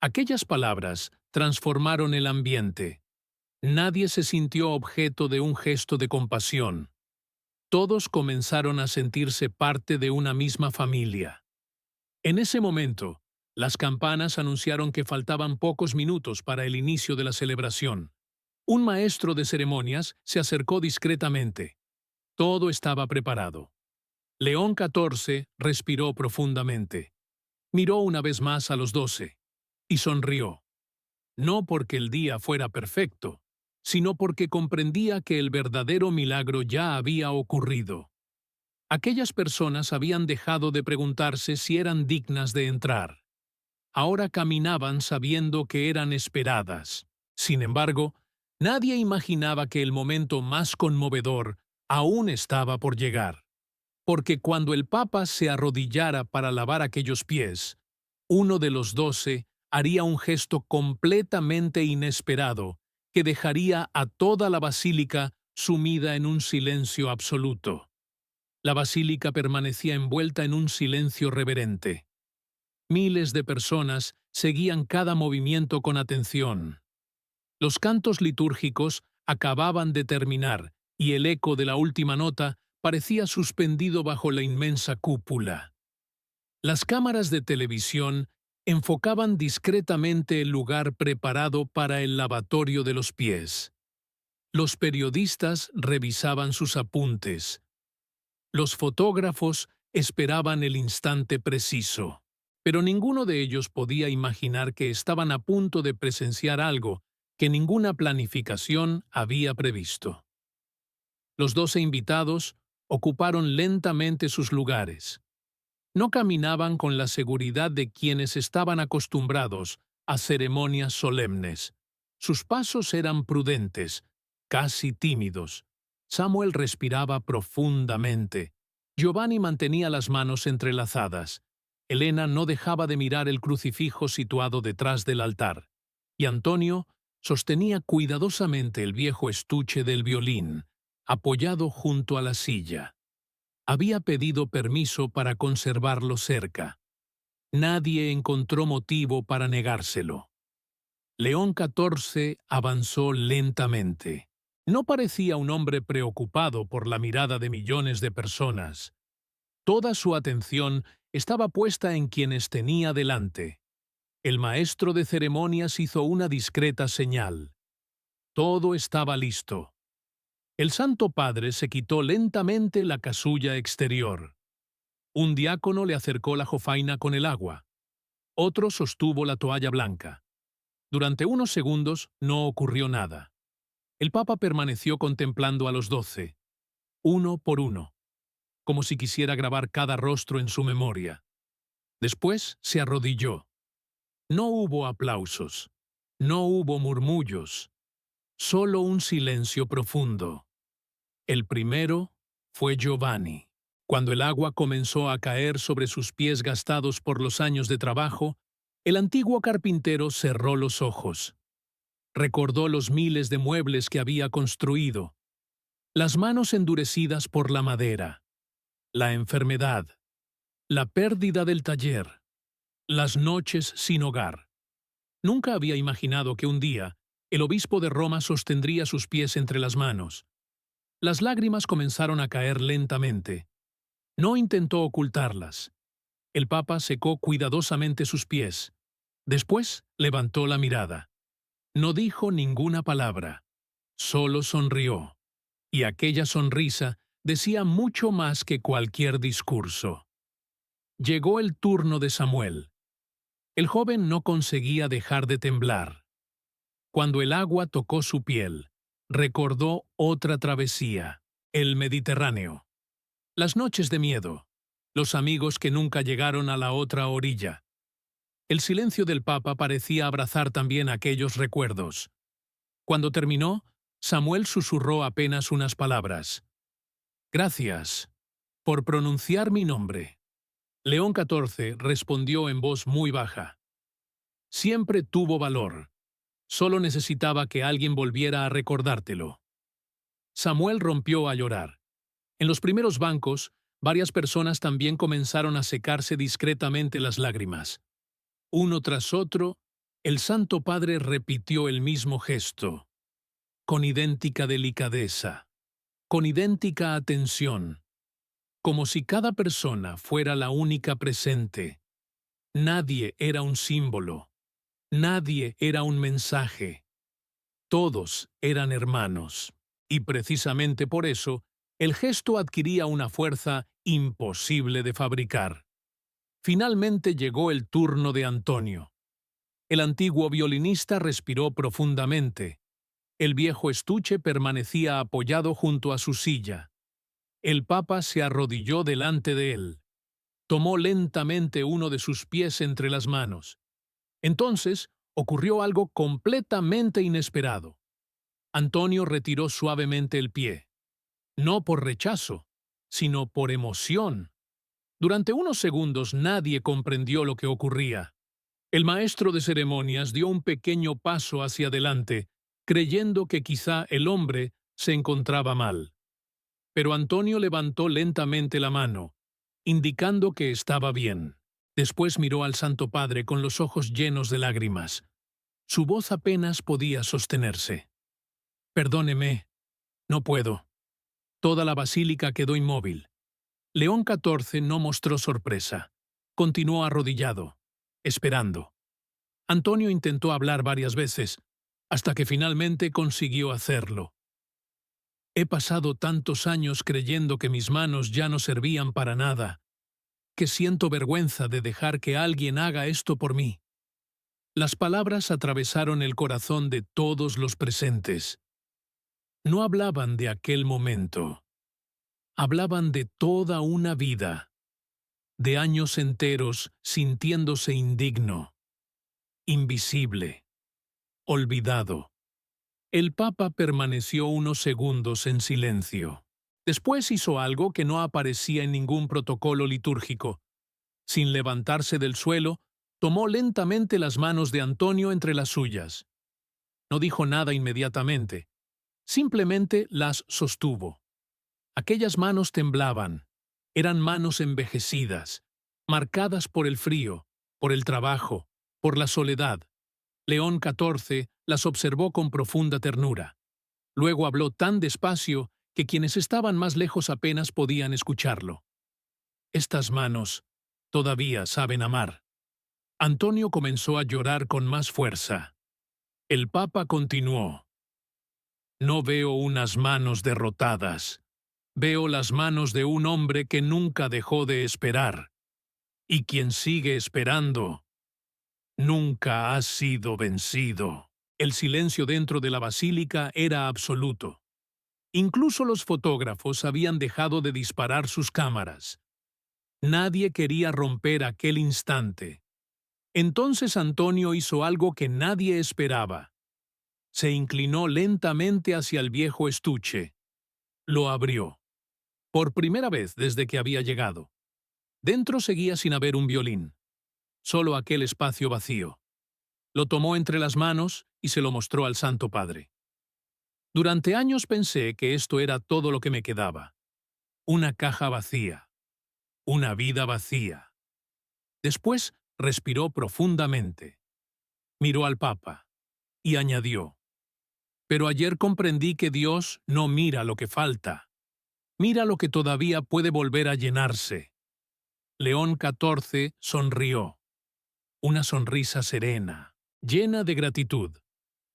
Aquellas palabras transformaron el ambiente. Nadie se sintió objeto de un gesto de compasión. Todos comenzaron a sentirse parte de una misma familia. En ese momento, las campanas anunciaron que faltaban pocos minutos para el inicio de la celebración. Un maestro de ceremonias se acercó discretamente. Todo estaba preparado. León XIV respiró profundamente. Miró una vez más a los 12 y sonrió. No porque el día fuera perfecto, sino porque comprendía que el verdadero milagro ya había ocurrido. Aquellas personas habían dejado de preguntarse si eran dignas de entrar. Ahora caminaban sabiendo que eran esperadas. Sin embargo, nadie imaginaba que el momento más conmovedor aún estaba por llegar. Porque cuando el Papa se arrodillara para lavar aquellos pies, uno de los 12 haría un gesto completamente inesperado que dejaría a toda la basílica sumida en un silencio absoluto. La basílica permanecía envuelta en un silencio reverente. Miles de personas seguían cada movimiento con atención. Los cantos litúrgicos acababan de terminar y el eco de la última nota parecía suspendido bajo la inmensa cúpula. Las cámaras de televisión enfocaban discretamente el lugar preparado para el lavatorio de los pies. Los periodistas revisaban sus apuntes. Los fotógrafos esperaban el instante preciso, pero ninguno de ellos podía imaginar que estaban a punto de presenciar algo que ninguna planificación había previsto. Los 12 invitados ocuparon lentamente sus lugares. No caminaban con la seguridad de quienes estaban acostumbrados a ceremonias solemnes. Sus pasos eran prudentes, casi tímidos. Samuel respiraba profundamente. Giovanni mantenía las manos entrelazadas. Elena no dejaba de mirar el crucifijo situado detrás del altar. Y Antonio sostenía cuidadosamente el viejo estuche del violín, apoyado junto a la silla. Había pedido permiso para conservarlo cerca. Nadie encontró motivo para negárselo. León XIV avanzó lentamente. No parecía un hombre preocupado por la mirada de millones de personas. Toda su atención estaba puesta en quienes tenía delante. El maestro de ceremonias hizo una discreta señal. Todo estaba listo. El Santo Padre se quitó lentamente la casulla exterior. Un diácono le acercó la jofaina con el agua. Otro sostuvo la toalla blanca. Durante unos segundos no ocurrió nada. El Papa permaneció contemplando a los 12, uno por uno, como si quisiera grabar cada rostro en su memoria. Después se arrodilló. No hubo aplausos. No hubo murmullos. Solo un silencio profundo. El primero fue Giovanni. Cuando el agua comenzó a caer sobre sus pies gastados por los años de trabajo, el antiguo carpintero cerró los ojos. Recordó los miles de muebles que había construido, las manos endurecidas por la madera, la enfermedad, la pérdida del taller, las noches sin hogar. Nunca había imaginado que un día el obispo de Roma sostendría sus pies entre las manos. Las lágrimas comenzaron a caer lentamente. No intentó ocultarlas. El Papa secó cuidadosamente sus pies. Después levantó la mirada. No dijo ninguna palabra. Solo sonrió. Y aquella sonrisa decía mucho más que cualquier discurso. Llegó el turno de Samuel. El joven no conseguía dejar de temblar. Cuando el agua tocó su piel, recordó otra travesía, el Mediterráneo. Las noches de miedo, los amigos que nunca llegaron a la otra orilla. El silencio del Papa parecía abrazar también aquellos recuerdos. Cuando terminó, Samuel susurró apenas unas palabras. «Gracias por pronunciar mi nombre». León XIV respondió en voz muy baja. «Siempre tuvo valor. Solo necesitaba que alguien volviera a recordártelo. Samuel rompió a llorar. En los primeros bancos, varias personas también comenzaron a secarse discretamente las lágrimas. Uno tras otro, el Santo Padre repitió el mismo gesto, con idéntica delicadeza, con idéntica atención, como si cada persona fuera la única presente. Nadie era un símbolo, nadie era un mensaje. Todos eran hermanos, y precisamente por eso, el gesto adquiría una fuerza imposible de fabricar. Finalmente llegó el turno de Antonio. El antiguo violinista respiró profundamente. El viejo estuche permanecía apoyado junto a su silla. El Papa se arrodilló delante de él. Tomó lentamente uno de sus pies entre las manos. Entonces ocurrió algo completamente inesperado. Antonio retiró suavemente el pie. No por rechazo, sino por emoción. Durante unos segundos nadie comprendió lo que ocurría. El maestro de ceremonias dio un pequeño paso hacia adelante, creyendo que quizá el hombre se encontraba mal. Pero Antonio levantó lentamente la mano, indicando que estaba bien. Después miró al Santo Padre con los ojos llenos de lágrimas. Su voz apenas podía sostenerse. «Perdóneme, no puedo». Toda la basílica quedó inmóvil. León XIV no mostró sorpresa. Continuó arrodillado, esperando. Antonio intentó hablar varias veces, hasta que finalmente consiguió hacerlo. «He pasado tantos años creyendo que mis manos ya no servían para nada, que siento vergüenza de dejar que alguien haga esto por mí». Las palabras atravesaron el corazón de todos los presentes. No hablaban de aquel momento. Hablaban de toda una vida, de años enteros sintiéndose indigno, invisible, olvidado. El Papa permaneció unos segundos en silencio. Después hizo algo que no aparecía en ningún protocolo litúrgico. Sin levantarse del suelo, tomó lentamente las manos de Antonio entre las suyas. No dijo nada inmediatamente, simplemente las sostuvo. Aquellas manos temblaban. Eran manos envejecidas, marcadas por el frío, por el trabajo, por la soledad. León XIV las observó con profunda ternura. Luego habló tan despacio que quienes estaban más lejos apenas podían escucharlo. «Estas manos todavía saben amar». Antonio comenzó a llorar con más fuerza. El Papa continuó. «No veo unas manos derrotadas. Veo las manos de un hombre que nunca dejó de esperar. Y quien sigue esperando nunca ha sido vencido». El silencio dentro de la basílica era absoluto. Incluso los fotógrafos habían dejado de disparar sus cámaras. Nadie quería romper aquel instante. Entonces Antonio hizo algo que nadie esperaba. Se inclinó lentamente hacia el viejo estuche. Lo abrió. Por primera vez desde que había llegado. Dentro seguía sin haber un violín. Solo aquel espacio vacío. Lo tomó entre las manos y se lo mostró al Santo Padre. Durante años pensé que esto era todo lo que me quedaba. Una caja vacía. Una vida vacía. Después respiró profundamente. Miró al Papa y añadió: «Pero ayer comprendí que Dios no mira lo que falta. Mira lo que todavía puede volver a llenarse». León XIV sonrió. Una sonrisa serena, llena de gratitud.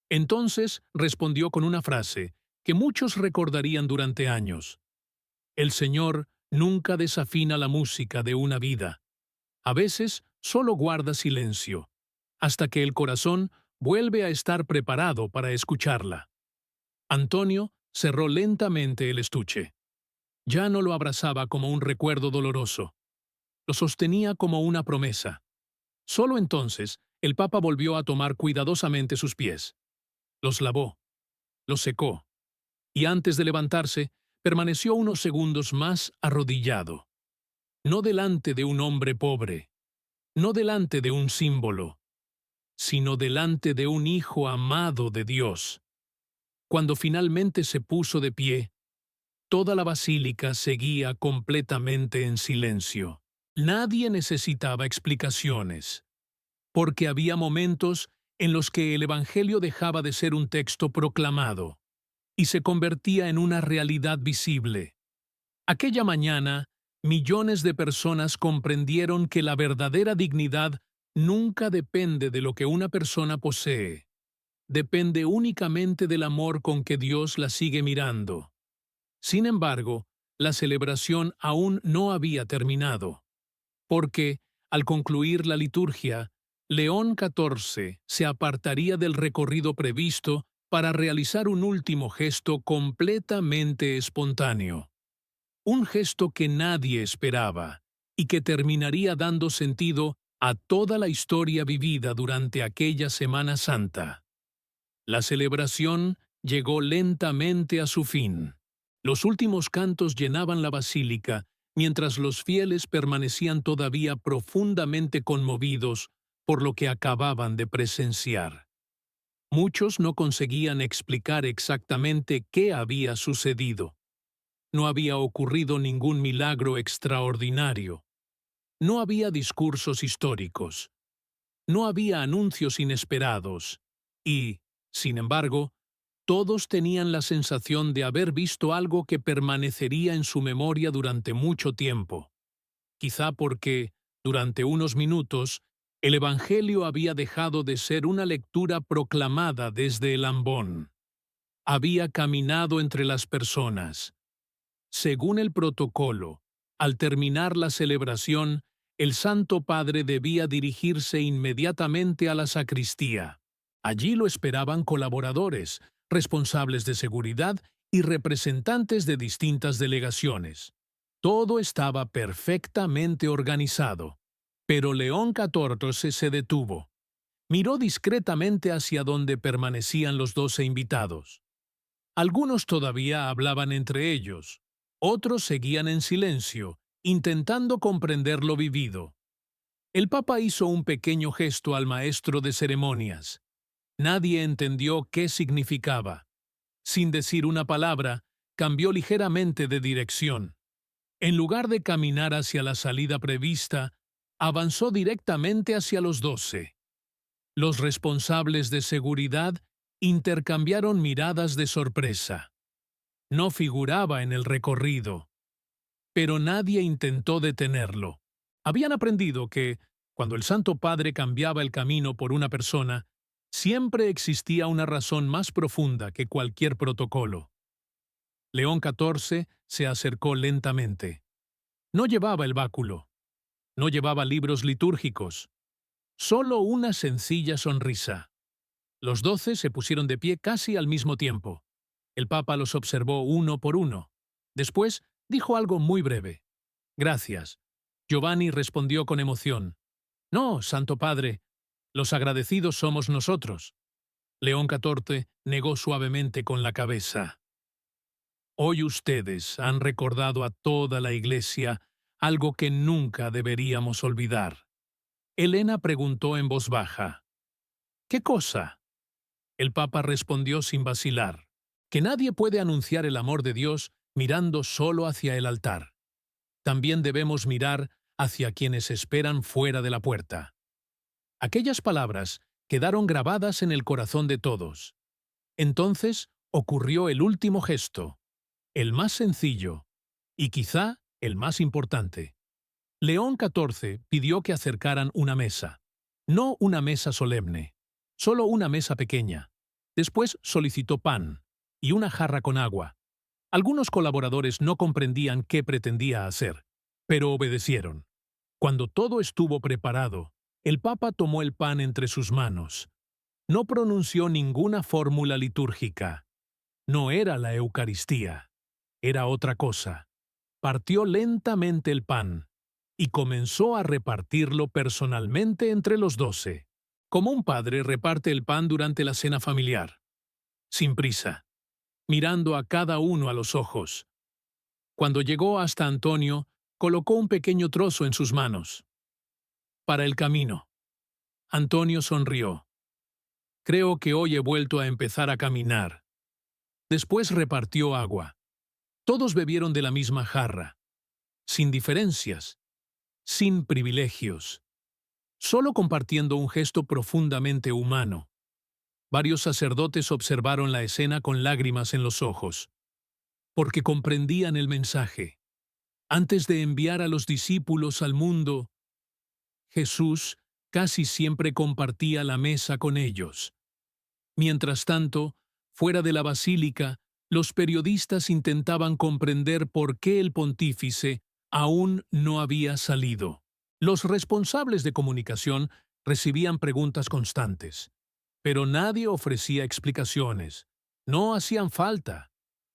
Entonces respondió con una frase que muchos recordarían durante años. «El Señor nunca desafina la música de una vida. A veces solo guarda silencio, hasta que el corazón vuelve a estar preparado para escucharla». Antonio cerró lentamente el estuche. Ya no lo abrazaba como un recuerdo doloroso. Lo sostenía como una promesa. Solo entonces el Papa volvió a tomar cuidadosamente sus pies. Los lavó, los secó, y antes de levantarse, permaneció unos segundos más arrodillado. No delante de un hombre pobre, no delante de un símbolo, sino delante de un Hijo amado de Dios. Cuando finalmente se puso de pie, toda la basílica seguía completamente en silencio. Nadie necesitaba explicaciones, porque había momentos en los que el Evangelio dejaba de ser un texto proclamado y se convertía en una realidad visible. Aquella mañana, millones de personas comprendieron que la verdadera dignidad nunca depende de lo que una persona posee. Depende únicamente del amor con que Dios la sigue mirando. Sin embargo, la celebración aún no había terminado, porque, al concluir la liturgia, León XIV se apartaría del recorrido previsto para realizar un último gesto completamente espontáneo. Un gesto que nadie esperaba y que terminaría dando sentido a toda la historia vivida durante aquella Semana Santa. La celebración llegó lentamente a su fin. Los últimos cantos llenaban la basílica, mientras los fieles permanecían todavía profundamente conmovidos por lo que acababan de presenciar. Muchos no conseguían explicar exactamente qué había sucedido. No había ocurrido ningún milagro extraordinario. No había discursos históricos. No había anuncios inesperados. Y, sin embargo, todos tenían la sensación de haber visto algo que permanecería en su memoria durante mucho tiempo. Quizá porque, durante unos minutos, el Evangelio había dejado de ser una lectura proclamada desde el ambón. Había caminado entre las personas. Según el protocolo, al terminar la celebración, el Santo Padre debía dirigirse inmediatamente a la sacristía. Allí lo esperaban colaboradores, responsables de seguridad y representantes de distintas delegaciones. Todo estaba perfectamente organizado. Pero León XIV se detuvo. Miró discretamente hacia donde permanecían los 12 invitados. Algunos todavía hablaban entre ellos. Otros seguían en silencio, intentando comprender lo vivido. El Papa hizo un pequeño gesto al maestro de ceremonias. Nadie entendió qué significaba. Sin decir una palabra, cambió ligeramente de dirección. En lugar de caminar hacia la salida prevista, avanzó directamente hacia los 12. Los responsables de seguridad intercambiaron miradas de sorpresa. No figuraba en el recorrido, pero nadie intentó detenerlo. Habían aprendido que, cuando el Santo Padre cambiaba el camino por una persona, siempre existía una razón más profunda que cualquier protocolo. León XIV se acercó lentamente. No llevaba el báculo. No llevaba libros litúrgicos. Solo una sencilla sonrisa. Los 12 se pusieron de pie casi al mismo tiempo. El Papa los observó uno por uno. Después dijo algo muy breve. «Gracias». Giovanni respondió con emoción. «No, Santo Padre, los agradecidos somos nosotros». León XIV negó suavemente con la cabeza. «Hoy ustedes han recordado a toda la Iglesia algo que nunca deberíamos olvidar». Elena preguntó en voz baja. «¿Qué cosa?». El Papa respondió sin vacilar. «Que nadie puede anunciar el amor de Dios mirando solo hacia el altar. También debemos mirar hacia quienes esperan fuera de la puerta». Aquellas palabras quedaron grabadas en el corazón de todos. Entonces ocurrió el último gesto, el más sencillo y quizá el más importante. León XIV pidió que acercaran una mesa. No una mesa solemne, solo una mesa pequeña. Después solicitó pan y una jarra con agua. Algunos colaboradores no comprendían qué pretendía hacer, pero obedecieron. Cuando todo estuvo preparado, el Papa tomó el pan entre sus manos. No pronunció ninguna fórmula litúrgica. No era la Eucaristía. Era otra cosa. Partió lentamente el pan y comenzó a repartirlo personalmente entre los 12, como un padre reparte el pan durante la cena familiar. Sin prisa, mirando a cada uno a los ojos. Cuando llegó hasta Antonio, colocó un pequeño trozo en sus manos. «Para el camino». Antonio sonrió. Creo que hoy he vuelto a empezar a caminar. Después repartió agua. Todos bebieron de la misma jarra, sin diferencias, sin privilegios, solo compartiendo un gesto profundamente humano. Varios sacerdotes observaron la escena con lágrimas en los ojos, porque comprendían el mensaje. Antes de enviar a los discípulos al mundo, Jesús casi siempre compartía la mesa con ellos. Mientras tanto, fuera de la basílica, los periodistas intentaban comprender por qué el pontífice aún no había salido. Los responsables de comunicación recibían preguntas constantes, pero nadie ofrecía explicaciones. No hacían falta.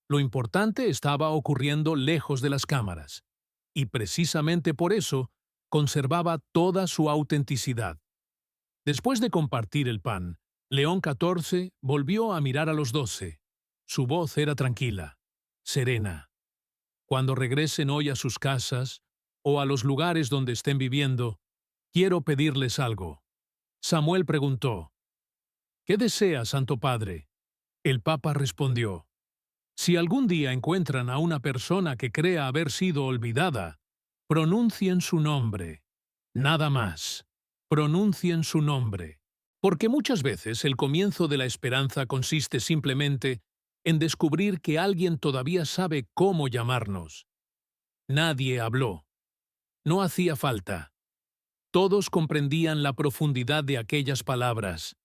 Lo importante estaba ocurriendo lejos de las cámaras, y precisamente por eso conservaba toda su autenticidad. Después de compartir el pan, León XIV volvió a mirar a los 12. Su voz era tranquila, serena. Cuando regresen hoy a sus casas o a los lugares donde estén viviendo, quiero pedirles algo. Samuel preguntó, ¿qué desea, Santo Padre? El Papa respondió, si algún día encuentran a una persona que crea haber sido olvidada, pronuncien su nombre. Nada más. Pronuncien su nombre. Porque muchas veces el comienzo de la esperanza consiste simplemente en descubrir que alguien todavía sabe cómo llamarnos. Nadie habló. No hacía falta. Todos comprendían la profundidad de aquellas palabras.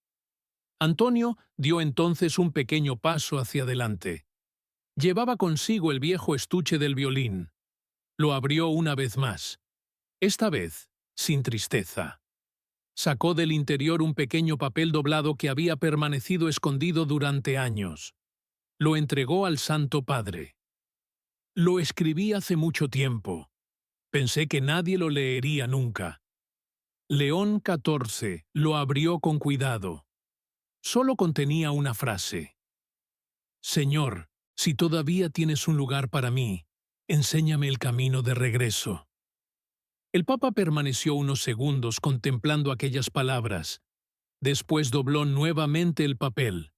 Antonio dio entonces un pequeño paso hacia adelante. Llevaba consigo el viejo estuche del violín. Lo abrió una vez más. Esta vez, sin tristeza. Sacó del interior un pequeño papel doblado que había permanecido escondido durante años. Lo entregó al Santo Padre. Lo escribí hace mucho tiempo. Pensé que nadie lo leería nunca. León XIV lo abrió con cuidado. Solo contenía una frase. Señor, si todavía tienes un lugar para mí, enséñame el camino de regreso. El Papa permaneció unos segundos contemplando aquellas palabras. Después dobló nuevamente el papel.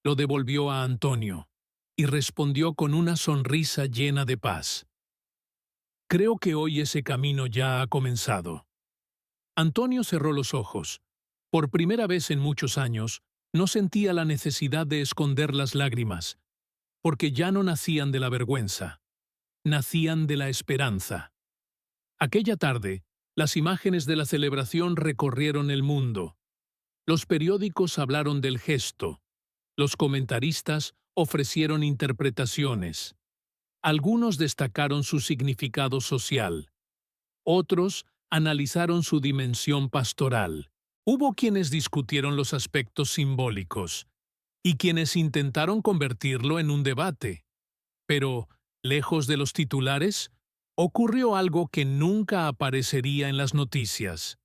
Lo devolvió a Antonio y respondió con una sonrisa llena de paz. Creo que hoy ese camino ya ha comenzado. Antonio cerró los ojos. Por primera vez en muchos años, no sentía la necesidad de esconder las lágrimas, porque ya no nacían de la vergüenza, nacían de la esperanza. Aquella tarde, las imágenes de la celebración recorrieron el mundo. Los periódicos hablaron del gesto. Los comentaristas ofrecieron interpretaciones. Algunos destacaron su significado social. Otros analizaron su dimensión pastoral. Hubo quienes discutieron los aspectos simbólicos y quienes intentaron convertirlo en un debate. Pero, lejos de los titulares, ocurrió algo que nunca aparecería en las noticias.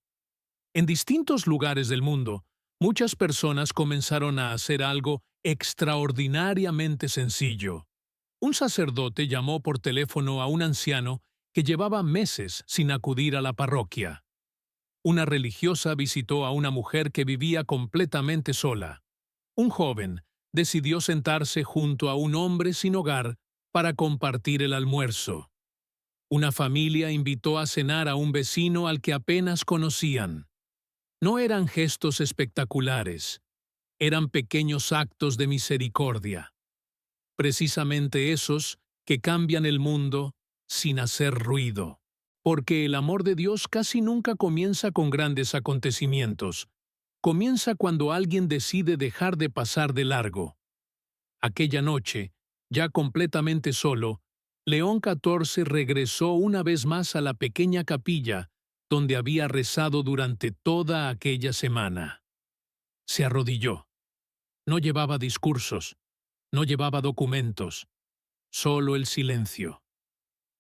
En distintos lugares del mundo, muchas personas comenzaron a hacer algo extraordinariamente sencillo. Un sacerdote llamó por teléfono a un anciano que llevaba meses sin acudir a la parroquia. Una religiosa visitó a una mujer que vivía completamente sola. Un joven decidió sentarse junto a un hombre sin hogar para compartir el almuerzo. Una familia invitó a cenar a un vecino al que apenas conocían. No eran gestos espectaculares, eran pequeños actos de misericordia. Precisamente esos que cambian el mundo sin hacer ruido. Porque el amor de Dios casi nunca comienza con grandes acontecimientos. Comienza cuando alguien decide dejar de pasar de largo. Aquella noche, ya completamente solo, León XIV regresó una vez más a la pequeña capilla donde había rezado durante toda aquella semana. Se arrodilló. No llevaba discursos, no llevaba documentos, solo el silencio.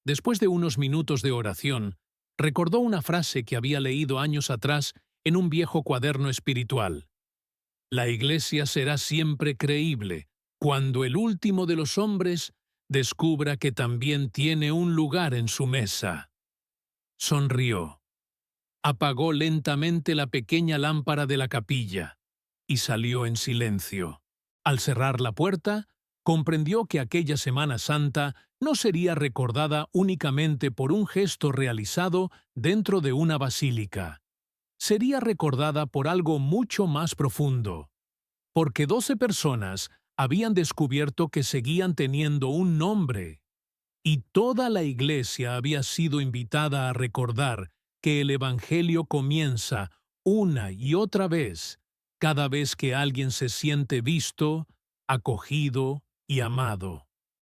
Después de unos minutos de oración, recordó una frase que había leído años atrás en un viejo cuaderno espiritual. La Iglesia será siempre creíble cuando el último de los hombres descubra que también tiene un lugar en su mesa. Sonrió. Apagó lentamente la pequeña lámpara de la capilla. y salió en silencio. Al cerrar la puerta, comprendió que aquella Semana Santa no sería recordada únicamente por un gesto realizado dentro de una basílica. Sería recordada por algo mucho más profundo, porque 12 personas habían descubierto que seguían teniendo un nombre, y toda la iglesia había sido invitada a recordar que el Evangelio comienza una y otra vez, cada vez que alguien se siente visto, acogido y amado.